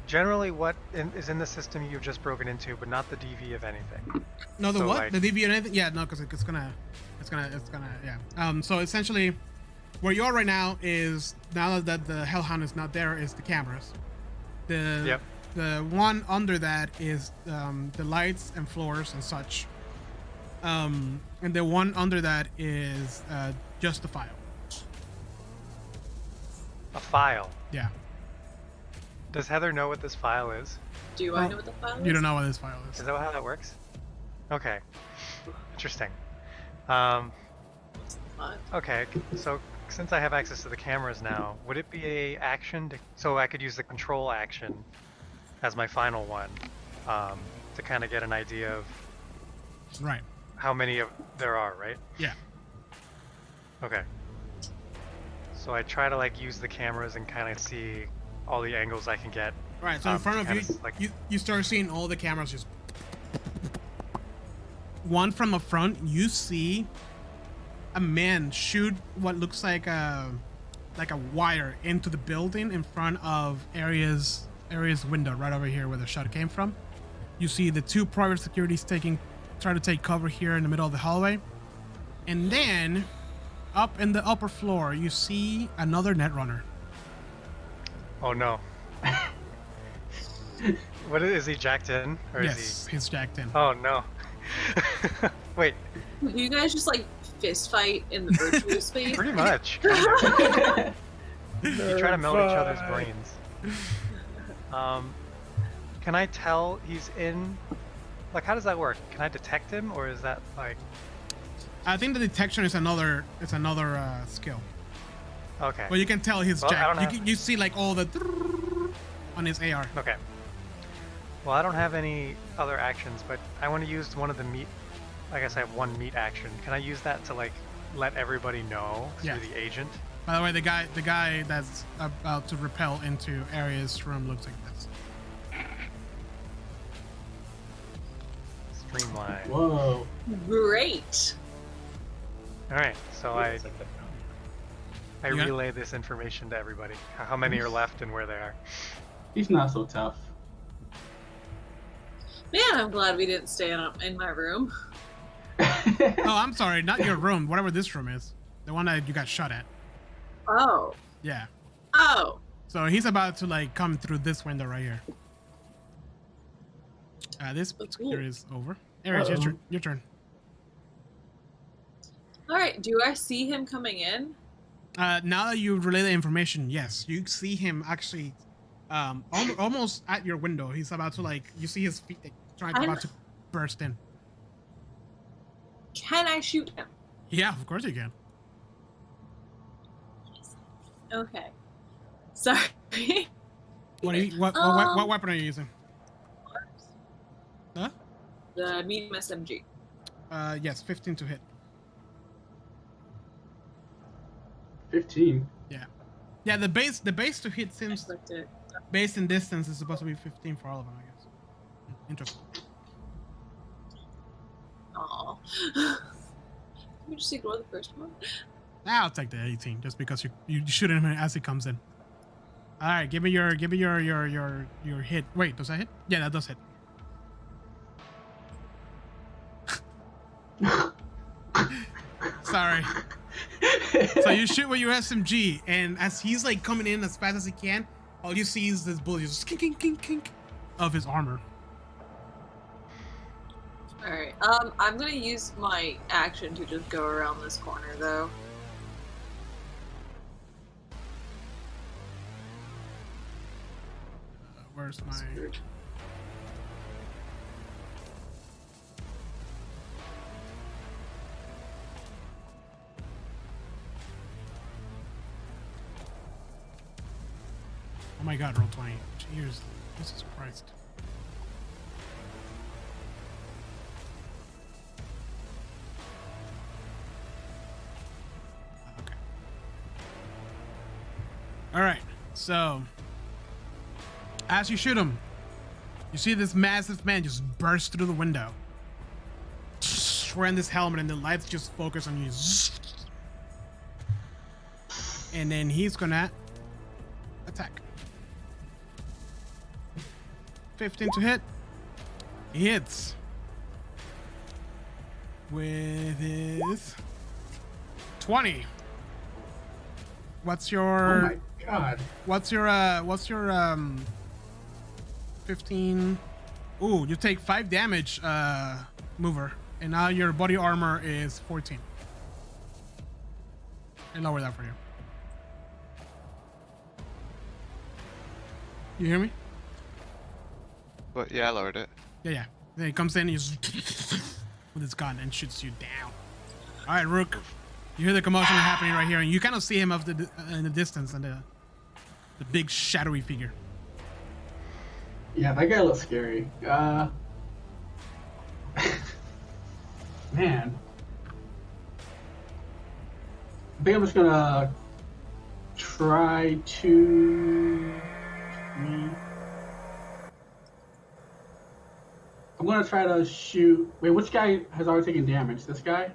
generally what is in the system you've just broken into, but not the DV of anything? No, the So, what? like- The DV and anything? Yeah, no, because it's gonna, yeah. So essentially, where you are right now is, now that the Hellhound is not there, is the cameras. The one under that is the lights and floors and such. And the one under that is just the file. A file. Yeah. Does Heather know what this file is? Do I know what the file is? You don't know what this file is. Is that how that works? Okay. Interesting. Fine. Okay, so since I have access to the cameras now, would it be a action so I could use the control action as my final one to kind of get an idea of Right. how many of there are, right? Yeah. Okay. So I try to like use the cameras and kind of see all the angles I can get. All right, so in front of kinda you, like- you start seeing all the cameras just. One from the front, you see a man shoot what looks like a wire into the building in front of Area's window right over here where the shot came from. You see the two private securities trying to take cover here in the middle of the hallway, and then up in the upper floor you see another netrunner. Oh no. What is he jacked in or Yes, is he's jacked in. he? Oh no. Wait, Do you guys just like fist fight in the virtual space? pretty much. You try to melt each other's brains. Can I tell he's in? Like, how does that work? Can I detect him, or is that like? I think the detection is another skill. Okay. But you can tell he's Well, I jacked. don't You see like all the on his AR. Okay. Well, I don't have any other actions, but I want to use one of the meat. I guess I have one meat action. Can I use that to like let everybody know through Yeah. the agent? By the way, the guy that's about to repel into Area's room looks like this. Streamline. Whoa. Great. All right. So I It's like the- You got- relay this information to everybody. How many are left and where they are. He's not so tough. Man, I'm glad we didn't stay in my room. Oh, I'm sorry, not your room. Whatever this room is, the one that you got shot at. Oh. Yeah. Oh. So he's about to like come through this window right here. This secure is over. Ares, your turn. All right. Do I see him coming in? Now that you relay the information, yes, you see him actually, almost at your window. He's about to like, you see his feet about to burst in. Can I shoot him? Yeah, of course you can. Okay. Sorry. What weapon are you using? Huh? The medium SMG. Yes, 15 to hit. 15. Yeah, the base to hit seems Clicked it. based in distance is supposed to be 15 for all of them, I guess. Interesting. Aw. Can we just ignore the first one? I'll take the 18 just because you shoot him as he comes in. All right, give me your hit. Wait, does that hit? Yeah, that does hit. Sorry. So you shoot with your SMG, and as he's like coming in as fast as he can, all you see is this bullet just kink kink kink kink of his armor. All right. I'm gonna use my action to just go around this corner, though. Where's my? Oh my God! Roll 20. Cheers. Jesus Christ. Okay. All right. So, as you shoot him, you see this massive man just burst through the window, wearing this helmet, and the lights just focus on you. And then he's gonna attack. 15 to hit. He hits with his 20. What's Oh your my god. what's your 15? Ooh, you take 5 damage, mover, and now your body armor is 14. And lower that for you. You hear me? But yeah, I lowered it. Yeah. Then he comes in and he's with his gun and shoots you down. All right, Rook. You hear the commotion happening right here, and you kind of see him in the distance, and the big shadowy figure. Yeah, that guy looks scary. Man. I think I'm just gonna try to. I'm gonna try to shoot. Wait, which guy has already taken damage? This guy?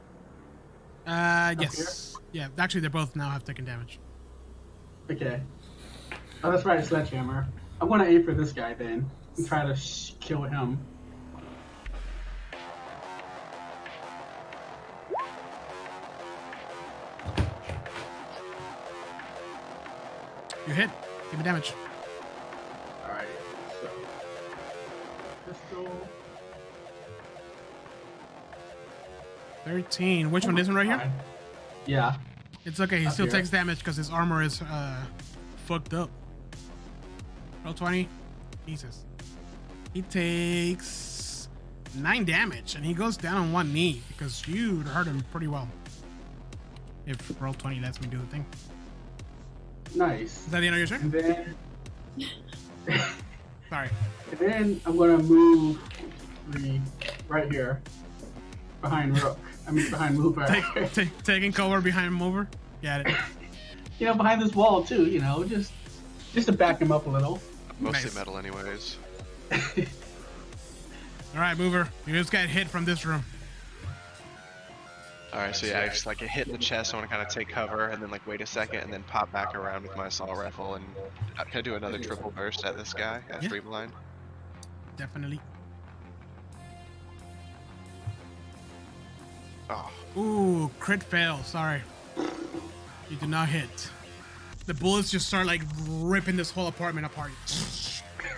Yes. Yeah, actually, they both now have taken damage. Okay. Oh, that's right, sledgehammer. I'm gonna aim for this guy then and try to kill him. You hit. Give me damage. Alright, so. Pistol. 13. Which one? This one right here? Yeah. It's okay. He Up still here. takes damage because his armor is fucked up. Roll 20. Jesus. He takes 9 damage and he goes down on one knee because you hurt him pretty well. If roll 20 lets me do the thing. Nice. Is that the end of your turn? And then. Sorry. And then I'm gonna move 3 right here. Behind Rook. Behind Mover. Taking cover behind mover. Got it. You know, behind this wall too, you know, just to back him up a little. Mostly Nice. metal, anyways. All right, mover. You just got hit from this room. All right, so yeah, I just like get hit in the chest. I want to kind of take cover and then like wait a second and then pop back around with my assault rifle and can I do another triple burst at this guy at Yeah. Streamline? Definitely. Oh, Ooh, crit fail. Sorry. You did not hit. The bullets just start like ripping this whole apartment apart.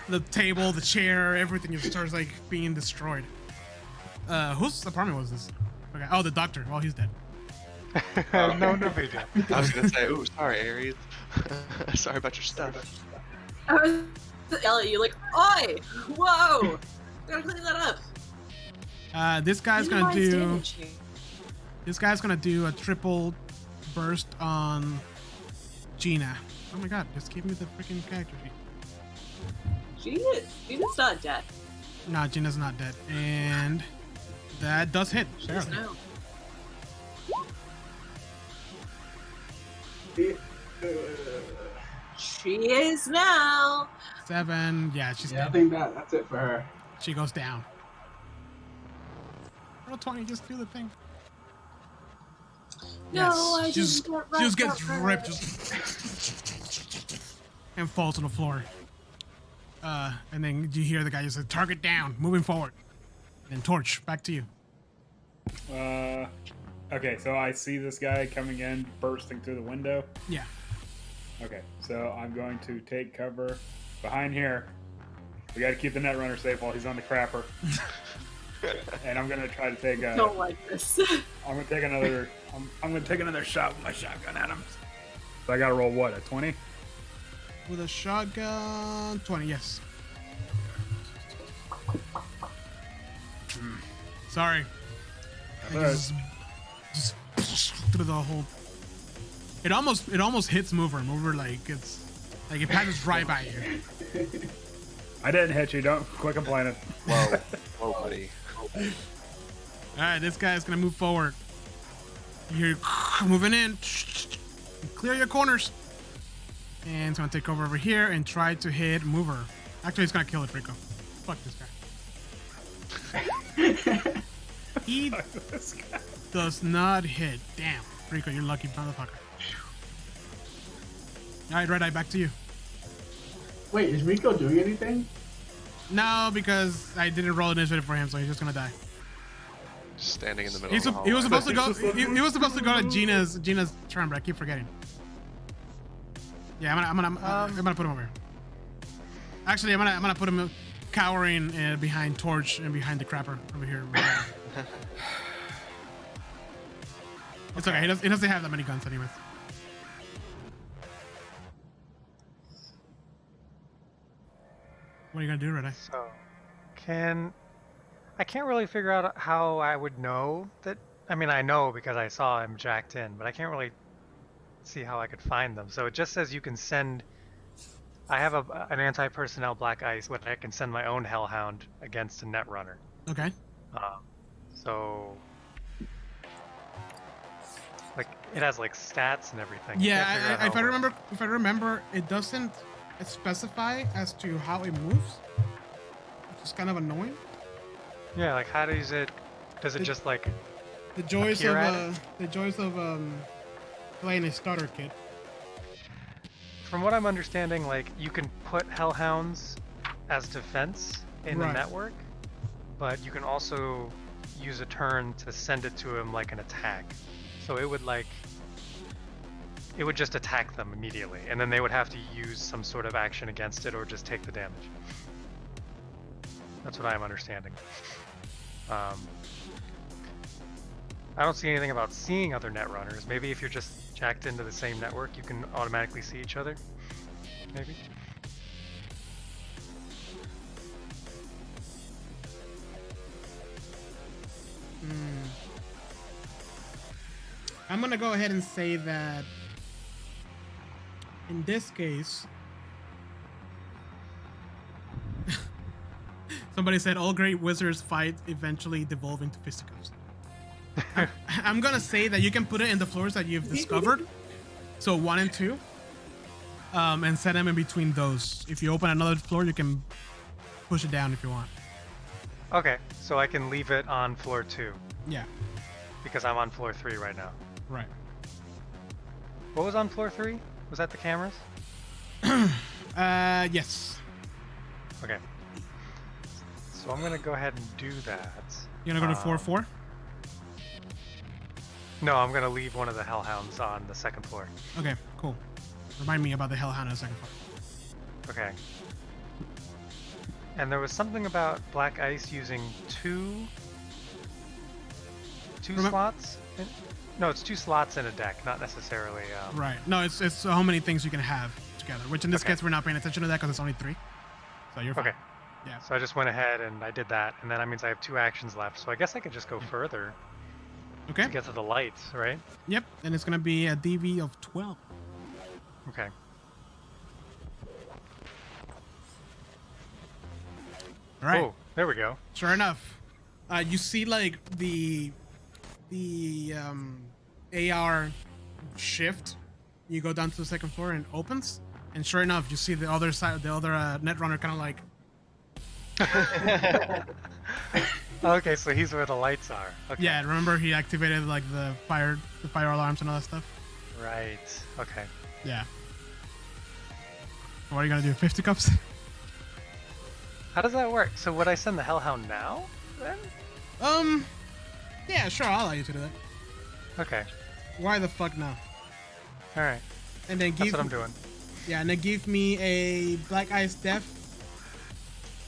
The table, the chair, everything just starts like being destroyed. Whose apartment was this? Okay. Oh, the doctor. Well, he's dead. No big deal. I was gonna say, ooh, sorry, Aries. Sorry about your stuff. I was yell at you like, "Oi! Whoa! Gotta clean that up." This guy's gonna Minimize do. damage here. This guy's gonna do a triple burst on Gina. Oh my god! Just give me the freaking character sheet. Gina's not dead. No, Gina's not dead, and that does hit. She's Barely. no. She is now. 7. Yeah, she's Yeah, I dead. think that's it for her. She goes down. Roll 20, just do the thing. No, I just, didn't get she just right gets up her. ripped just and falls on the floor. And then you hear the guy just say, target down, moving forward. And Torch, back to you. Okay, so I see this guy coming in, bursting through the window. Yeah. Okay, so I'm going to take cover behind here. We got to keep the Netrunner safe while he's on the crapper. And I'm gonna try to take a. Don't like this. I'm gonna take another. I'm gonna take another shot with my shotgun at him. So I gotta roll what? A 20? With a shotgun, 20, yes. Sorry. That's I all right. just through the whole. It almost hits mover. Mover like it passes right by you. I didn't hit you. Don't quit complaining. Whoa, whoa, buddy. All right, this guy's gonna move forward. You're moving in. Clear your corners. And he's gonna take over here and try to hit mover. Actually, he's gonna kill it, Rico. Fuck this guy. He This guy. does not hit. Damn, Rico, you're lucky, motherfucker. All right, Red Eye, back to you. Wait, is Rico doing anything? No, because I didn't roll initiative for him, so he's just gonna die. Just standing in the middle He of the was hallway. supposed to go. He was supposed to go to Gina's turn, but I keep forgetting. Yeah, I'm gonna put him over here. Actually, I'm gonna put him cowering behind Torch and behind the crapper over here. It's okay. He doesn't have that many guns, anyways. What are you gonna do, Red Eye? So, I can't really figure out how I would know that. I mean, I know because I saw him jacked in, but I can't really see how I could find them. So it just says you can send. I have an anti-personnel black ice, but I can send my own hellhound against a Netrunner. Okay. So Like it has like stats and everything. Yeah, Can't figure out how if it I works. remember, it doesn't specify as to how it moves, which is kind of annoying. Yeah, like how does it It- just like The joys Appear of at playing a starter kit. from what I'm understanding, like you can put hellhounds as defense in the Right. network, but you can also use a turn to send it to him like an attack. So it would just attack them immediately, and then they would have to use some sort of action against it or just take the damage. That's what I'm understanding. I don't see anything about seeing other netrunners. Maybe if you're just jacked into the same network, you can automatically see each other. Maybe. I'm gonna go ahead and say that in this case, somebody said all great wizards fight eventually devolve into fisticuffs. I'm gonna say that you can put it in the floors that you've discovered, so 1 and 2, and set them in between those. If you open another floor, you can push it down if you want. Okay, so I can leave it on floor 2 Yeah, because I'm on floor 3 right now. right. What was on floor 3? Was that the cameras? Yes. Okay. So I'm gonna go ahead and do that. You gonna go to 4-4? No, I'm gonna leave one of the hellhounds on the second floor. Okay, cool. Remind me about the Hellhound in a second. Okay. And there was something about Black Ice using two slots. No, it's 2 slots in a deck, not necessarily. Right. No, it's how many things you can have together. Which in this Okay. case we're not paying attention to that because it's only 3. So you're fine. Okay. Yeah. So I just went ahead and I did that, and then that means I have 2 actions left. So I guess I could just go further Okay. to get to the lights, right? Yep. And it's gonna be a DV of 12. Okay. All right. Oh, there we go. Sure enough, you see like the AR shift. You go down to the second floor and it opens, and sure enough, you see the other side, the other netrunner, kind of like. Okay, so he's where the lights are. Okay. Yeah, remember he activated like the fire alarms and all that stuff. Right. Okay. Yeah. What are you gonna do? 50 cups? How does that work? So would I send the Hellhound now? Then? Yeah, sure, I'll allow you to do that. Okay. Why the fuck not? All right. And then That's give what I'm doing. Yeah, and then give me a Black Ice Death.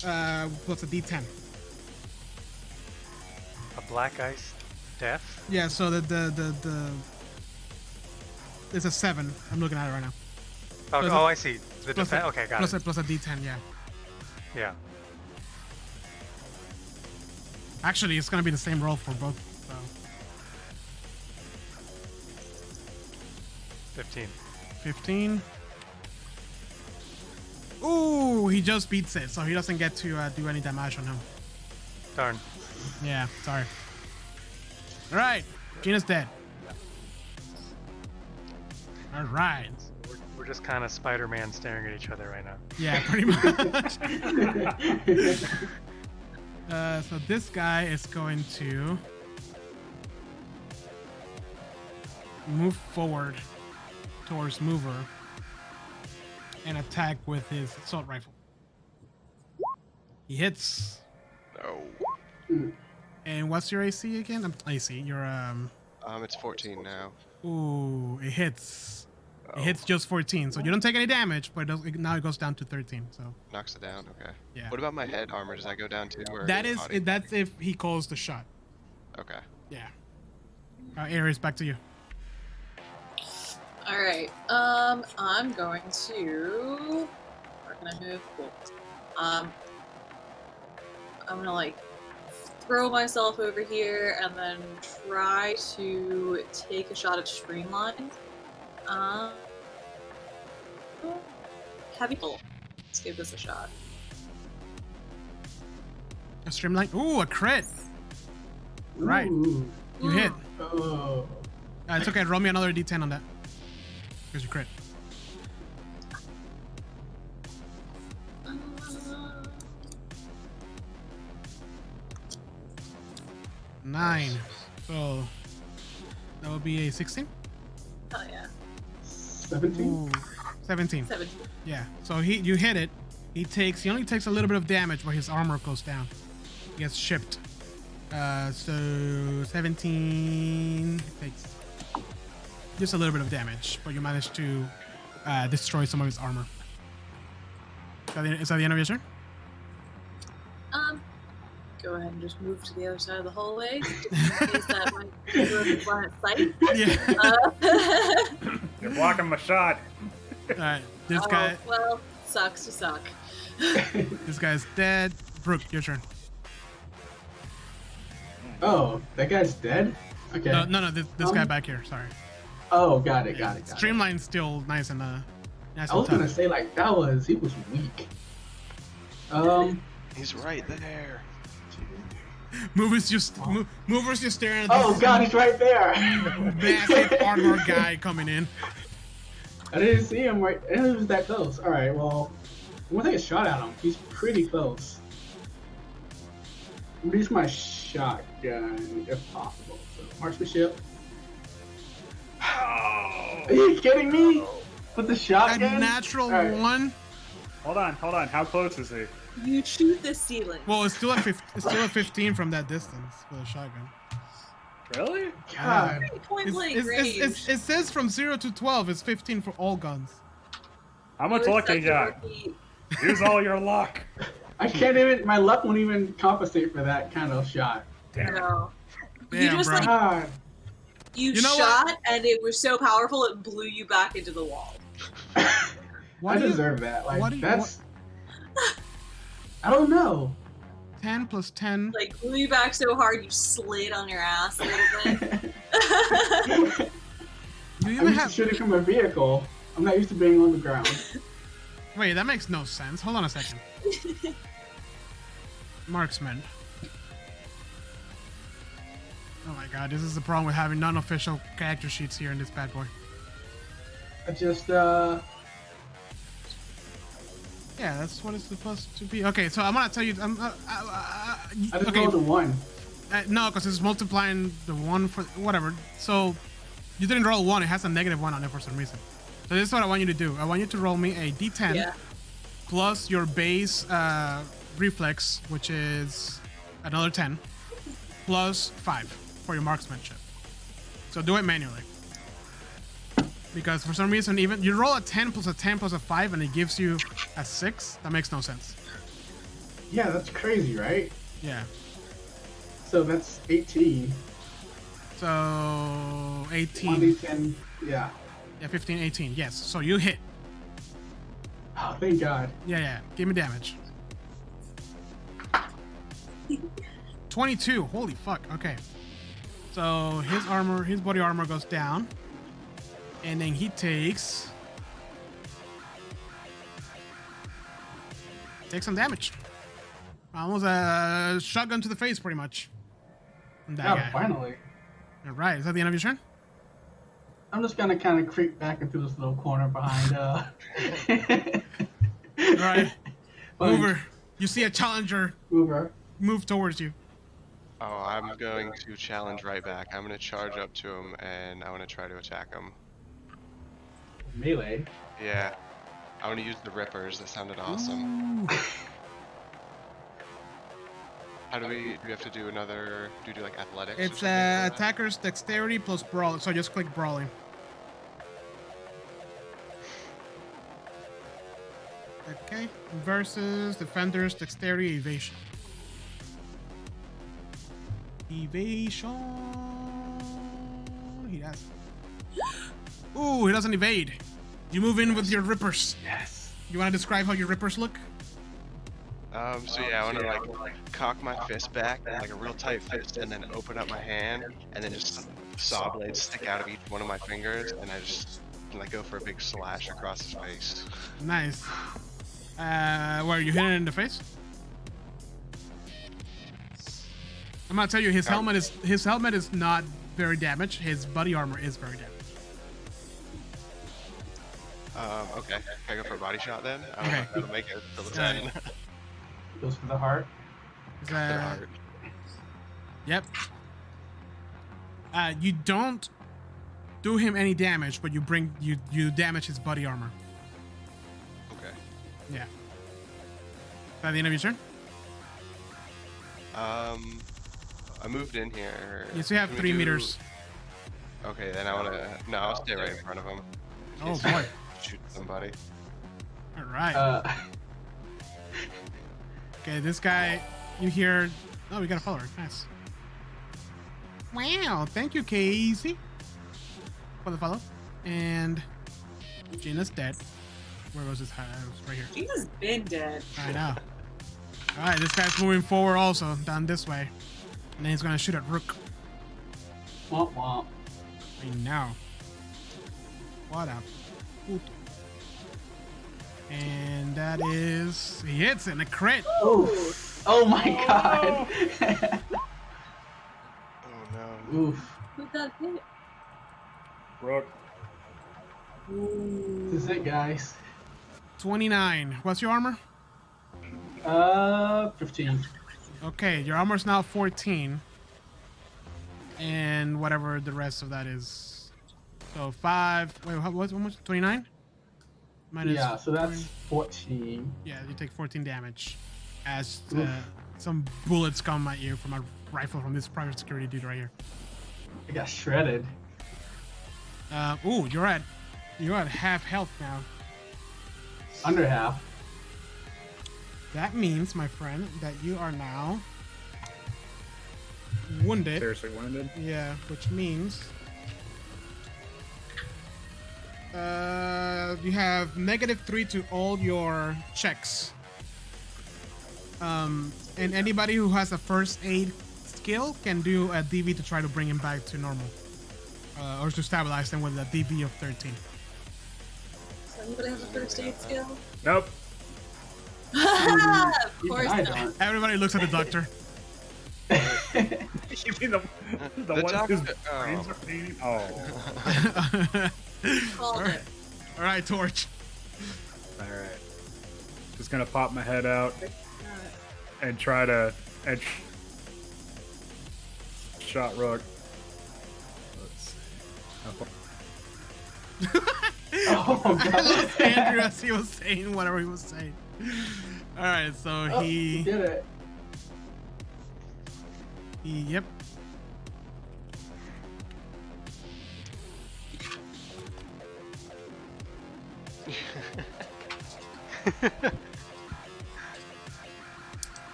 Plus a D10. A Black Ice Death? Yeah, so the it's a 7. I'm looking at it right now. Oh, Plus I see. The plus defense. a- Okay, got plus it. plus a D10, yeah. Yeah. Actually, it's gonna be the same roll for both. So 15. 15. Ooh, he just beats it, so he doesn't get to do any damage on him. Darn. Yeah, sorry. All right, Gina's dead. All right. We're just kind of Spider-Man staring at each other right now. Yeah, pretty much. So this guy is going to move forward towards Mover and attack with his assault rifle. He hits. No. And what's your AC again? AC. Your It's 14 now. Ooh, it hits. Oh, It hits just 14, so you don't take any damage, but now it goes down to 13. So knocks it down. Okay. yeah. What about my head armor? Does that go down too? Or That the is body? that's if he calls the shot. Okay. Yeah. Aries, back to you. All right. I'm going to. Where can I move? Cool. I'm gonna like throw myself over here and then try to take a shot at Streamline. Heavy pull. Let's give this a shot. A streamline. Ooh, a crit. Right. Ooh. You hit. Oh. It's okay. Roll me another D10 on that. Here's your crit. Nine. So that would be a 16. Oh yeah. 17. Ooh, 17. 17. Yeah. So you hit it. He only takes a little bit of damage, but his armor goes down. He gets shipped. So 17 takes just a little bit of damage, but you manage to destroy some of his armor. Is that the end of your turn? Go ahead and just move to the other side of the hallway, just in case that might be a line of sight. Yeah. You're blocking my shot. Alright, this guy. Well, sucks to suck. This guy's dead. Brooke, your turn. Oh, that guy's dead? Okay. No, this guy back here. Sorry. Oh, got it. Streamline's still nice and nice I and was gonna tough. say like he was weak. He's right there. Mover's just staring at Oh this god, he's right there. massive armor guy coming in. I didn't see him right. He was that close. All right, well, I'm gonna take a shot at him. He's pretty close. I'm gonna use my shotgun if possible. So marksmanship. Oh. Are you kidding me? With the A shotgun? natural All right. one. Hold on. How close is he? You shoot the ceiling. Well, it's still a 15 from that distance for the shotgun. Really? God. Point blank range. It says from 0 to 12. It's 15 for all guns. How much You're luck you such a got? rookie. Use all your luck. I can't even. My luck won't even compensate for that kind of shot. Damn it. No. You Damn, just bro. like God. you know shot and it was so powerful it blew you back into the wall. Why I do you- deserve that. why Like do you- that's. I don't know. 10 plus 10. Like blew you back so hard you slid on your ass a little bit. Do you I'm even used to have? shooting from a vehicle. I'm not used to being on the ground. Wait, that makes no sense. Hold on a second. Marksman. Oh my god, this is the problem with having non-official character sheets here in this bad boy. I just Yeah, that's what it's supposed to be. Okay, so I'm gonna tell you. I just Okay, rolled a 1. no, because it's multiplying the one for whatever. So you didn't roll 1; it has a -1 on it for some reason. So this is what I want you to do. I want you to roll me a D10 Yeah. plus your base reflex, which is another 10, plus 5 for your marksmanship. So do it manually. Because for some reason, even you roll a 10 plus a 10 plus a 5 and it gives you a 6. That makes no sense. Yeah, that's crazy, right? Yeah. So that's 18. So 18. 1d10. Yeah. Yeah, 15, 18. Yes. So you hit. Oh, thank God. Yeah. Give me damage. 22. Holy fuck. Okay. So his body armor goes down. And then he takes some damage. Almost a shotgun to the face, pretty much. From that Yeah, guy. finally. All right. Is that the end of your turn? I'm just gonna kind of creep back into this little corner behind. All right. Fine. Mover. You see a challenger Mover. move towards you. Oh, I'm going to challenge right back. I'm going to charge up to him and I want to try to attack him. Melee. Yeah. I want to use the rippers. That sounded awesome. Ooh. How do we have to do another? Do we do like athletics? or It's something for that? attacker's dexterity plus brawl. So just click brawling. Okay. Versus defender's dexterity evasion. Evasion. He does. Ooh, he doesn't evade. You move in with your rippers. Yes. You want to describe how your rippers look? So yeah, I want to like cock my fist back, like a real tight fist, and then open up my hand, and then just saw blades stick out of each one of my fingers, and I just like go for a big slash across his face. Nice. Where you hit it in the face? I'm gonna tell you, his helmet is not very damaged. His body armor is very damaged. Okay. Can I go for a body shot then? I don't Okay. know if that'll make it till the Alright. 10. Goes for the heart. Is For the that- heart. Yep. You don't do him any damage, but you damage his body armor. Okay. Yeah. Is that the end of your turn? I moved in here. You still have Can we 3 do- meters. Okay, then I wanna. No, I'll stay right in front of him. Oh boy. Shoot somebody. All right. Okay, this guy, you hear. Oh, we got a follower. Nice. Wow, thank you, Casey, for the follow. And Gina's dead. Where was his hat? It was right here. Gina's been dead. I know. All right, this guy's moving forward also, down this way. And then he's gonna shoot at Rook. Womp womp. I know. What up? Oot. And that is... He hits it in a crit. Ooh. Oh my god. Oh no. Oof. Who'd that hit? Rook. Ooh. This is it, guys. 29. What's your armor? 15. Okay, your armor's now 14. And whatever the rest of that is. So 5... Wait, how much? 29? Minus Yeah, so that's 20. 14. Yeah, you take 14 damage. As some bullets come at you from a rifle from this private security dude right here. I got shredded. Ooh, you're at half health now. Under half. That means, my friend, that you are now wounded. Seriously wounded. Yeah, which means you have -3 to all your checks. And anybody who has a first aid skill can do a DV to try to bring him back to normal, or to stabilize them with a DV of 13. Does anybody have a first aid skill? Nope. Of Even course I not. don't. Everybody looks at the doctor. You mean the The one doctor- whose oh. brains are bleeding? Oh. Called it. All right, Torch. All right. Just gonna pop my head out and try to shot Rook. Let's see. Oh I god. lost Andrew as he was saying whatever he was saying. All right, so Oh, he did it. Yep.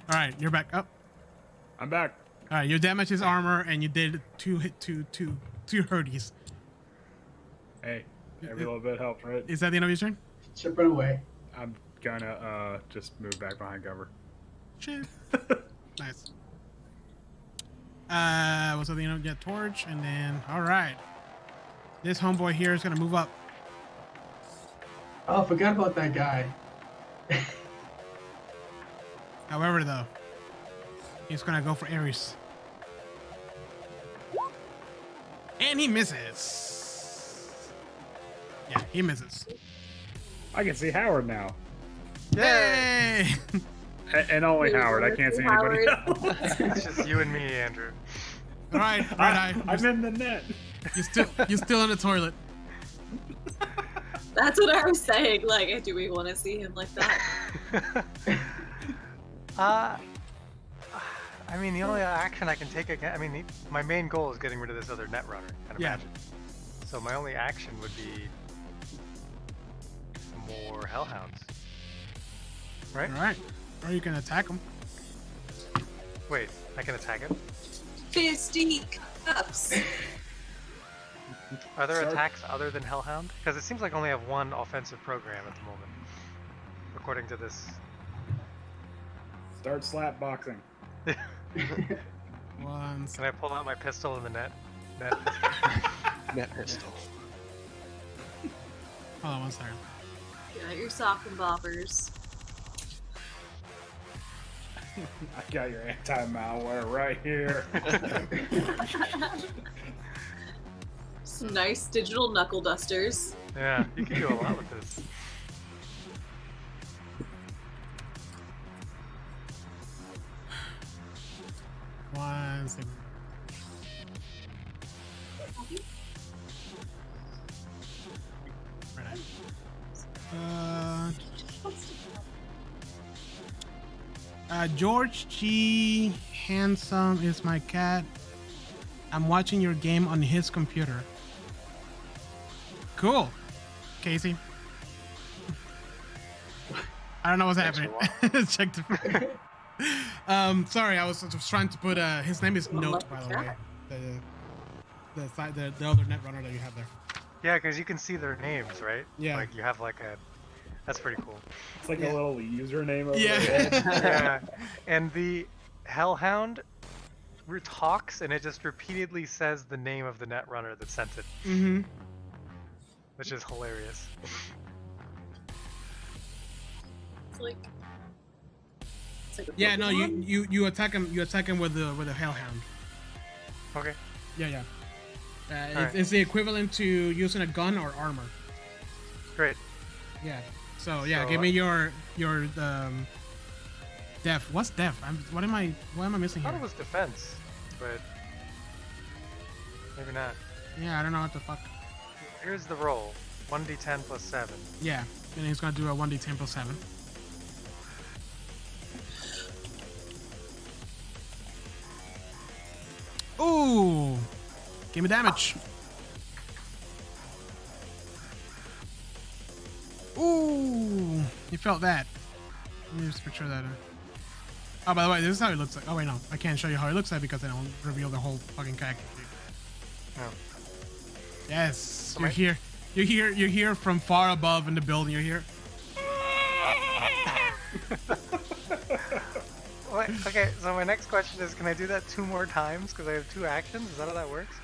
All right, you're back up. I'm back. All right, you damaged his armor and you did two hurties. Hey, every little bit helps, right? Is that the end of your turn? Chipping away. I'm gonna just move back behind cover. Shit. Nice. What's at the end of that torch? And then, all right. This homeboy here is gonna move up. Oh, forgot about that guy. However, though, he's gonna go for Ares. And he misses. Yeah, he misses. I can see Howard now. Yay! And only Wait, Howard. I where's can't see anybody Howard? else. It's just you and me, Andrew. All right, Red Eye. I'm in the net. You're still in the toilet. That's what I was saying. Like, do we want to see him like that? I mean, the only action I can take again. I mean, my main goal is getting rid of this other net runner. I'd Yeah. imagine. So my only action would be more hellhounds. Right? All right. Or you can attack him. Wait, I can attack him. Fisty cups. Are there Sorry. attacks other than hellhound? Because it seems like I only have one offensive program at the moment, according to this. Start slap boxing. Once. Can I pull out my pistol in the net? Net pistol. Hold on one second. Yeah, your sock and boppers. I got your anti-malware right here. Some nice digital knuckle dusters. Yeah, you can do a lot with this. One second. Right. George G. Handsome is my cat. I'm watching your game on his computer. Cool, Casey. I don't know what's Thanks happening. Check the. Sorry, I was trying to put. His name is Note, by the way. The other netrunner that you have there. Yeah, because you can see their names, right? Yeah. Like you have like a. That's pretty cool. It's like Yeah. a little username over Yeah. there. Yeah. And the Hellhound talks, and it just repeatedly says the name of the netrunner that sent it, Mm-hmm. which is hilarious. It's like a Yeah, no, Pokemon. you attack him. You attack him with the Hellhound. Okay. Yeah. Alright. It's the equivalent to using a gun or armor. Great. Yeah. So yeah, So, give me your def. What's def? What am I missing I thought here? it was defense, but maybe not. Yeah, I don't know what the fuck. Here's the roll: 1d10 plus 7. Yeah, and he's gonna do a 1d10 plus 7. Ooh, give me damage. Ooh, you felt that. Let me just picture that. Oh, by the way, this is how it looks like. Oh wait, no, I can't show you how it looks like because I don't reveal the whole fucking character. No. Yes, So you're my- here. You're here from far above in the building. You're here. Wait, okay, so my next question is, can I do that 2 more times? Because I have 2 actions? Is that how that works?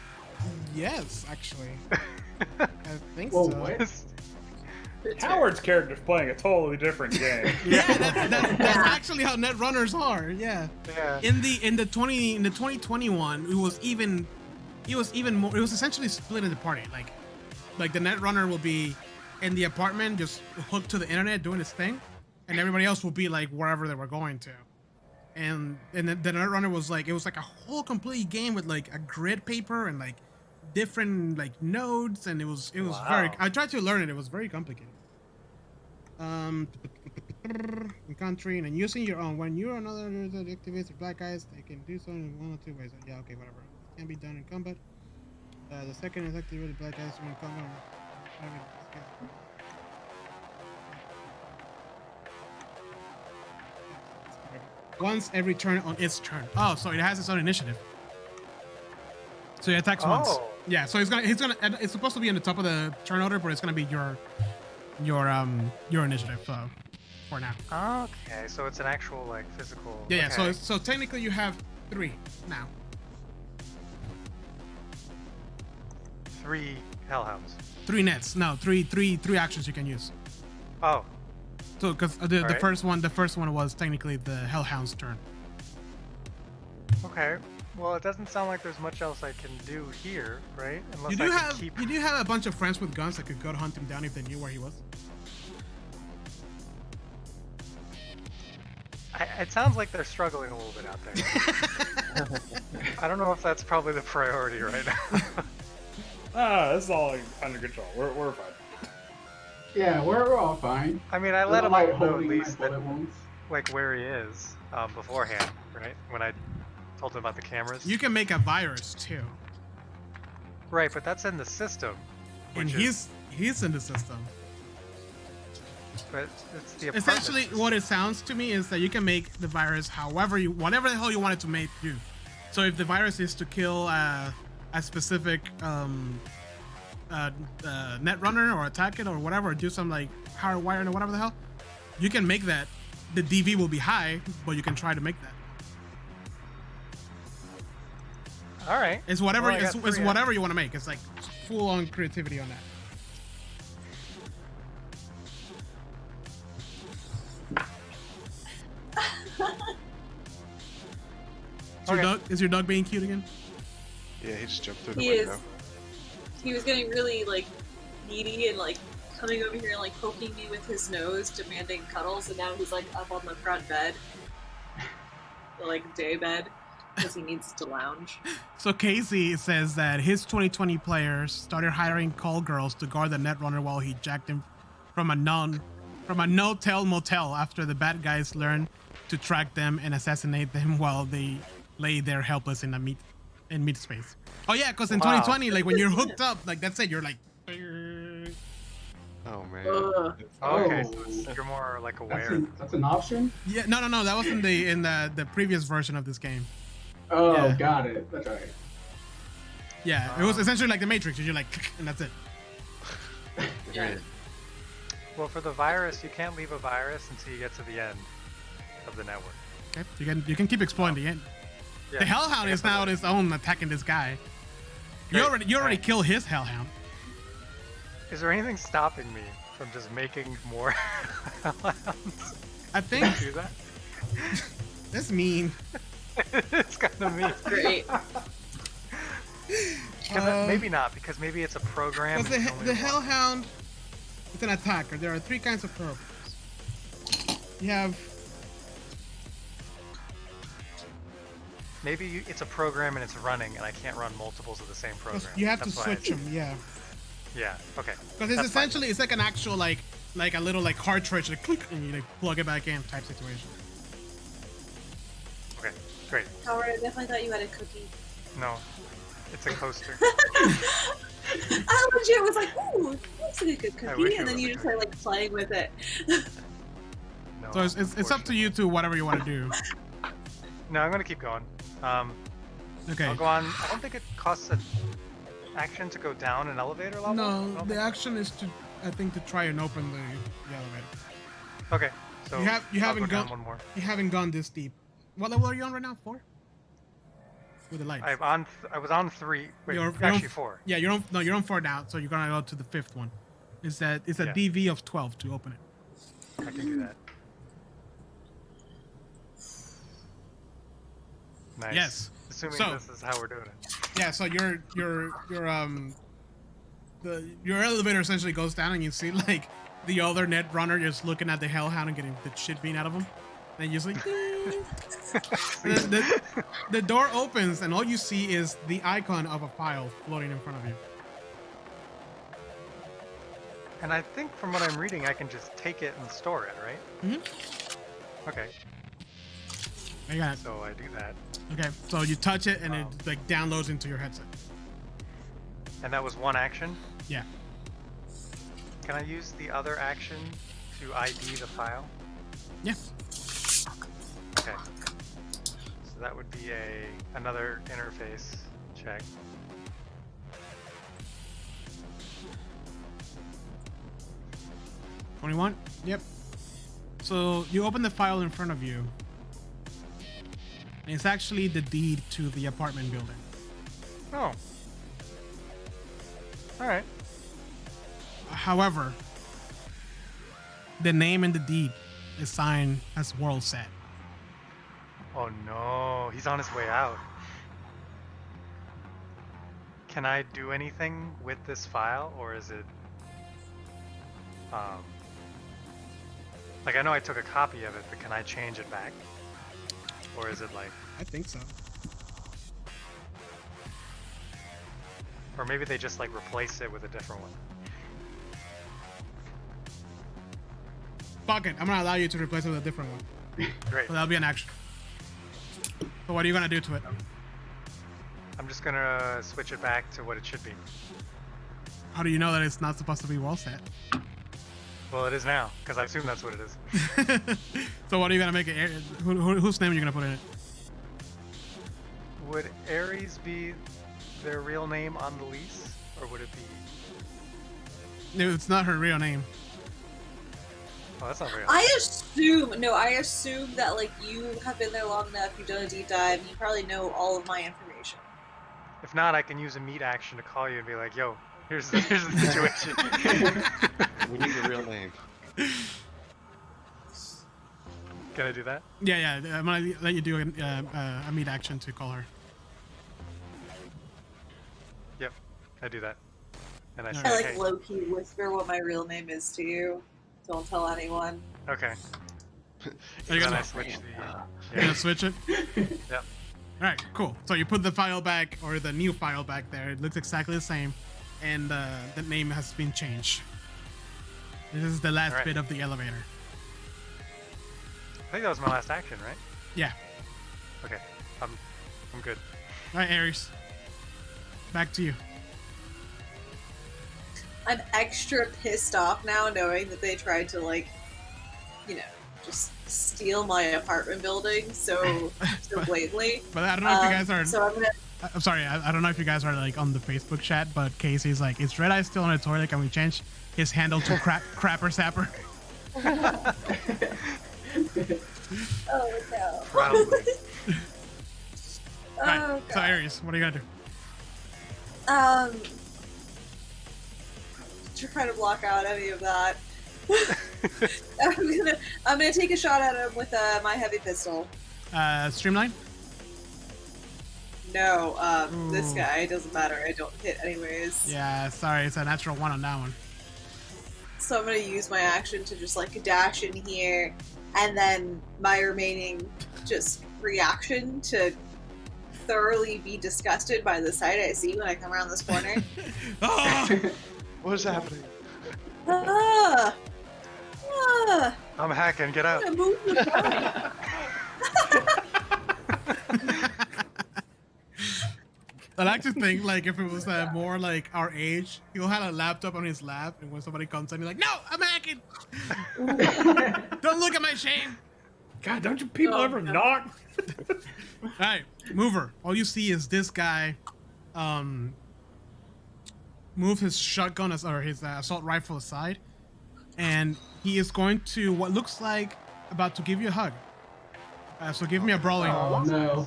Yes, actually, I think Whoa, so. what? Howard's character's playing a totally different game. Yeah, that's actually how netrunners are. Yeah. Yeah. In the 2021, it was even more. It was essentially split into party. Like the netrunner will be in the apartment, just hooked to the internet, doing his thing, and everybody else will be like wherever they were going to. And the netrunner was like, it was like a whole complete game with like a grid paper and like different like nodes, and it was Wow. very. I tried to learn it. It was very complicated. Encountering and using your own. When you're another that activates the black eyes, they can do so in 1 or 2 ways. Yeah, okay, whatever. It can be done in combat. The second is activated black eyes during combat. Once every turn on its turn. Oh, so it has its own initiative. So he attacks once. Oh. Yeah, so it's supposed to be in the top of the turn order, but it's gonna be your initiative for now. Okay, so it's an actual, like, physical... Yeah, yeah. okay. So technically you have 3 now. 3 Hellhounds. 3 nets. No, three actions you can use. Oh, So because the Alright. first one was technically the Hellhound's turn. okay. Well, it doesn't sound like there's much else I can do here, right? Unless You do I can have keep... you do have a bunch of friends with guns that could go hunt him down if they knew where he was. It sounds like they're struggling a little bit out there. I don't know if that's probably the priority right now. This is all under control. We're fine. Yeah, we're all fine. I mean, I I'm let him like know at holding my least that, bullet wounds. like, where he is beforehand, right? When I told him about the cameras. You can make a virus too, Right, but that's in the system. and which is- he's in the system. But it's the apartment Essentially, system. what it sounds to me is that you can make the virus whatever the hell you want it to make do. So if the virus is to kill a specific netrunner or attack it or whatever, or do some like hardwiring or whatever the hell, you can make that. The DV will be high, but you can try to make that. All right. It's whatever. Well, I it's got it's 3 whatever you want to make. It's like full on creativity on that. Is your dog being cute again? Yeah, he just jumped through the He window. is. He was getting really like needy and like coming over here and like poking me with his nose, demanding cuddles, and now he's like up on the front bed, the, like day bed, because he needs to lounge. So Casey says that his 2020 players started hiring call girls to guard the netrunner while he jacked him from a no-tell motel after the bad guys learned to track them and assassinate them while they lay there helpless in meat space. Oh yeah, because in 2020, like when you're hooked up, like that's it. You're like. Oh man. Okay, Oh. so you're more like aware. That's an option? Yeah, no. That was in the previous version of this game. Oh, Yeah. got it. That's right. Yeah, it was essentially like the Matrix. You're like, and that's it. Yeah. Well, for the virus, you can't leave a virus until you get to the end of the network. Okay, you can keep exploring the end. Yeah, The Hellhound I is guess now on his own attacking this guy. You Great. already Alright. killed his Hellhound. Is there anything stopping me from just making more hellhounds? I think Do that? that's mean. It's kind of mean. Great. Maybe not, because maybe it's a program. Because and you only the want- Hellhound is an attacker. There are 3 kinds of programs. You have Maybe it's a program and it's running, and I can't run multiples of the same program. you have That's to why I- switch them. Yeah, Yeah. Okay. because it's That's fine. essentially it's like an actual like a little like cartridge, like click, and you like plug it back in type situation. Okay. Great. Howard, I definitely thought you had a cookie. No, it's a coaster. I legit was like, ooh, that's a good I wish cookie, it and then was you a just started like playing with it. No, So it's up to you to whatever you want to do. No, I'm gonna keep going. Okay. I'll go on. I don't think it costs an action to go down an elevator level. I No, don't the think- action is to try and open the elevator. Okay. So You I'll haven't go down gone one more. You haven't gone this deep. What level are you on right now? 4? With the lights. I was on 3. Wait, You're actually on, 4. Yeah, you're on 4 now, so you're gonna go to the 5th one. It's a Yeah. DV of 12 to open it. I can do that. Nice. Yes. Assuming So- this is how we're doing it. Yeah, so your elevator essentially goes down and you see like the other net runner just looking at the Hellhound and getting the shit beaten out of him. And you just like the door opens and all you see is the icon of a file floating in front of you. And I think from what I'm reading, I can just take it and store it, right? Mm-hmm. Okay. I got it. So I do that. Okay, so you touch it and it like downloads into your headset. And that was one action. Yeah. Can I use the other action to ID the file? Yeah. Okay. So that would be another interface check. $21? Yep. So you open the file in front of you. And it's actually the deed to the apartment building. Oh. Alright. However, the name in the deed is signed as World Set. Oh no, he's on his way out. Can I do anything with this file, or is it... Like, I know I took a copy of it, but can I change it back? Or is it like... I think so. Or maybe they just, like, replace it with a different one. Fuck it, I'm gonna allow you to replace it with a different one. Great. So that'll be an action. So what are you gonna do to it? I'm just gonna switch it back to what it should be. How do you know that it's not supposed to be World Set? Well, it is now, because I assume that's what it is. So what are you gonna make it? Whose name are you gonna put in it? Would Ares be their real name on the lease, or would it be... It's not her real name. Oh, that's not real. I assume that like you have been there long enough, you've done a deep dive, and you probably know all of my information. If not, I can use a meet action to call you and be like, yo, here's the situation. We need your real name. Can I do that? Yeah, I'm gonna let you do a meet action to call her. Yep, I do that. And I say, I like hey. low key whisper what my real name is to you. Don't tell anyone. Okay. Are you Then gonna, I switch the. you gonna switch it? Yep. All right, cool. So you put the file back, or the new file back there. It looks exactly the same, and the name has been changed. This is the last All right. bit of the elevator. I think that was my last action, right? Yeah. Okay. I'm good. All right, Ares. Back to you. I'm extra pissed off now knowing that they tried to, like, you know, just steal my apartment building so blatantly. But I don't know if you guys are. So I'm gonna. I'm sorry. I don't know if you guys are like on the Facebook chat, but Casey's like, "Is Red Eye still on the toilet? Can we change his handle to Crapper Sapper?" Oh no. Probably. Oh, Right. So God. Ares, what are you gonna do? To try to block out any of that. I'm gonna take a shot at him with my heavy pistol. Streamline. No, this Ooh. guy doesn't matter. I don't hit anyways. Yeah, sorry, it's a natural 1 on that one. So I'm gonna use my action to just like dash in here, and then my remaining just reaction to thoroughly be disgusted by the sight I see when I come around this corner. Oh! What is happening? ah! Ah! I'm hacking. Get out. I'm gonna move the body. I like to think like if it was more like our age, he'll have a laptop on his lap, and when somebody comes in, he's like, "No, I'm hacking! Don't look at my shame!" God, don't you people Oh, ever no. knock? All right, mover. All you see is this guy, move his shotgun or his assault rifle aside, and he is going to what looks like about to give you a hug. So give me a brawling. Oh no.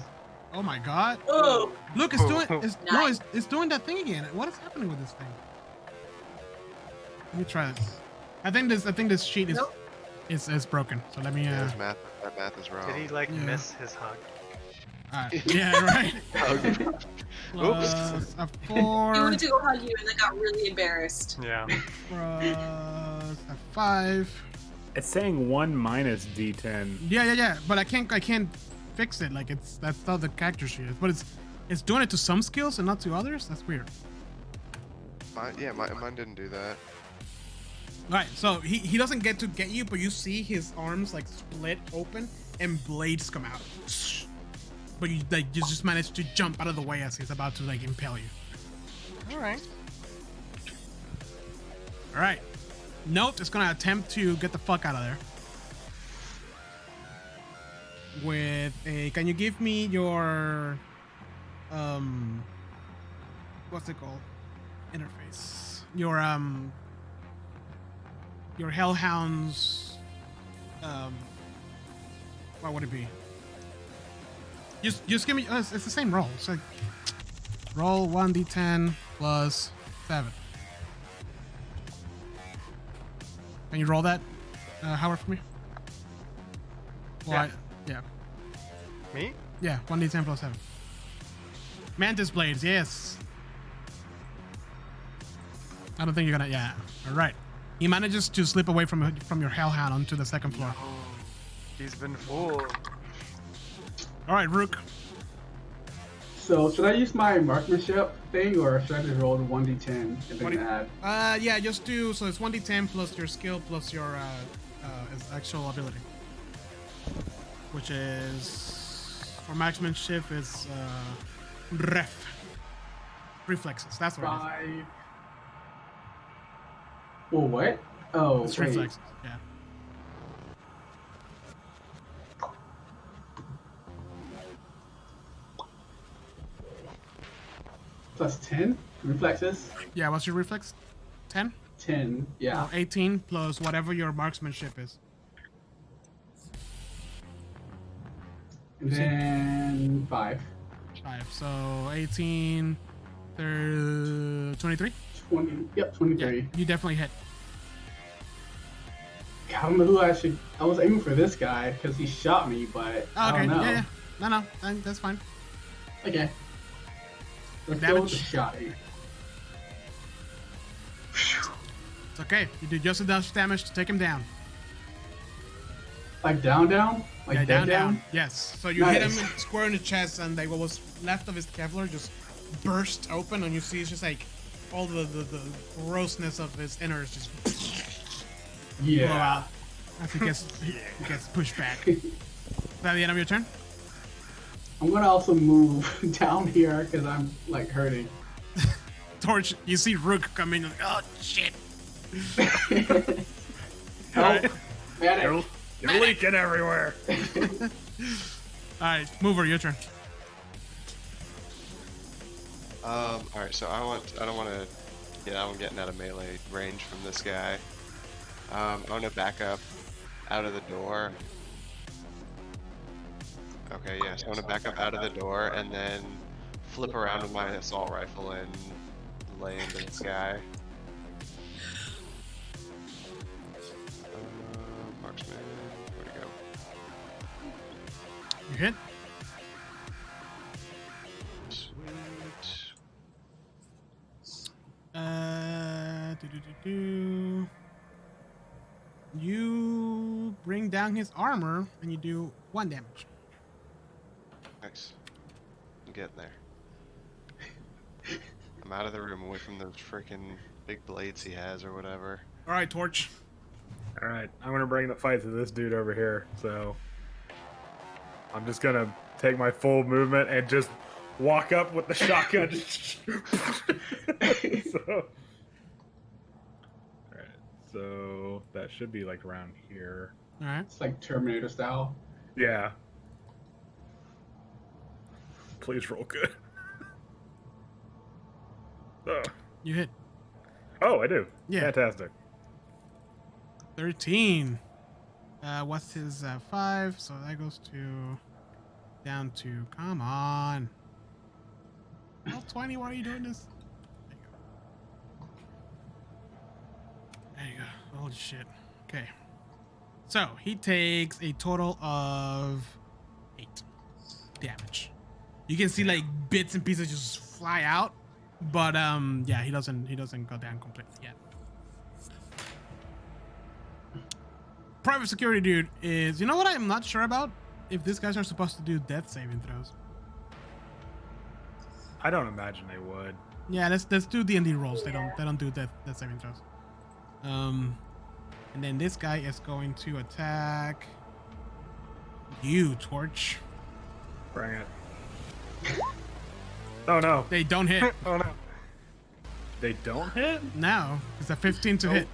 Oh my God! Oh! Look, it's doing. Nice. It's doing that thing again. What is happening with this thing? Let me try this. I think this sheet is Nope. is broken. So let me. Yeah, that math is wrong. Did he like Yeah. miss his hug? Yeah, right. Oops. Plus a He 4. wanted to go hug you and then got really embarrassed. Yeah. Plus a 5. It's saying 1 minus D10. Yeah. But I can't fix it. Like that's how the character sheet is. But it's doing it to some skills and not to others. That's weird. Mine didn't do that. All right, so he doesn't get to get you, but you see his arms like split open and blades come out. But you just managed to jump out of the way as he's about to like impale you. All right. All right, Note is gonna attempt to get the fuck out of there. With a, can you give me your what's it called? Interface. Your Hellhounds. What would it be? Just give me. It's the same roll. So roll 1d10 plus 7. Can you roll that, Howard, for me? Well, Yeah. yeah. Me? Yeah, 1d10 plus 7. Mantis blades, yes. I don't think you're gonna. Yeah. All right. He manages to slip away from your Hellhound onto the second floor. Oh, he's been fooled. All right, Rook. So should I use my marksmanship thing, or should I just roll the 1d10 and What then do you- add? Yeah, just do. So it's 1d10 plus your skill plus your actual ability, which is for marksmanship is reflexes. That's what it 5. Well, what? Oh, is. It's wait. reflexes. Yeah. Plus 10 reflexes. Yeah. What's your reflex? 10. 10. Yeah. Or 18 plus whatever your marksmanship is. And then 5. 5. So 18. 23. 20. Yep, 23. You definitely hit. I don't know who I should. I was aiming for this guy because he shot me, but Oh, I okay. don't know. Yeah. No. That's fine. Okay. Let's go Damage. with the shotty. It's okay. You do just enough damage to take him down. Like down? Like Yeah, dead down. Yes. So you hit Nice. him square in the chest, and like what was left of his Kevlar just burst open, and you see it's just like all the grossness of his innards just blow Yeah. out as he gets pushed back. Is that the end of your turn? I'm gonna also move down here because I'm like hurting. Torch, you see Rook come in, like, oh shit. Help! Medic! You're leaking everywhere. Alright, Mover, your turn. Alright, so I don't want to, yeah, I'm getting out of melee range from this guy. I want to back up out of the door. Okay, yeah, so I want to back up out of the door and then flip around with my assault rifle and lay into this guy. Marksman, where'd he go? You hit. Sweet. You bring down his armor and you do 1 damage. Nice. I'm getting there. I'm out of the room, away from those freaking big blades he has or whatever. Alright, Torch. All right, I'm gonna bring the fight to this dude over here. So I'm just gonna take my full movement and just walk up with the shotgun. So, all right, so that should be like around here. Alright. It's like Terminator style. Yeah. Please roll good. Oh. You hit. Oh, I do. Yeah. Fantastic. 13. What's his 5? So that goes to down to. Come on. Oh, 20. Why are you doing this? There you go. Holy shit. Okay. So he takes a total of 8 damage. You can see like bits and pieces just fly out, but yeah, he doesn't go down completely yet. Private security dude is, you know what I'm not sure about? If these guys are supposed to do death saving throws. I don't imagine they would. Yeah, let's do D&D rolls. They don't do death saving throws. And then this guy is going to attack you, Torch. Bring it. Oh no. They don't hit. Oh no. They don't hit? No, it's a 15 to Oh. hit.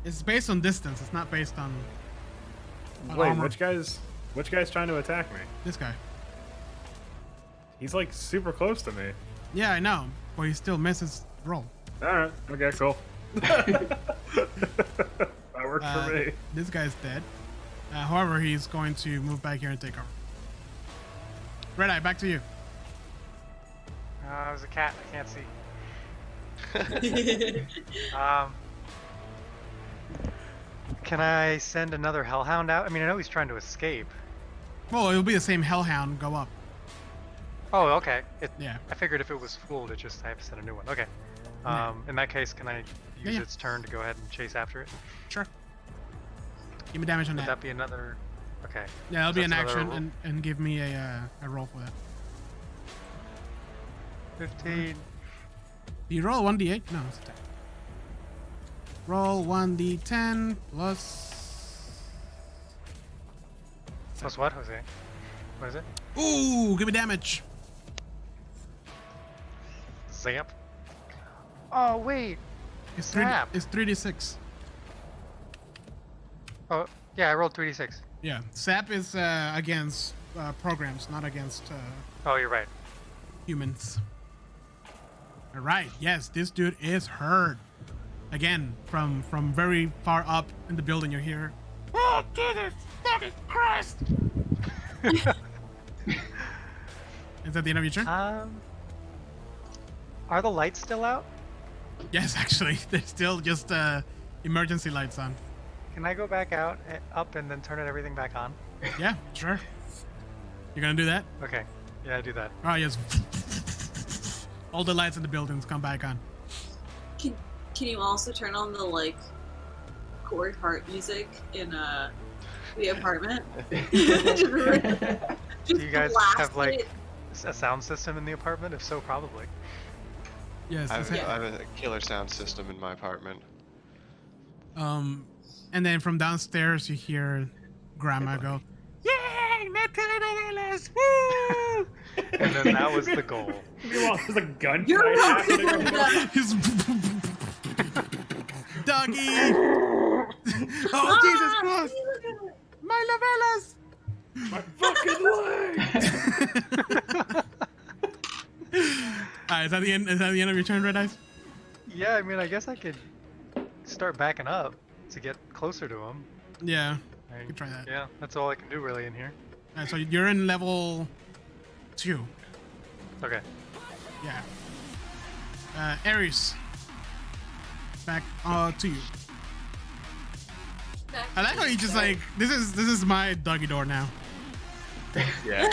It's based on distance. It's not based on Wait, armor. which guy's trying to attack me? This guy. He's like super close to me. Yeah, I know, but he still misses roll. Alright, okay, cool. That worked for me. This guy's dead. However, he's going to move back here and take over. Red Eye, back to you. It was a cat. I can't see. Can I send another hellhound out? I mean, I know he's trying to escape. Well, it'll be the same hellhound go up. Oh, okay. Yeah. I figured if it was fooled, I have to send a new one. Okay. Yeah. In that case, can I use Yeah. its turn to go ahead and chase after it? Sure. Give me damage on Would that. that be another? Okay. Yeah, that'll be an That's another action, and give me a roll for that. 15. Do you roll 1d8? No, it's a 10. Roll 1d10 plus. Plus what, Jose? What is it? Ooh, give me damage. Zap. Oh wait. It's Snap. It's 3d6. Oh yeah, I rolled 3d6. Yeah, SAP is against programs, not against Oh, you're right. humans. All right. Yes, this dude is hurt. Again, from very far up in the building, you hear, "Oh, Jesus fucking Christ!" Is that the end of your turn? Are the lights still out? Yes, actually, there's still just emergency lights on. Can I go back out, up, and then turn everything back on? Yeah, sure. You're gonna do that? Okay. Yeah, I do that. Oh yes. All the lights in the buildings come back on. Can you also turn on the like chord heart music in the apartment? Just Do you guys blast have like it. a sound system in the apartment? If so, probably. Yes. I that's it. have a killer sound system in my apartment. And then from downstairs you hear Grandma go, "Yay, Natelas! Woo!" And then that was the goal. Meanwhile, there's a gunfight You're not happening. doing that. He's Doggy! Oh Jesus Christ! My novellas! My fucking leg! Alright, is that the end? Is that the end of your turn, Red Eyes? Yeah, I mean, I guess I could start backing up to get closer to him. Yeah, I- you can try that. Yeah, that's all I can do really in here. Alright, so you're in level 2. Okay. Yeah. Ares. Back to you. I like how you just like this is my doggy door now. Yeah.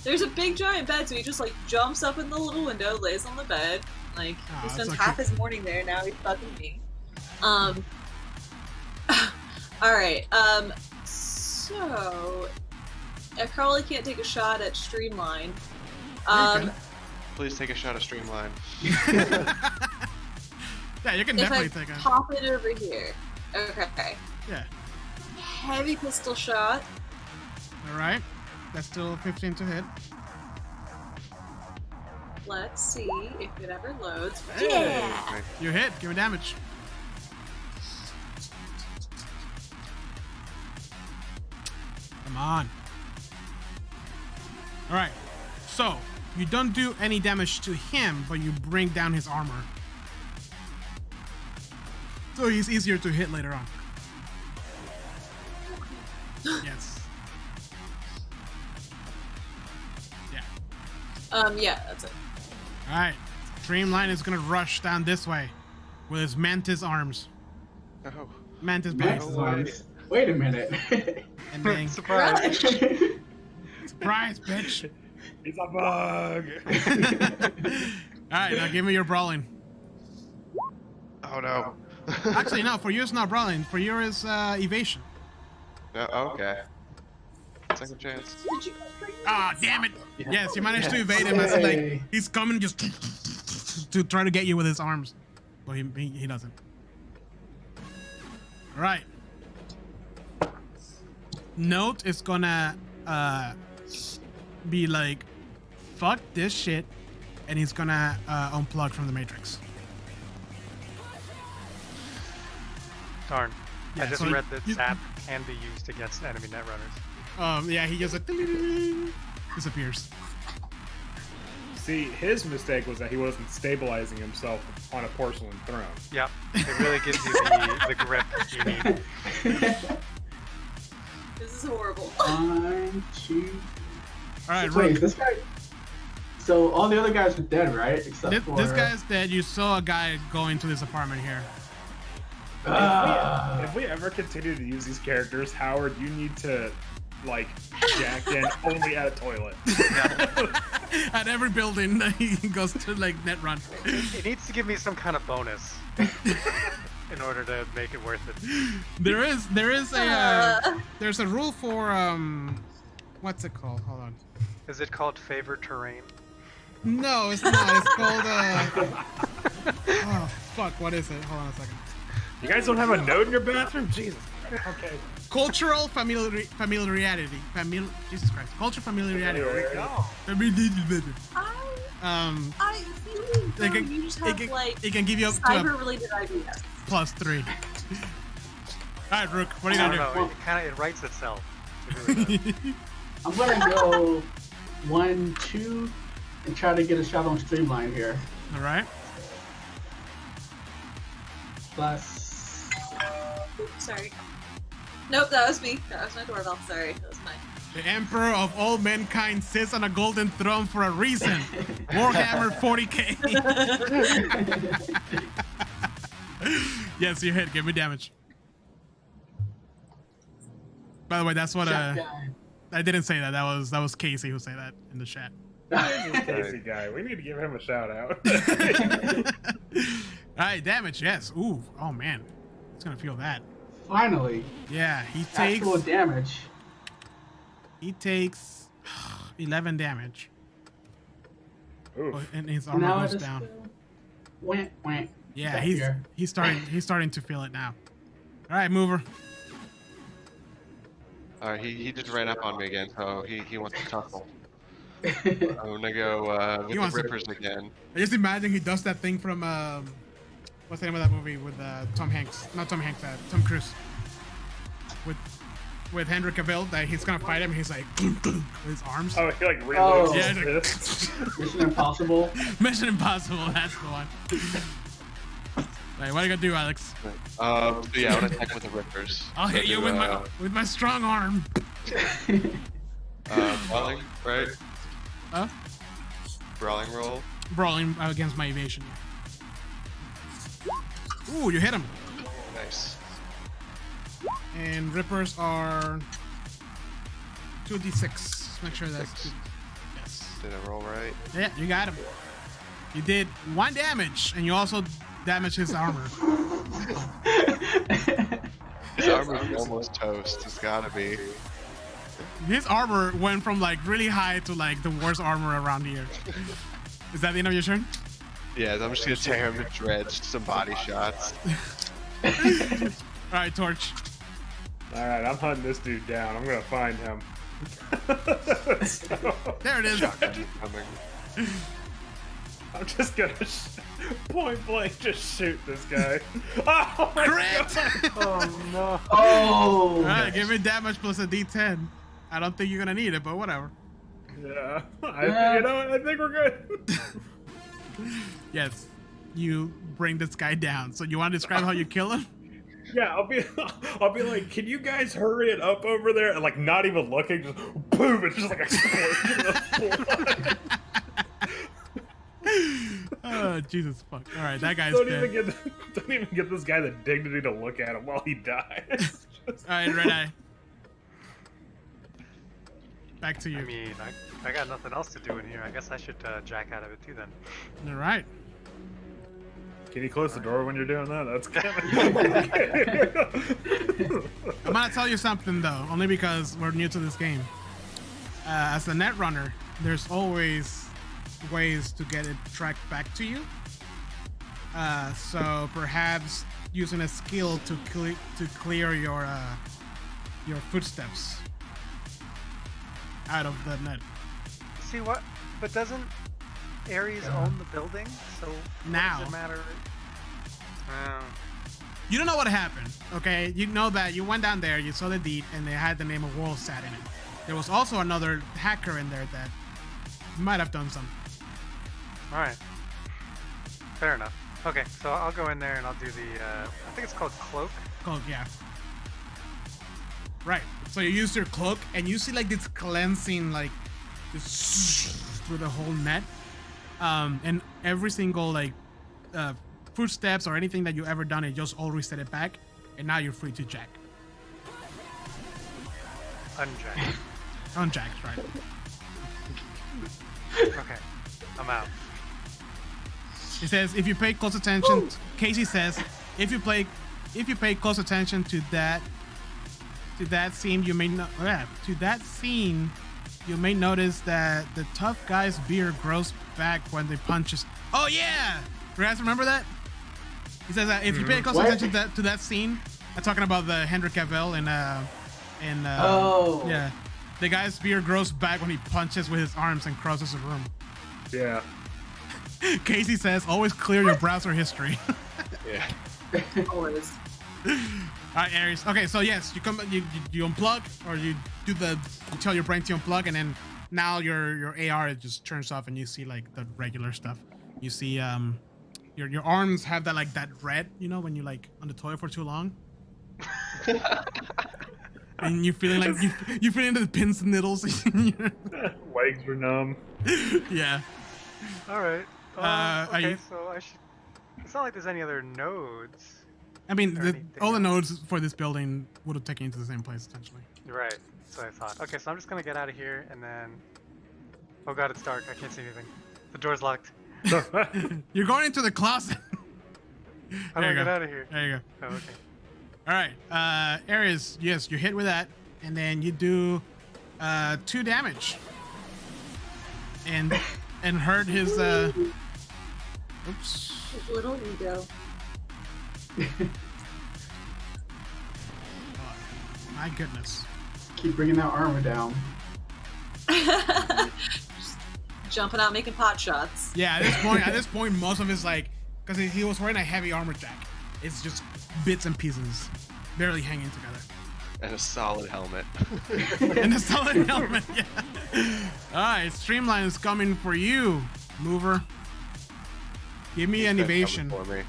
There's a big giant bed, so he just like jumps up in the little window, lays on the bed, like Aw, he that's spends so half cute. his morning there. Now he's fucking me. All right. So I probably can't take a shot at Streamline. Okay. Please take a shot of Streamline. Yeah, you can If definitely I take a. pop it over here, okay. Yeah. Heavy pistol shot. Alright. That's still 15 to hit. Let's see if it ever loads. Okay. You hit. Give me damage. Come on. Alright. So, you don't do any damage to him, but you bring down his armor. So he's easier to hit later on. Yes. Yeah. Yeah, that's it. Alright. Streamline is gonna rush down this way with his mantis arms. Oh. Mantis Max blades. arms. Wait a minute. And then Surprise! surprise, bitch. He's a bug! Alright, now give me your brawling. Oh no. Actually, no, for you it's not brawling. For you is evasion. Okay. Second chance. Did you bring Ah, damn it! Yes, you managed to evade him as like Yay. he's coming just to try to get you with his arms, but he doesn't. All right. Note is gonna be like, fuck this shit, and he's gonna unplug from the Matrix. Darn. Yeah, I just so read that you- sap can be used against enemy netrunners. Yeah, he just like disappears. See, his mistake was that he wasn't stabilizing himself on a porcelain throne. Yep. It really gives you the grip you need. This is horrible. 1, 2. All right, Wait, Rook. this guy. So all the other guys are dead, right? Except This guy's dead. You saw a guy go into this apartment here. If we ever continue to use these characters, Howard, you need to, like, jack in only at a toilet. At every building that he goes to, like, net run. It needs to give me some kind of bonus in order to make it worth it. There is there's a rule for what's it called? Hold on. Is it called favored terrain? No, it's not. It's called oh fuck, what is it? Hold on a second. You guys don't have a note in your bathroom? Jesus. Okay. Cultural familiarity. Jesus Christ. Cultural familiarity. No. I feel It can, you just it have can, like it can give you up to a cyber-related ideas. +3. Alright, Rook, what are you I gonna don't do? know. It writes itself. It really does. I'm gonna go 1, 2, and try to get a shot on Streamline here. Alright. Plus. Oops, sorry. Nope, that was me. That was my doorbell. Sorry, that was mine. The Emperor of all mankind sits on a golden throne for a reason. Warhammer 40k. Yes, you hit. Give me damage. By the way, that's what Shotgun. I didn't say that. That was Casey who said that in the chat. This Casey guy. We need to give him a shout out. All right, damage. Yes. Ooh. Oh man, it's gonna feel that. Finally, Yeah, he takes actual damage. 11 damage. Oof. And his And armor now I goes just down. went. Yeah, back he's here. he's starting to feel it now. All right, mover. Alright, he just ran up on me again, so he wants to tussle. I'm gonna go with the wants to- Rippers again. I just imagine he does that thing from what's the name of that movie with Tom Hanks? Not Tom Hanks, Tom Cruise. With Henry Cavill, that he's gonna fight him. And he's like with his arms. Oh, he like reloads Oh. Yeah, his fist. Mission Impossible. Mission Impossible. That's the one. Right, what are you gonna do, Alex? So yeah, I want to attack with the Rippers. I'll So hit you do, with my strong arm. brawling, right? Huh? Brawling roll. Brawling against my evasion. Ooh, you hit him. Nice. And rippers are 2d6. Make sure that's 6. yes. Did I roll right? Yeah, you got him. You did 1 damage, and you also damaged his armor. His armor is almost toast. It's gotta be. His armor went from like really high to like the worst armor around here. Is that the end of your turn? Yeah, I'm just gonna tear him to shreds. Some body shots. All right, Torch. All right, I'm hunting this dude down. I'm gonna find him. So, There it is. Shotgun coming. I'm just gonna point blank just shoot this guy. Oh my Crit! God. Oh no. Oh. All right, give me damage plus a d10. I don't think you're gonna need it, but whatever. Yeah, you know what? I think we're good. Yes, you bring this guy down. So you want to describe how you kill him? Yeah, I'll be like, can you guys hurry it up over there? And like, not even looking, just boom! It's just like explosion of blood. Oh Jesus fuck! All right, that guy's Don't dead. even give this guy the dignity to look at him while he dies. Just- All right, Red Eye. Back to you. I mean, I got nothing else to do in here. I guess I should jack out of it too then. All right. Can you close the door when you're doing that? That's kind of. I'm gonna tell you something though, only because we're new to this game. As a net runner, there's always ways to get it tracked back to you. So perhaps using a skill to clear your footsteps out of the net. See what? But doesn't Ares own the building? So Now. what does it matter? You don't know what happened, okay? You know that you went down there, you saw the deed, and they had the name of Worldsat in it. There was also another hacker in there that might have done something. All right. Fair enough. Okay, so I'll go in there and I'll do the. I think it's called cloak. Cloak, yeah. Right. So you use your cloak, and you see like this cleansing, like just through the whole net, and every single like footsteps or anything that you ever done, it just all reset it back, and now you're free to jack. Unjack. Unjacked, right? Okay, I'm out. It says if you pay close attention. Casey says if you pay close attention to that scene, you may you may notice that the tough guy's beard grows back when they punches. Oh yeah, you guys remember that? He says that if you pay close attention to that scene, I'm talking about the Henry Cavill and Oh. yeah, the guy's beard grows back when he punches with his arms and crosses the room. Yeah. Casey says always clear your browser history. Yeah. Always. All right, Aries. Okay, so yes, you unplug, or you tell your brain to unplug, and then now your AR just turns off, and you see like the regular stuff. You see your arms have that like that red, you know, when you like on the toilet for too long, and you're feeling like you're feeling the pins and needles. Legs are numb. Yeah. All right. Are Okay, you- so I should. It's not like there's any other nodes. I mean, Or anything all the else? nodes for this building would have taken you to the same place essentially. Right. So I thought. Okay, so I'm just gonna get out of here and then. Oh god, it's dark. I can't see anything. The door's locked. You're going into the closet. How do There I you get go. out of here? There you go. Oh, okay. All right, Ares, yes, you hit with that, and then you do 2 damage, and hurt his. Oops. His little ego. My goodness. Keep bringing that armor down. Just jumping out, making pot shots. Yeah, at this point, most of his like, because he was wearing a heavy armor jacket, it's just bits and pieces, barely hanging together. And a solid helmet. And a solid helmet. Yeah. All right, Streamline is coming for you, Mover. Give me an He's been evasion. coming for me.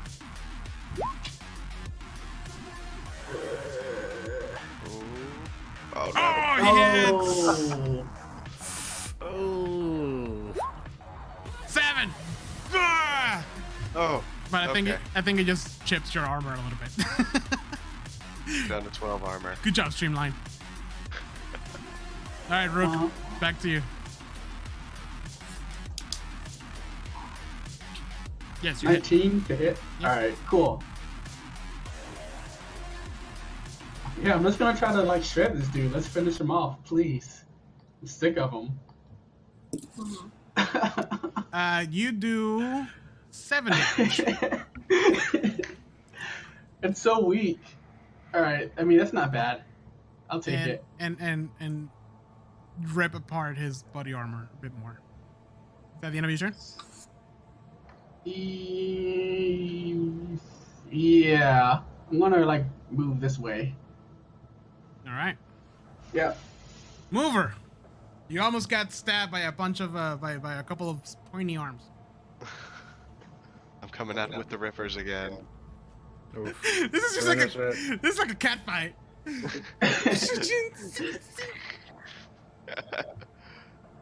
Oh, no. Oh, he hits. Oh. 7. Ah! Oh, But I think okay. it just chips your armor a little bit. Down to 12 armor. Good job, Streamline. All right, Rook, back to you. Yes, you hit. 19 to hit. Yep. All right, cool. Yeah, I'm just gonna try to like shred this dude. Let's finish him off, please. I'm sick of him. You do 7 damage. It's so weak. All right, I mean that's not bad. I'll take and, it. and rip apart his body armor a bit more. Is that the end of your turn? Yeah, I'm gonna like move this way. All right. Yep. Mover. You almost got stabbed by a bunch of by a couple of pointy arms. I'm coming at him with the rippers again. Oof. This is just this is like a cat fight.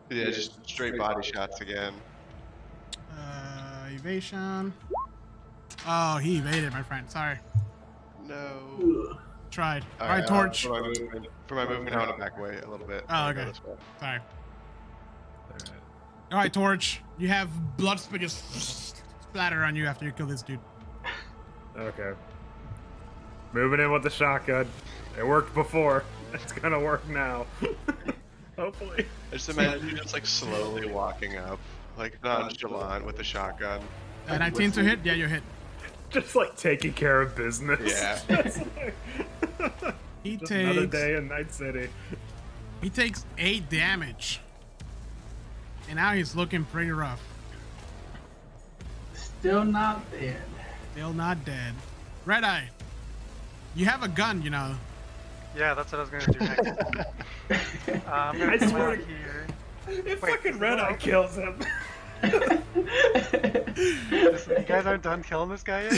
Yeah, just straight body shots again. Evasion. Oh, he evaded, my friend. Sorry. No. Tried. All right, Torch. For my movement, I want to back away a little bit. Oh, I'm gonna okay. go this way. Sorry. All right, Torch. You have blood spit just splatter on you after you kill this dude. Okay. Moving in with the shotgun. It worked before. It's gonna work now. Hopefully. I just imagine you just like slowly walking up, like nonchalant with the shotgun. 19 to hit. Yeah, you hit. Just like taking care of business. Yeah. He Just another takes day in Night City. 8 damage, and now he's looking pretty rough. Still not dead. Still not dead. Red Eye. You have a gun, you know. Yeah, that's what I was gonna do next. I'm gonna I come swear out to- here. If Wait, fucking is Red it Eye open? kills him. Listen, you guys aren't done killing this guy yet?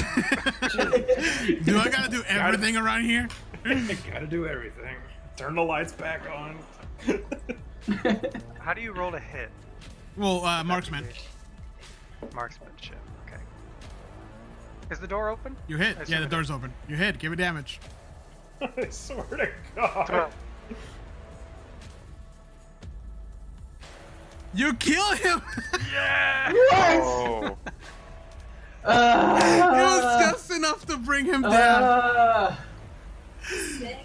Do I gotta do everything around here? I gotta do everything. Turn the lights back on. How do you roll a hit? Well, marksman. Marksmanship. Okay. Is the door open? You hit. I Yeah, assume the it door's open. You hit. Give it damage. I swear to God. 12. You kill him. Yeah! Oh. It was just enough to bring him down. Sick.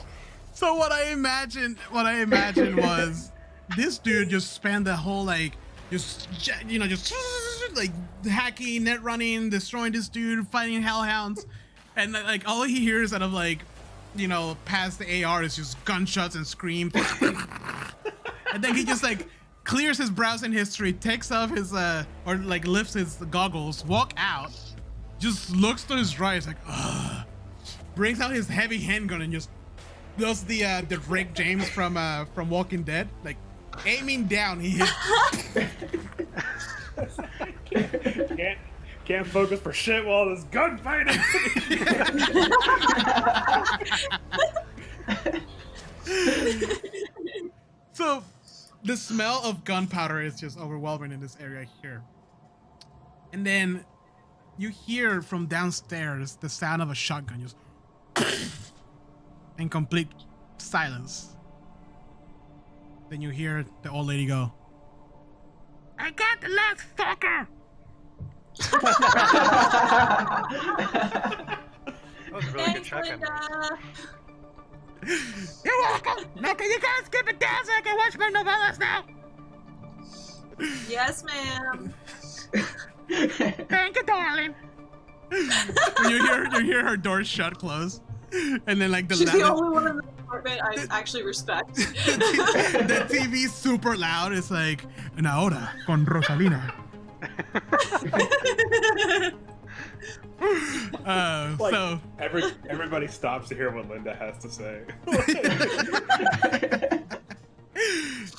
So what I imagined was this dude just spent the whole like just like hacking, net running, destroying this dude, fighting hellhounds, and like all he hears out of like past the AR is just gunshots and screams, and then he just like clears his browsing history, takes off his or like lifts his goggles, walk out, just looks to his right, is like brings out his heavy handgun and just does the Rick James from Walking Dead, like aiming down. He hits. Can't focus for shit while there's gunfighting. So the smell of gunpowder is just overwhelming in this area here. And then you hear from downstairs the sound of a shotgun just in complete silence. Then you hear the old lady go, "I got the last stalker." That was a really good Thanks, check-in. Linda. You're welcome. Now can you guys skip it down so I can watch my novellas now? Yes, ma'am. Thank you, darling. When you hear her door shut, close, and then like the She's the only one in the apartment I actually respect. the TV's super loud. It's like, "Una hora con Rosalina." Like, So everybody stops to hear what Linda has to say.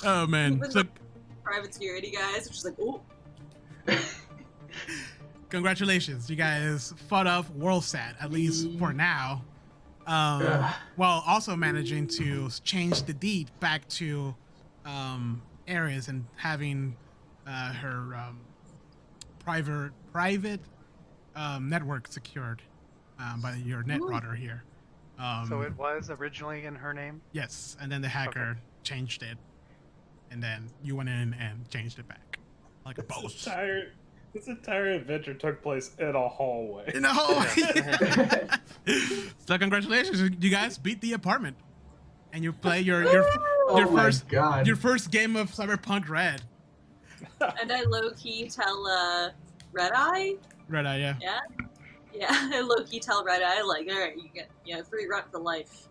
oh man, Even so the private security guys, which is like, oh, congratulations, you guys fought off Worldsat, at least for now. While also managing to change the deed back to Ares and having her private network secured by your net router here. So it was originally in her name? Yes, and then the hacker changed it, and then you went in and changed it back like a boss. This entire adventure took place in a hallway. In a hallway. So congratulations, you guys beat the apartment, and you play your first game of Cyberpunk Red. and I low key tell Red Eye. Red Eye, yeah. Yeah, I low key tell Red Eye like, all right, you get free run for life.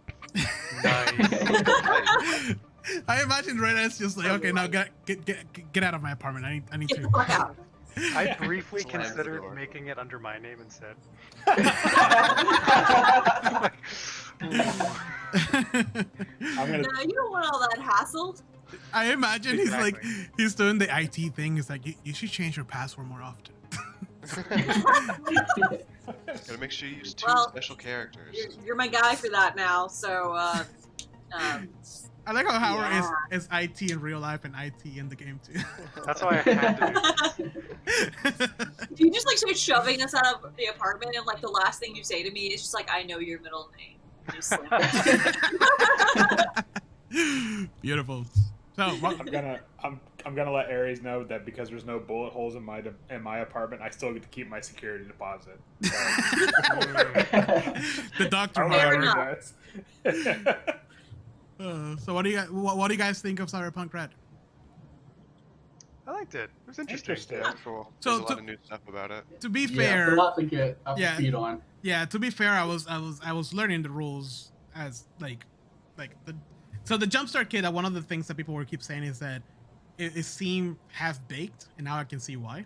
Nice. I imagine Red Eye's just like, okay, now get out of my apartment. I need Get to. the fuck out. I briefly Slams the considered door. making it under my name instead. I'm gonna. No, you don't want all that hassle. I imagine Exactly. he's doing the IT thing. He's like, you should change your password more often. Gotta make sure you use two Well, special characters. You're my guy for that now. So, I like how Howard Yeah. is IT in real life and IT in the game too. That's why I had to do this. you just like start shoving us out of the apartment, and like the last thing you say to me is just like, "I know your middle name." You slam it. Beautiful. So what, I'm gonna let Ares know that because there's no bullet holes in my apartment, I still get to keep my security deposit. the doctor. Fair Howard. enough. So what do you guys think of Cyberpunk Red? I liked it. It was interesting. Interesting. Yeah, cool. So There's a lot of new stuff about it. To be Yeah, fair, a lot to get up Yeah. to speed on. yeah. To be fair, I was learning the rules as like the. So the Jumpstart kit, one of the things that people were keep saying is that it seemed half baked, and now I can see why.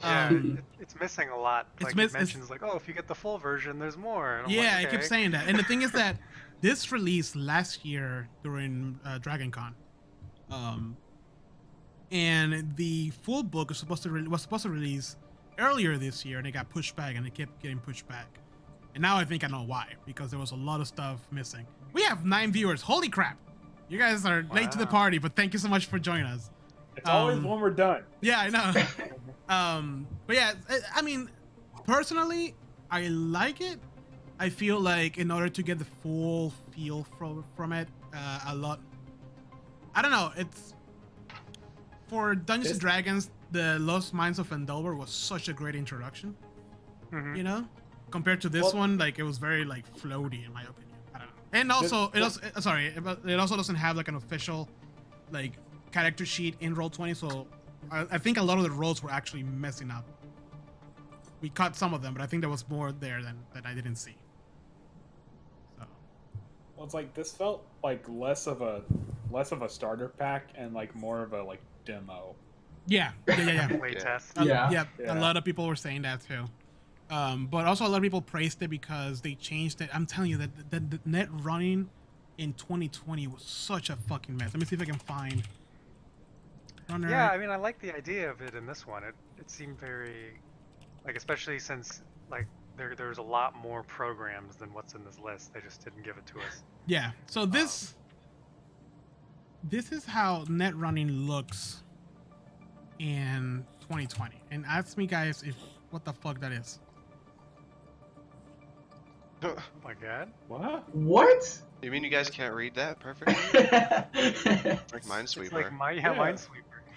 Yeah, it's missing a lot. it's Like miss- it mentions, like, oh, if you get the full version, there's more. And I'm Yeah, like, I keep okay. saying that. And the thing is that this released last year during Dragon Con. And the full book was supposed to release earlier this year, and it got pushed back, and it kept getting pushed back. And now I think I know why, because there was a lot of stuff missing. We have 9 viewers. Holy crap! You guys are late to the Wow. party, but thank you so much for joining us. It's always when we're done. Yeah, I know. But yeah, I mean, personally, I like it. I feel like in order to get the full feel from it, a lot. I don't know. It's for Dungeons and Dragons. The Lost Mines of Endover was such a great introduction. Mhm. You know, compared to this Well- one, like it was very like floaty in my opinion. I don't know. And also, it also doesn't have like an official like character sheet in Roll20, so I think a lot of the rolls were actually messing up. We caught some of them, but I think there was more there that I didn't see. So Well, it's like this felt like less of a starter pack and like more of a like demo. yeah. Play Yeah. test. Yeah, Yeah. a lot of people were saying that too. But also a lot of people praised it because they changed it. I'm telling you that the net running in 2020 was such a fucking mess. Let me see if I can find. Runner. Yeah, I mean, I like the idea of it in this one. It seemed very, like, especially since like there's a lot more programs than what's in this list. They just didn't give it to us. Yeah. So this is how net running looks in 2020. And ask me guys if what the fuck that is. Oh my god. What? What? You mean you guys can't read that perfectly? Like It's Minesweeper. like Yeah. Minesweeper.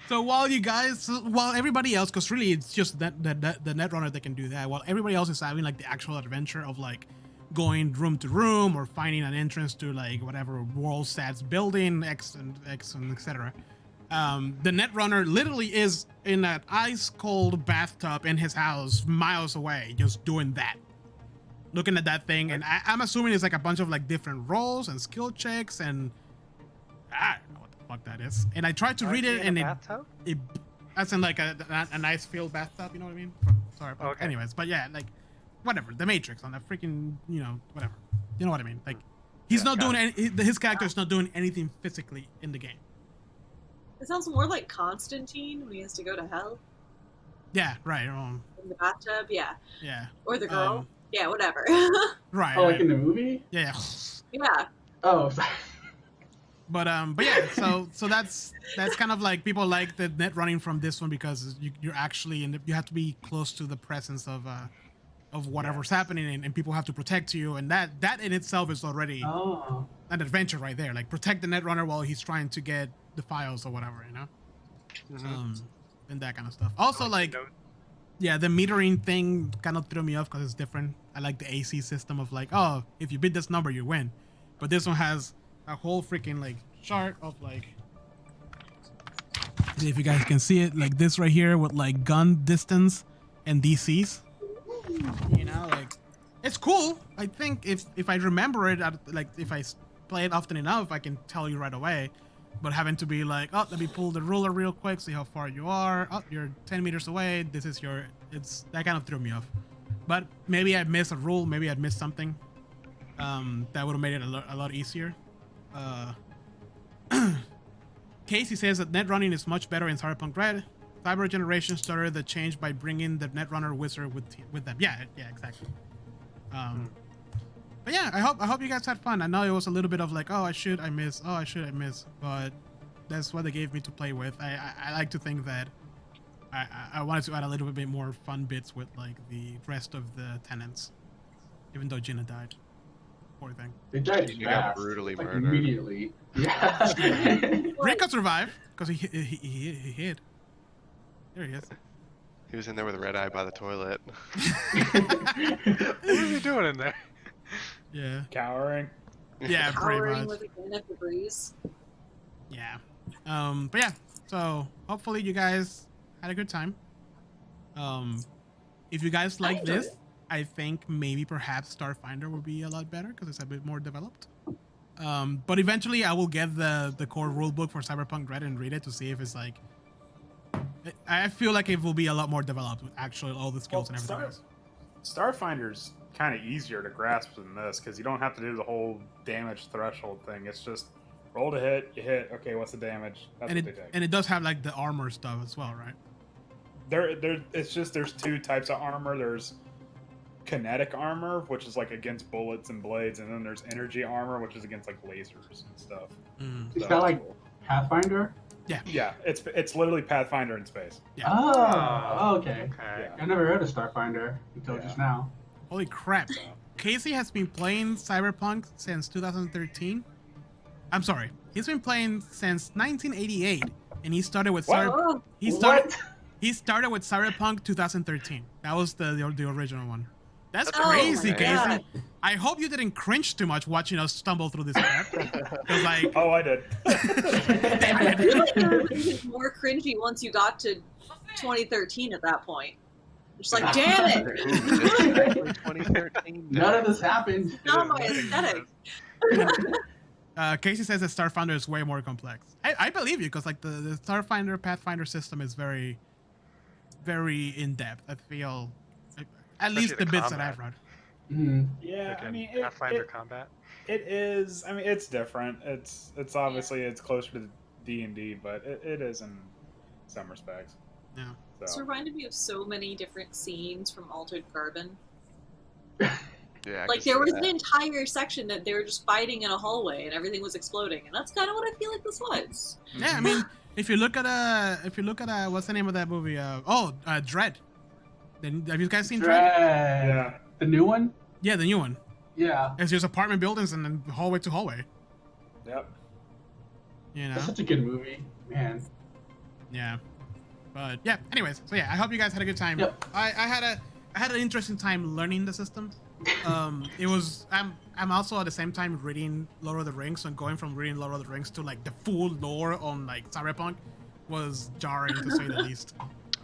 So while everybody else, because really it's just the Netrunner that can do that, while everybody else is having like the actual adventure of like going room to room or finding an entrance to like whatever world stats building X and etc. The Netrunner literally is in an ice cold bathtub in his house miles away, just doing that, looking at that thing, and I'm assuming it's like a bunch of like different roles and skill checks, and I don't know what the fuck that is. And I tried to read it, and it that's in like a nice filled bathtub, you know what I mean? Sorry. Okay. Anyways, but yeah, like whatever, the Matrix on that freaking, whatever, you know what I mean? Like he's not doing his character is not doing anything physically in the game. It sounds more like Constantine when he has to go to hell Yeah, right. in the bathtub. Yeah. Yeah. Or the girl. Yeah, whatever. Right. Oh, like in the movie? Yeah. Yeah. Oh, sorry. But yeah, so that's kind of like people like the net running from this one because you're actually you have to be close to the presence of whatever's happening, and people have to protect you, and that in itself is already Oh. an adventure right there. Like protect the net runner while he's trying to get the files or whatever, you know. And that kind of stuff. Also, like, yeah, the metering thing kind of threw me off because it's different. I like the AC system of like, oh, if you beat this number, you win. But this one has a whole freaking like chart of like, see if you guys can see it, like this right here with like gun distance and DCs. You know, like it's cool. I think if I remember it, like if I play it often enough, I can tell you right away. But having to be like, oh, let me pull the ruler real quick, see how far you are. Oh, you're 10 meters away. This is your. It's that kind of threw me off. But maybe I missed a rule. Maybe I'd missed something. That would have made it a lot easier. Casey says that net running is much better in Cyberpunk Red. Cyber Generation started the change by bringing the Netrunner wizard with them. Yeah, exactly. But yeah, I hope you guys had fun. I know it was a little bit of like, oh, I should, I miss, but that's what they gave me to play with. I like to think that I wanted to add a little bit more fun bits with like the rest of the tenants, even though Gina died. Poor thing. They died She got fast, brutally like, murdered. immediately. Yeah. Rico survived because he hid. There he is. He was in there with a red eye by the toilet. What are you doing in there? Yeah. Cowering. Yeah, pretty Powering much. with a can of Febreze. Yeah. But yeah, so hopefully you guys had a good time. If you guys like enjoyed this, it. I think maybe perhaps Starfinder will be a lot better because it's a bit more developed. But eventually I will get the core rulebook for Cyberpunk Red and read it to see if it's like, I feel like it will be a lot more developed with actually all the skills and everything else. Starfinder's kind of easier to grasp than this because you don't have to do the whole damage threshold thing. It's just roll to hit, you hit. Okay, what's the damage? That's And what they take. it does have like the armor stuff as well, right? It's just there's two types of armor. There's kinetic armor, which is like against bullets and blades, and then there's energy armor, which is against like lasers and stuff. Is So that like cool. Pathfinder? Yeah, it's literally Pathfinder in space. Yeah. Oh, okay. Okay. I never heard of Starfinder until just now. Holy crap. So, Casey has been playing Cyberpunk since 2013. I'm sorry. He's been playing since 1988, and he started with What? Oh, he started What? he started with Cyberpunk 2013. That was the original one. That's Oh crazy, my Casey. God. I hope you didn't cringe too much watching us stumble through this crap. 'Cause, like, oh, I did. I feel like it would be more cringy once you got to 2013 at that point. Just like, damn it! 2013. None of this happened. Not my aesthetic. Casey says that Starfinder is way more complex. I believe you because like the Starfinder Pathfinder system is very, very in depth. I feel, at least the the bits that combat. I've read. Mhm. Yeah, Like I in mean, Pathfinder combat. it is. I mean, it's different. It's obviously it's closer to D&D, but it is in some respects. Yeah. This So reminded me of so many different scenes from Altered Carbon. Yeah, I Like can there see was that. an entire section that they were just fighting in a hallway and everything was exploding, and that's kind of what I feel like this was. Yeah, I mean, if you look at what's the name of that movie? Dread. Then have you guys seen Dread? Dread. yeah, The new one? Yeah, the new one. Yeah. It's just apartment buildings and then hallway to hallway. Yep. You know? That's such a good movie, man. Yeah. But yeah, anyways, so yeah, I hope you guys had a good time. Yep. I had an interesting time learning the system. It was I'm also at the same time reading Lord of the Rings, and going from reading Lord of the Rings to like the full lore on like Cyberpunk was jarring to say the least.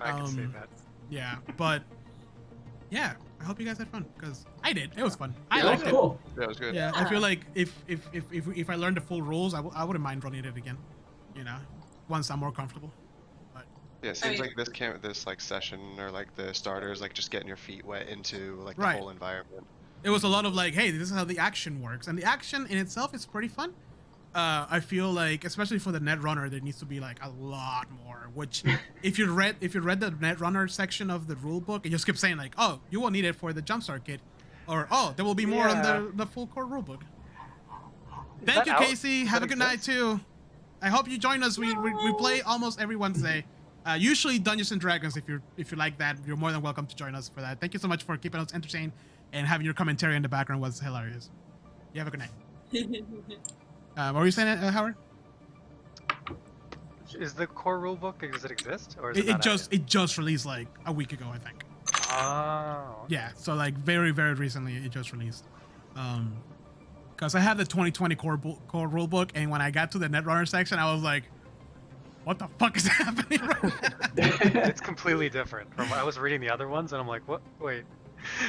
I can see that. Yeah, but yeah, I hope you guys had fun because I did. It was fun. I Yeah, liked that's it. cool. That was good. Yeah, I feel like if I learned the full rules, I wouldn't mind running it again. You know, once I'm more comfortable. Yeah, it seems mean- like this like session or like the starters, like just getting your feet wet into like the Right. whole environment. It was a lot of like, hey, this is how the action works, and the action in itself is pretty fun. I feel like, especially for the Netrunner, there needs to be like a lot more. Which, if you read the Netrunner section of the rule book, it just keeps saying like, oh, you will need it for the jumpstart kit, or oh, there will be more on the full core rule book. Thank you, Casey. Have a good night too. I hope you join us. We play almost every Wednesday. Usually Dungeons and Dragons. If you like that, you're more than welcome to join us for that. Thank you so much for keeping us entertained, and having your commentary in the background was hilarious. You have a good night. What were you saying, Howard? Is the core rulebook, does it exist? Or is It not out just released like a week ago, I think. yet? Oh. Yeah, so like very recently it just released. Because I have the 2020 core rule book, and when I got to the Netrunner section, I was like, what the fuck is happening right now? It's completely different from I was reading the other ones, and I'm like, what? Wait.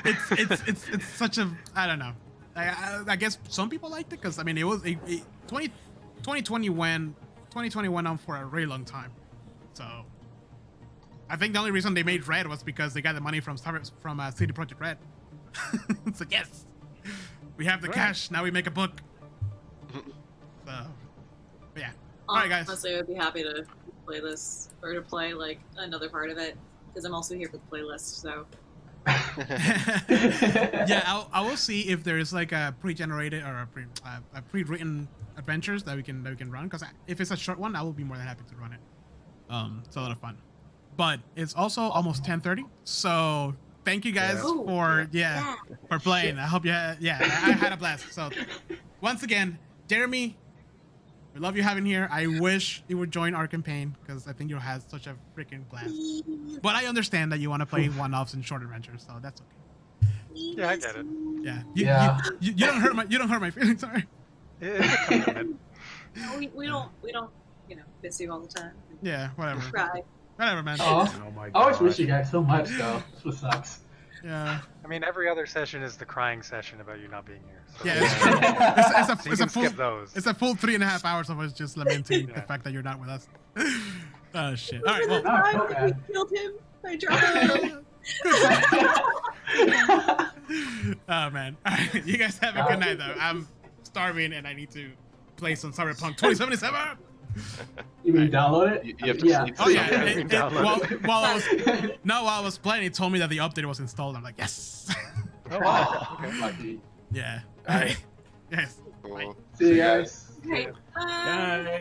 It's such a, I don't know. I guess some people liked it because I mean it was 2020 went on for a really long time, so I think the only reason they made Red was because they got the money from CD Projekt Red. So yes, we have the cash now. We make a book. So but yeah, all right guys. Honestly, I would be happy to play this or to play like another part of it because I'm also here for the playlist. So. Yeah, I will see if there's like a pre-generated or a pre-written adventures that we can run. Because if it's a short one, I will be more than happy to run it. It's a lot of fun. But it's also almost 10:30, so thank you guys for for playing. I hope I had a blast. So once again, Jeremy, we love you having here. I wish you would join our campaign because I think you'll have such a freaking blast. But I understand that you want to play one-offs and short adventures, so that's okay. Yeah, I get it. Yeah. You don't hurt my feelings. Sorry. It's a commitment. We don't miss you all the time. Yeah, whatever. Cry. Whatever, man. Oh, Oh my I god. always miss you guys so much, though. This what sucks. Yeah. I mean, every other session is the crying session about you not being here. So Yeah, it's true. It's you a can full skip those. it's a full 3.5 hours of us just lamenting the Yeah. fact that you're not with us. Oh shit. All right, well, Not so I bad. killed him. I dropped him. oh man. All right, you guys have a good night though. I'm starving and I need to play some Cyberpunk 2077. You mean download it? You have to sleep. Oh yeah. somewhere. While I was playing, it told me that the update was installed. I'm like, yes. Oh, wow. Okay. Lucky. Yeah. All right. Yes. Cool. See you guys. Okay. Bye.